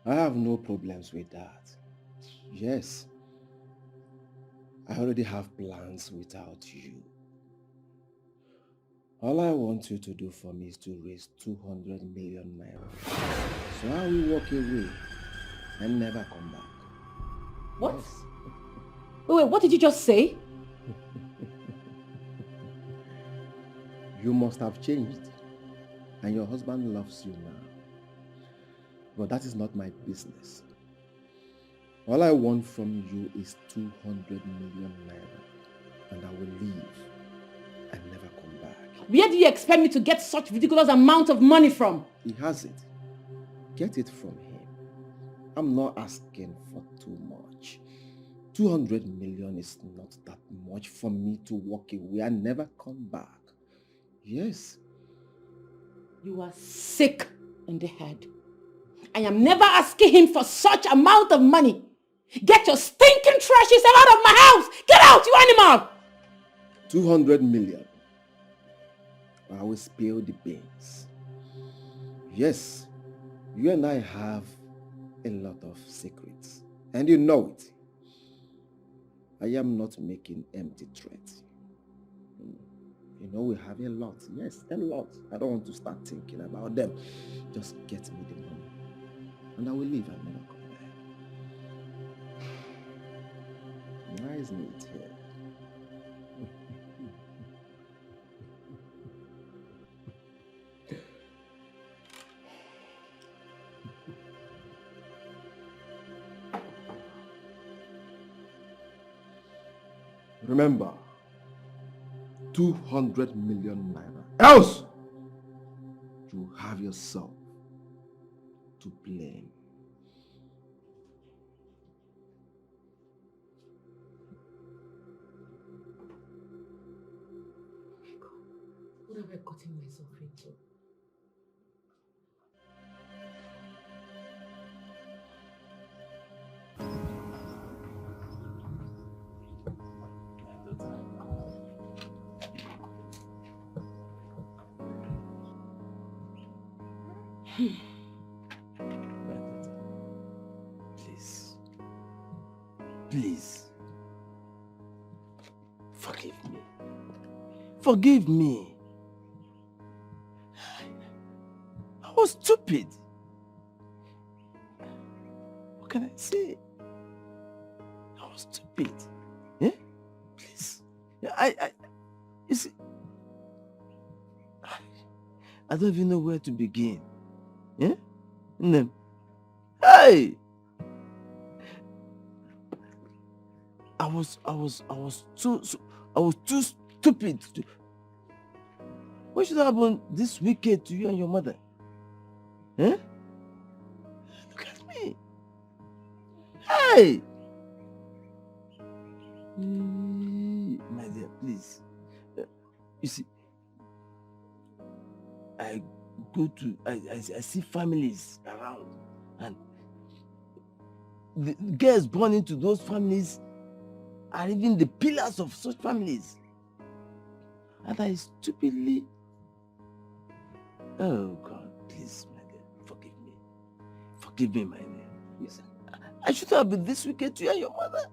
I have no problems with that. Yes. I already have plans without you. All I want you to do for me is to raise 200 million naira. So I will walk away and never come back. What? Wait, what did you just say? You must have changed, and your husband loves you now. But that is not my business. All I want from you is 200 million naira, and I will leave and never come back. Where do you expect me to get such ridiculous amount of money from? He has it. Get it from him. I'm not asking for too much. 200 million is not that much for me to walk away and never come back. Yes. You are sick in the head. I am never asking him for such amount of money. Get your stinking trashy self out of my house! Get out, you animal! 200 million. I will spill the beans. Yes, you and I have a lot of secrets, and you know it. I am not making empty threats. You know we have a lot. Yes, a lot. I don't want to start thinking about them. Just get me the money, and I will leave and never come back. Nice meet here. Remember, 200 million naira. Else, you have yourself to blame. What have I gotten myself into? Please. Please. Forgive me. Forgive me. I was stupid. What can I say? I was stupid. Yeah? Please. You see, I don't even know where to begin. Yeah? Hey! I was too stupid. What should happen this wicked to you and your mother? Huh? Look at me. Hey! My dear, please. You see, I see families around, and the girls born into those families are even the pillars of such families. And I stupidly... Oh God, please, my dear, forgive me. Forgive me, my dear. Yes, I should have been this wicked to you and your mother.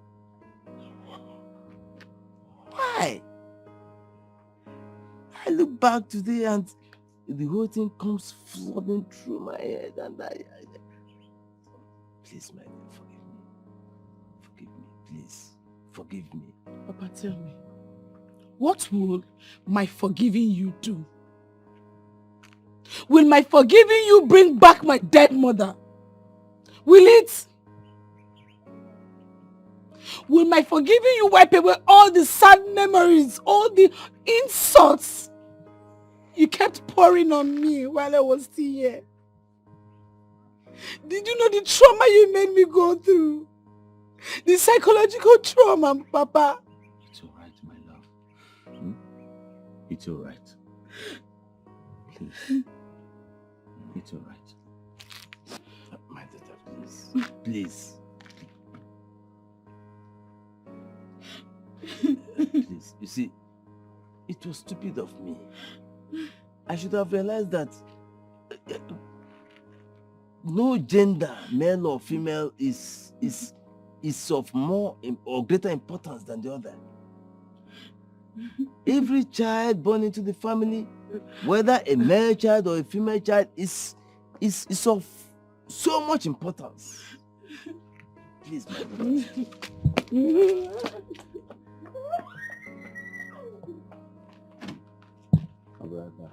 Why? I look back today and the whole thing comes flooding through my head, and please, my dear, forgive me. Forgive me, please. Forgive me. Papa, tell me, what will my forgiving you do? Will my forgiving you bring back my dead mother? Will it? Will my forgiving you wipe away all the sad memories, all the insults you kept pouring on me while I was still here? Did you know the trauma you made me go through? The psychological trauma, Papa. It's all right, my love. It's all right. Please. It's all right. My daughter, please. Please. see, it was stupid of me. I should have realized that no gender, male or female, is of more or greater importance than the other. Every child born into the family, whether a male child or a female child, is of so much importance. Please, my brother. I'll be right back.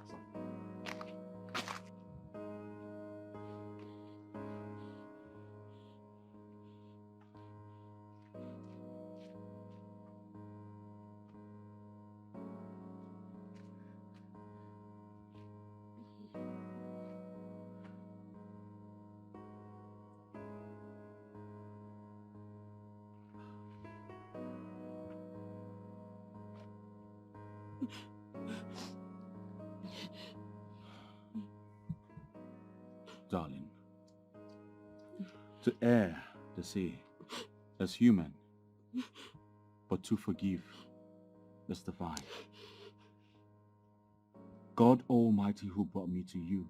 Darling, to err, they say, is human, but to forgive is divine. God Almighty who brought me to you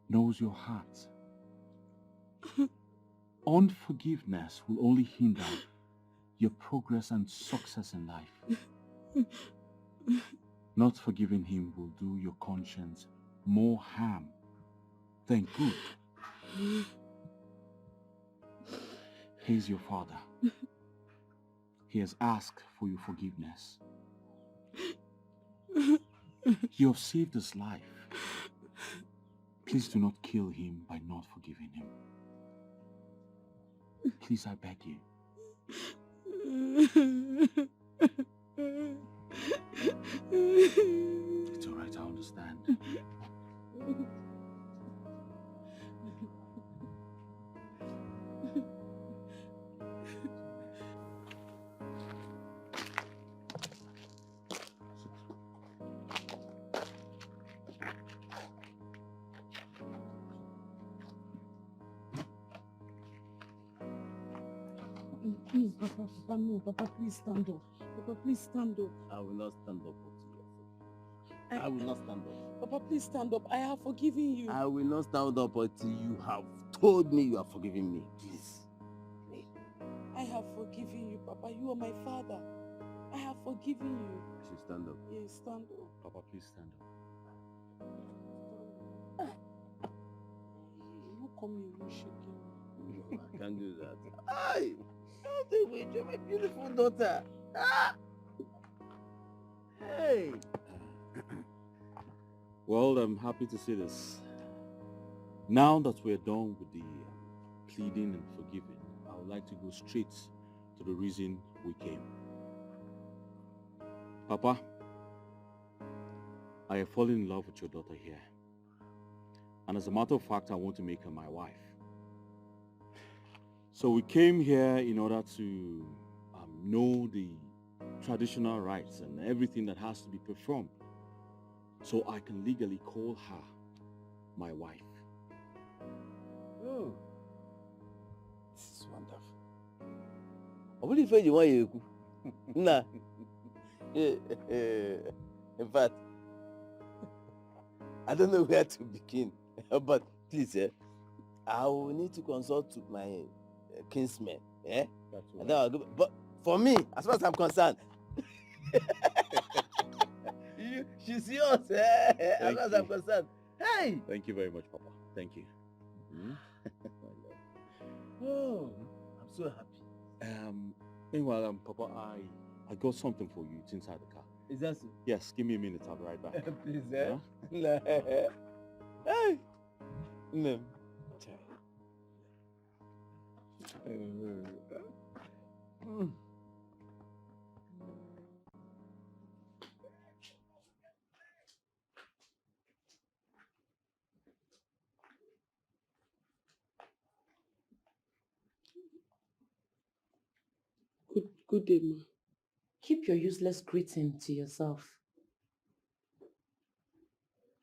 knows your heart. Unforgiveness will only hinder your progress and success in life. Not forgiving him will do your conscience more harm than good. He's your father. He has asked for your forgiveness. You have saved his life. Please do not kill him by not forgiving him. Please, I beg you. It's all right, I understand. Please, Papa, no. Papa, please stand up. Papa, please stand up. I will not stand up until you. I will not stand up. Papa, please stand up. I have forgiven you. I will not stand up until you have told me you are forgiving me. Please. I have forgiven you, Papa. You are my father. I have forgiven you. I should stand up. Yes, stand up. Papa, please stand up. You come here, you shaking. No, I can't do that. Aye! Don't wait, you're my beautiful daughter. Ah! Hey! Well, I'm happy to see this. Now that we're done with the pleading and forgiving, I would like to go straight to the reason we came. Papa, I have fallen in love with your daughter here. And as a matter of fact, I want to make her my wife. So we came here in order to know the traditional rites and everything that has to be performed, so I can legally call her my wife. Oh, this is wonderful. I really feel you want you. Nah. In fact, I don't know where to begin. But please, I will need to consult with my kinsmen. Yeah? And then I'll go, but for me, as far as I'm concerned, she's yours. As far as I'm concerned. Hey! Thank you very much, Papa. Thank you. Oh, I'm so happy. Meanwhile, Papa, I got something for you. It's inside the car. Is that so? Yes, give me a minute. I'll be right back. Please, Huh? Hey! Ma'am. Good day, ma. Keep your useless greeting to yourself.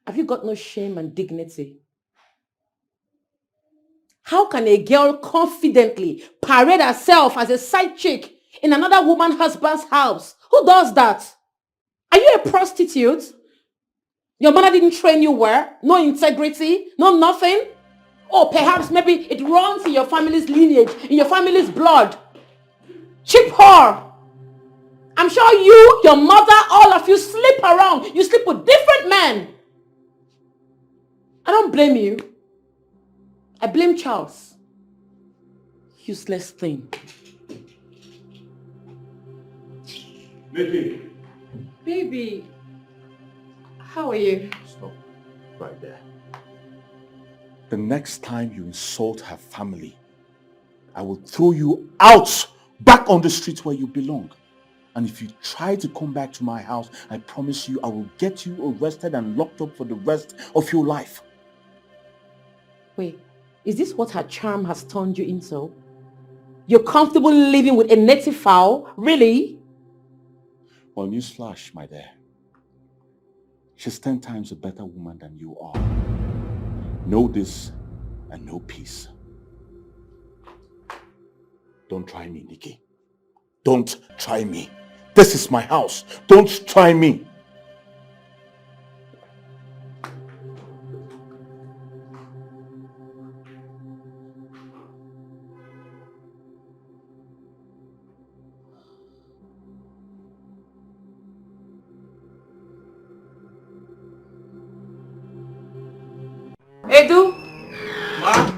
Have you got no shame and dignity? How can a girl confidently parade herself as a side chick in another woman's husband's house Who does that? Are you a prostitute? Your mother didn't train you well? No integrity? No nothing? Or perhaps maybe it runs in your family's lineage, in your family's blood. Cheap whore! I'm sure you, your mother, all of you sleep around. You sleep with different men. I don't blame you. I blame Charles. Useless thing. Baby. Baby, how are you? Stop right there. The next time you insult her family, I will throw you out back on the street where you belong. And if you try to come back to my house, I promise you I will get you arrested and locked up for the rest of your life. Wait, is this what her charm has turned you into? You're comfortable living with a native fowl? Really? Well, newsflash, my dear. She's 10 times a better woman than you are. Know this and know peace. Don't try me, Nikki. Don't try me. This is my house. Don't try me. Edu? Ma?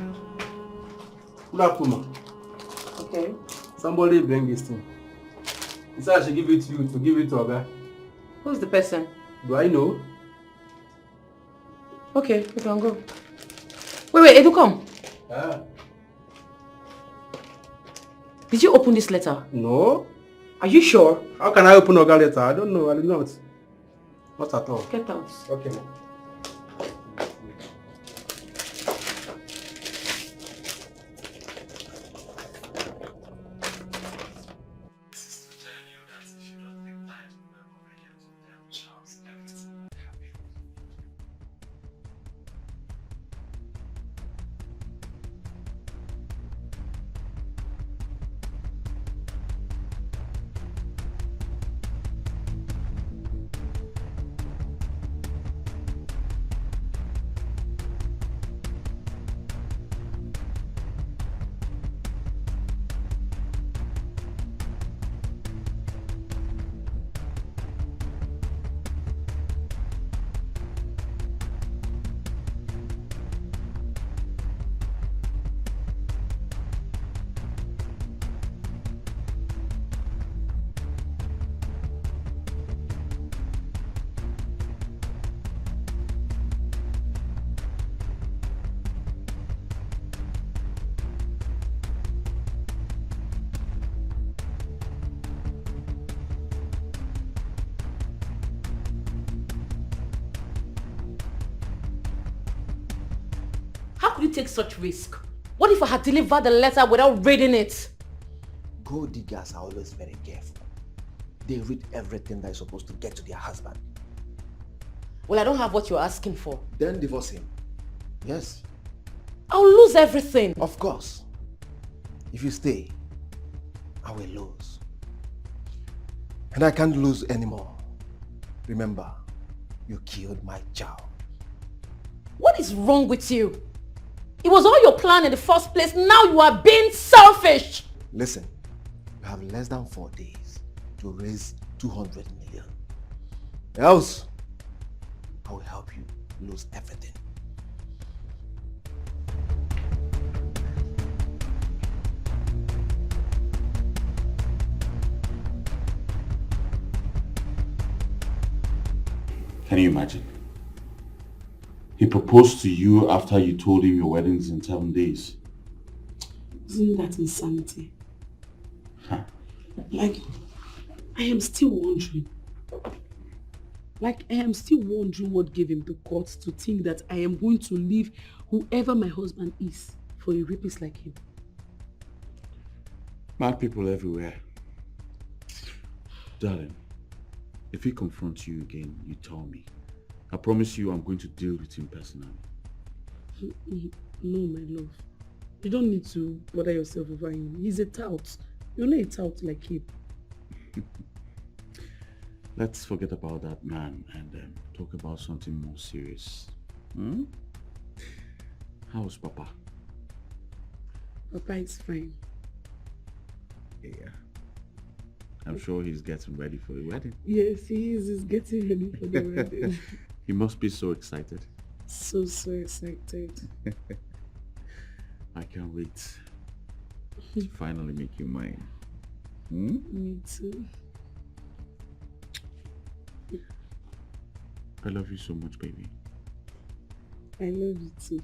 Good afternoon. Okay. Somebody bring this thing. He said I should give it to you to give it to Oga. Who's the person? Do I know? Okay, you can go. Wait, Edu, come. Ah. Did you open this letter? No. Are you sure? How can I open Oga letter? I don't know. I did not. Not at all. Get out. Okay. How could you take such risk? What if I had delivered the letter without reading it? Gold diggers are always very careful. They read everything that is supposed to get to their husband. Well, I don't have what you're asking for. Then divorce him. Yes. I'll lose everything. Of course. If you stay, I will lose. And I can't lose anymore. Remember, you killed my child. What is wrong with you? It was all your plan in the first place. Now you are being selfish. Listen, you have less than 4 days to raise 200 million. Else, I will help you lose everything. Can you imagine? He proposed to you after you told him your wedding's in 7 days. Isn't that insanity? Huh. Like, I am still wondering. Like, I am still wondering what gave him the guts to think that I am going to leave whoever my husband is for a rapist like him. Mad people everywhere. Darling, if he confronts you again, you tell me. I promise you I'm going to deal with him personally. No, my love. You don't need to bother yourself over him. He's a tout. You're not a tout like him. Let's forget about that man and talk about something more serious. Hmm? How's Papa? Papa is fine. Yeah. I'm sure he's getting ready for the wedding. Yes, he is. He's getting ready for the wedding. He must be so excited. So excited. I can't wait to finally make you mine. Hmm? Me too. I love you so much, baby. I love you too.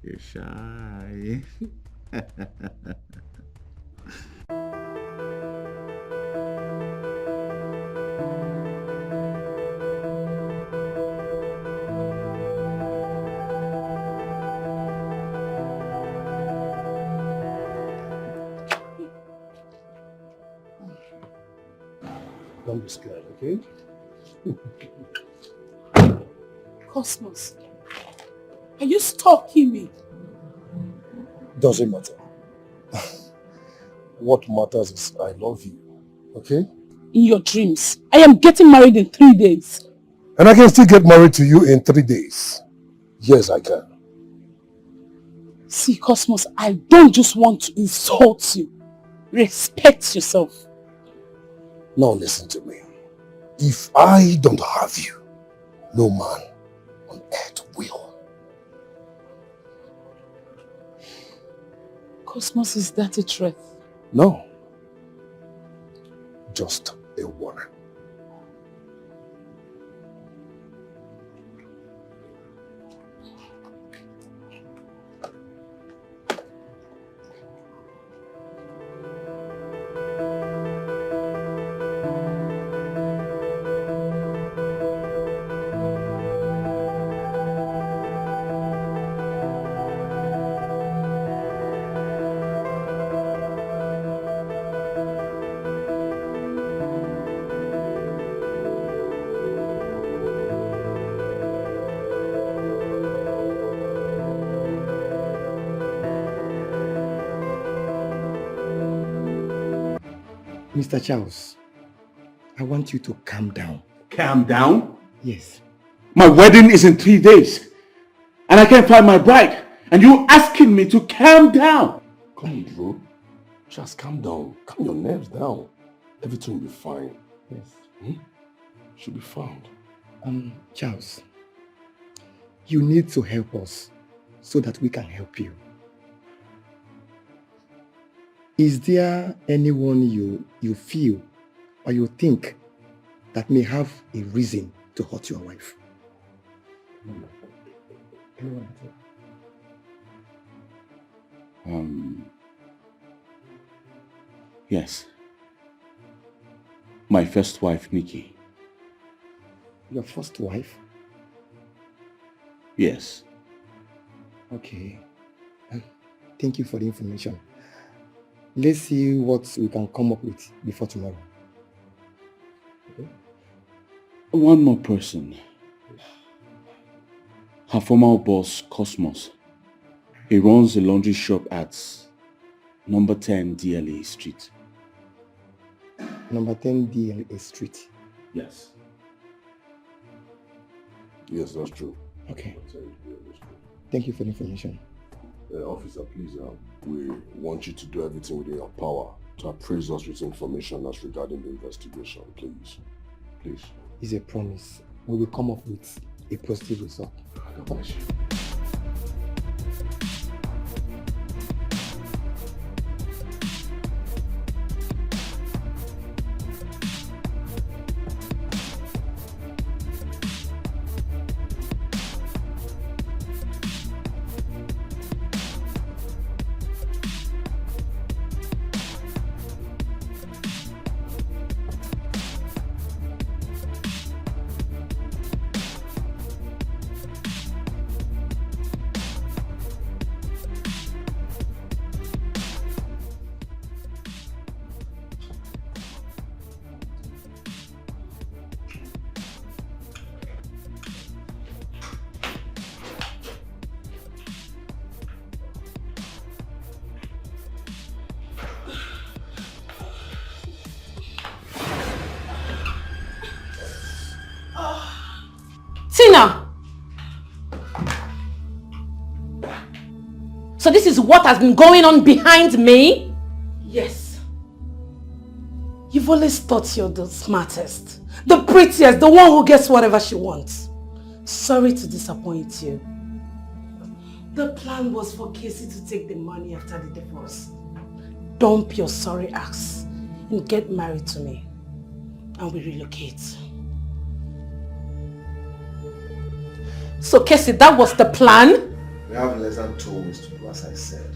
You're shy. Don't be scared, okay? Cosmos, are you stalking me? Doesn't matter. What matters is I love you, okay? In your dreams, I am getting married in 3 days. And I can still get married to you in 3 days. Yes, I can. See, Cosmos, I don't just want to insult you. Respect yourself. Now listen to me. If I don't have you, no man on earth will. Cosmos, is that a threat? No. Just a warning. Mr. Charles, I want you to calm down. Calm down? Yes. My wedding is in 3 days. And I can't find my bride. And you asking me to calm down. Come on, bro. Just calm down. Calm your nerves down. Everything will be fine. Yes. Should be found. Charles, you need to help us so that we can help you. Is there anyone you feel or you think that may have a reason to hurt your wife? Anyone at all? Yes. My first wife, Nikki. Your first wife? Yes. Okay. Thank you for the information. Let's see what we can come up with before tomorrow. Okay? One more person. Her former boss, Cosmos. He runs a laundry shop at number 10 DLA Street. Number 10 DLA Street. Yes. Yes, that's true. Okay. Thank you for the information. Officer, please, we want you to do everything within your power to appraise us with information as regarding the investigation, please. Please. It's a promise. We will come up with a positive result. God bless you. So this is what has been going on behind me? Yes. You've always thought you're the smartest, the prettiest, the one who gets whatever she wants. Sorry to disappoint you. The plan was for Casey to take the money after the divorce. Dump your sorry ass and get married to me. And we relocate. So Casey, that was the plan? We have less than 2 weeks to do as I said.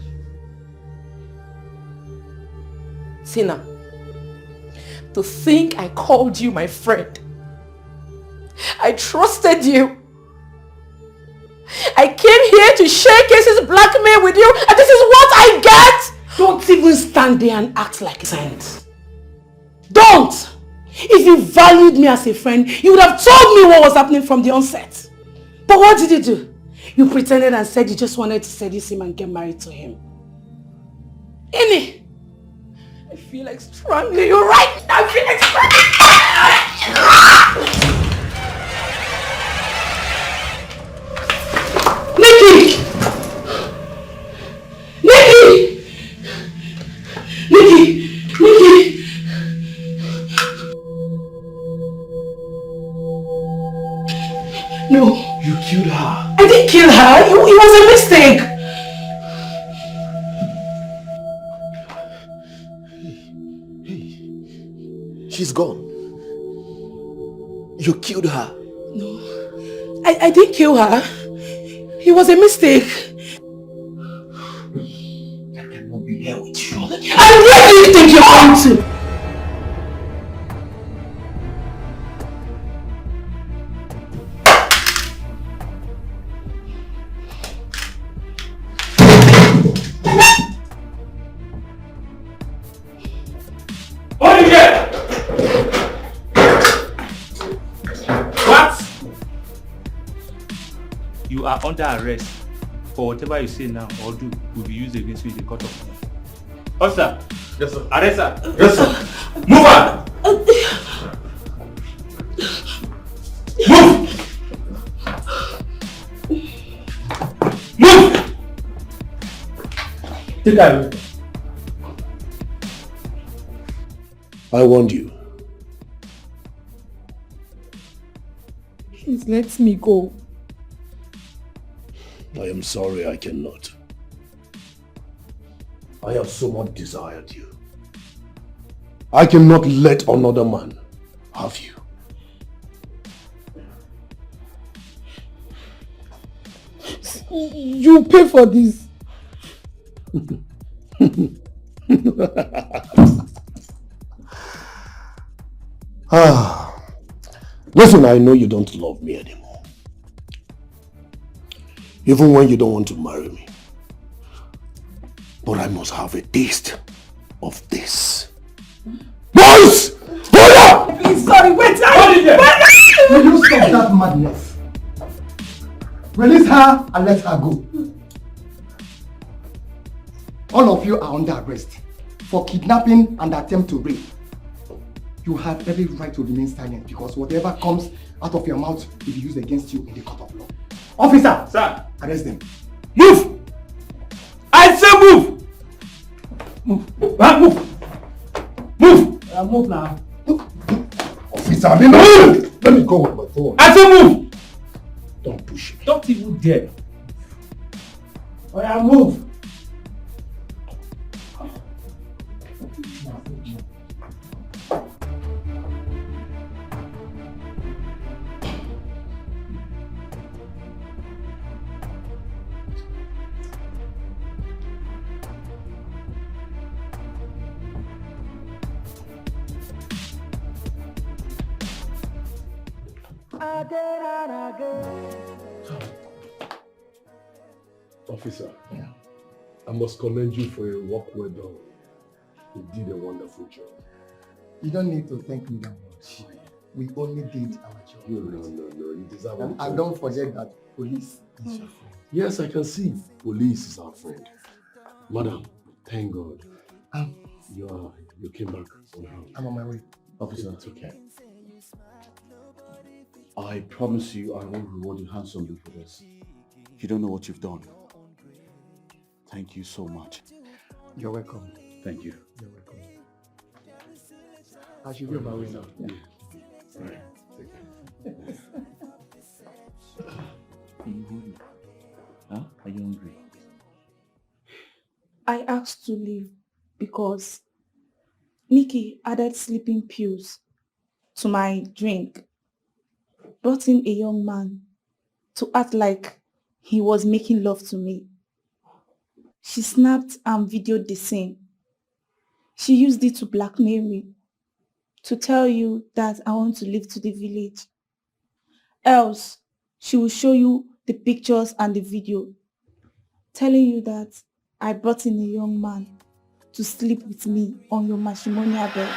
Tina, to think I called you my friend. I trusted you. I came here to share Casey's blackmail with you, and this is what I get! Don't even stand there and act like a saint. Don't! If you valued me as a friend, you would have told me what was happening from the onset. But what did you do? You pretended and said you just wanted to seduce him and get married to him. Ini, I feel like strangling you right now. I feel like strangling. Nikki! Nikki! Nikki! Nikki! No. You killed her. I didn't kill her. It was a mistake. She's gone. You killed her. No. I didn't kill her. It was a mistake. I cannot be here with you. And where do you think you're going to? You are under arrest for whatever you say now or do will be used against you in the court of law. Officer! Yes, sir. Arrest her! Yes, sir. Move her! Move! Move! Take her away. I warned you. Please let me go. I am sorry I cannot. I have so much desired you. I cannot let another man have you. You pay for this. Listen, I know you don't love me anymore. Even when you don't want to marry me. But I must have a taste of this. Boys! Hold up! Please, sorry, wait. Will you stop that madness? Release her and let her go. All of you are under arrest for kidnapping and attempt to rape. You have every right to remain silent because whatever comes out of your mouth will be used against you in the court of law. Officer! Sir! Arrest them. Move! I say move! Move! Move! Move! Move now. Officer, let me go with my phone. I say move! Don't push me. Don't even dare. Oh yeah, move. Officer, I must commend you for your work well done. You did a wonderful job. You don't need to thank me that much. We only did our job. No. You deserve it. And don't forget that police is your friend. Yes, I can see. Police is our friend. Madam, thank God. You came back on hand. I'm on my way. Officer, it's okay. I promise you I will reward you handsomely for this. You don't know what you've done. Thank you so much. You're welcome. Thank you. You're welcome. I should be on my way now. Yeah. All right. Take care. Are you hungry? Huh? Are you hungry? I asked to leave because Nikki added sleeping pills to my drink, brought in a young man to act like he was making love to me. She snapped and videoed the scene. She used it to blackmail me, to tell you that I want to leave to the village. Else, she will show you the pictures and the video, telling you that I brought in a young man to sleep with me on your matrimonial bed.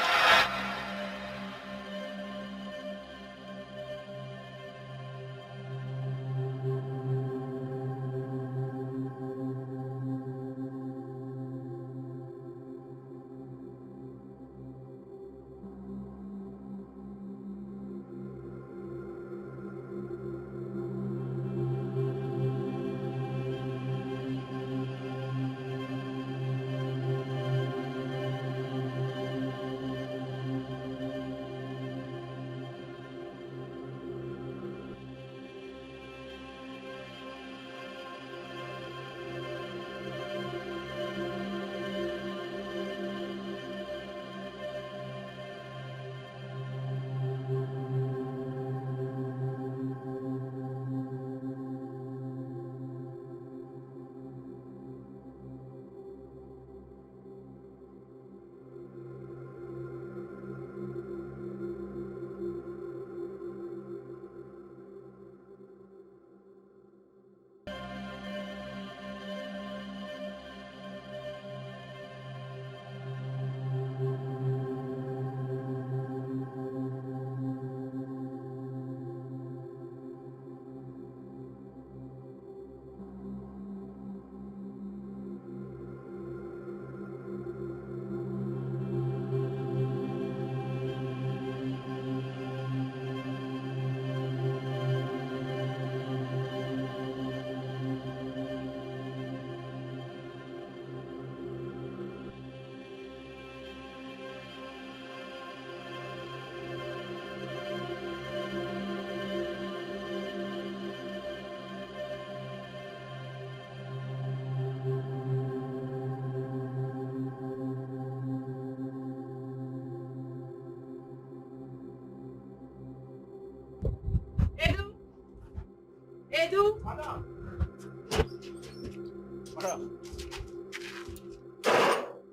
Edu?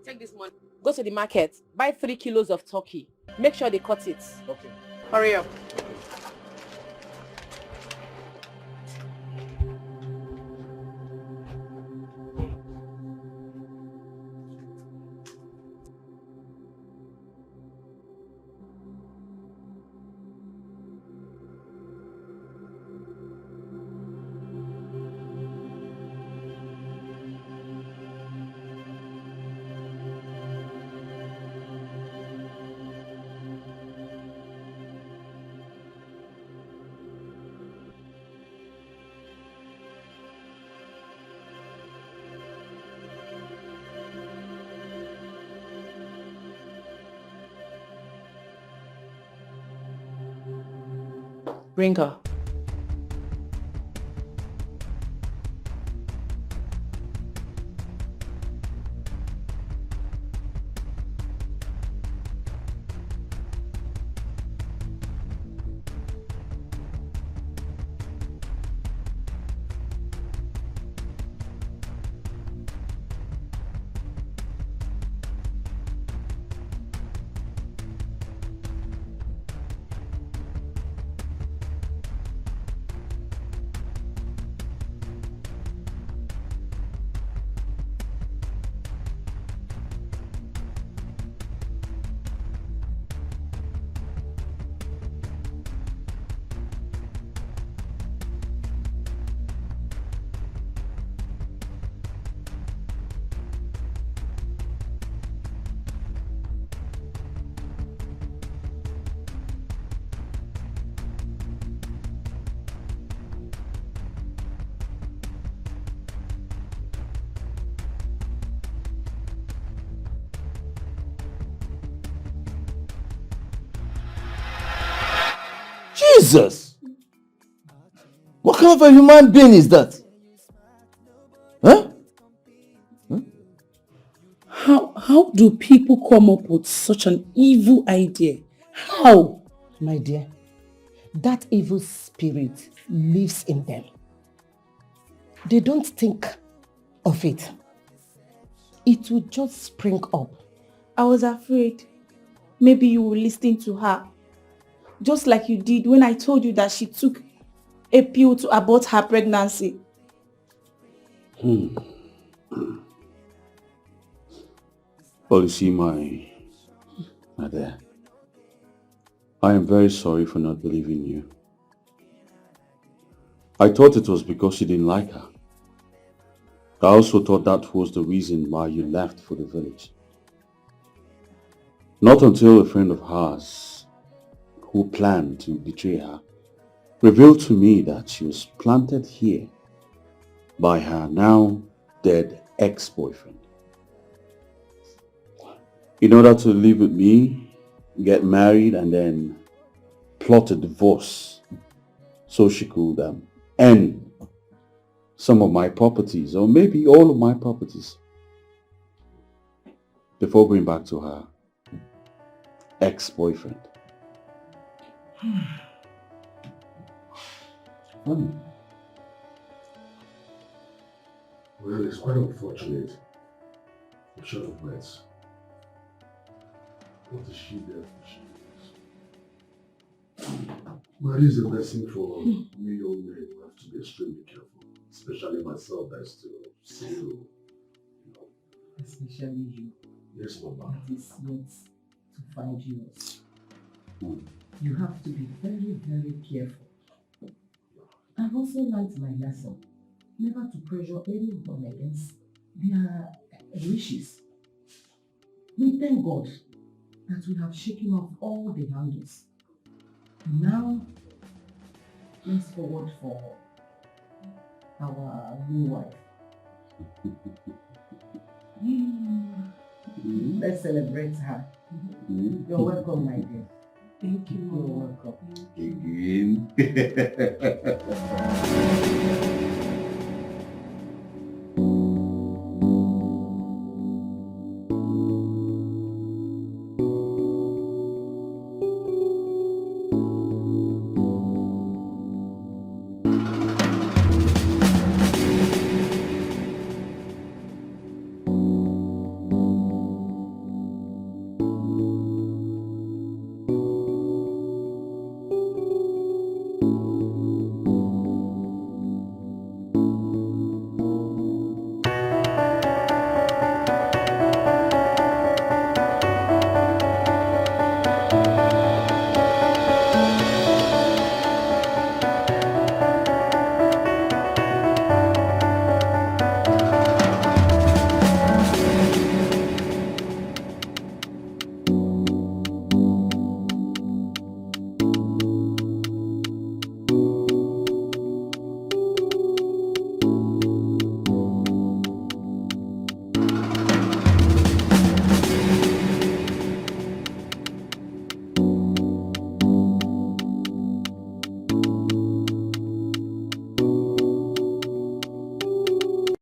Take this money. Go to the market. Buy 3 kilos of turkey. Make sure they cut it. Okay. Hurry up. Bring her. Jesus! What kind of a human being is that? Huh? How do people come up with such an evil idea? How? My dear, that evil spirit lives in them. They don't think of it. It will just spring up. I was afraid maybe you will listen to her. Just like you did when I told you that she took a pill to abort her pregnancy. Well, you see, my dear, I am very sorry for not believing you. I thought it was because you didn't like her. I also thought that was the reason why you left for the village. Not until a friend of hers, who planned to betray her, revealed to me that she was planted here by her now dead ex-boyfriend. In order to live with me, get married, and then plot a divorce so she could end some of my properties, or maybe all of my properties, before going back to her ex-boyfriend. Well, it's quite unfortunate. A short of words. What is she there for? Well, this is a lesson for me young men who have to be extremely careful. Especially myself, that is still single. Especially you. Yes, Mama. That is yet to find yours. You have to be very, very careful. I've also learned my lesson. Never to pressure anyone against their wishes. We thank God that we have shaken off all the handles. Now, let's forward for our new wife. Let's celebrate her. You're welcome, my dear. Thank you. You're welcome. Again.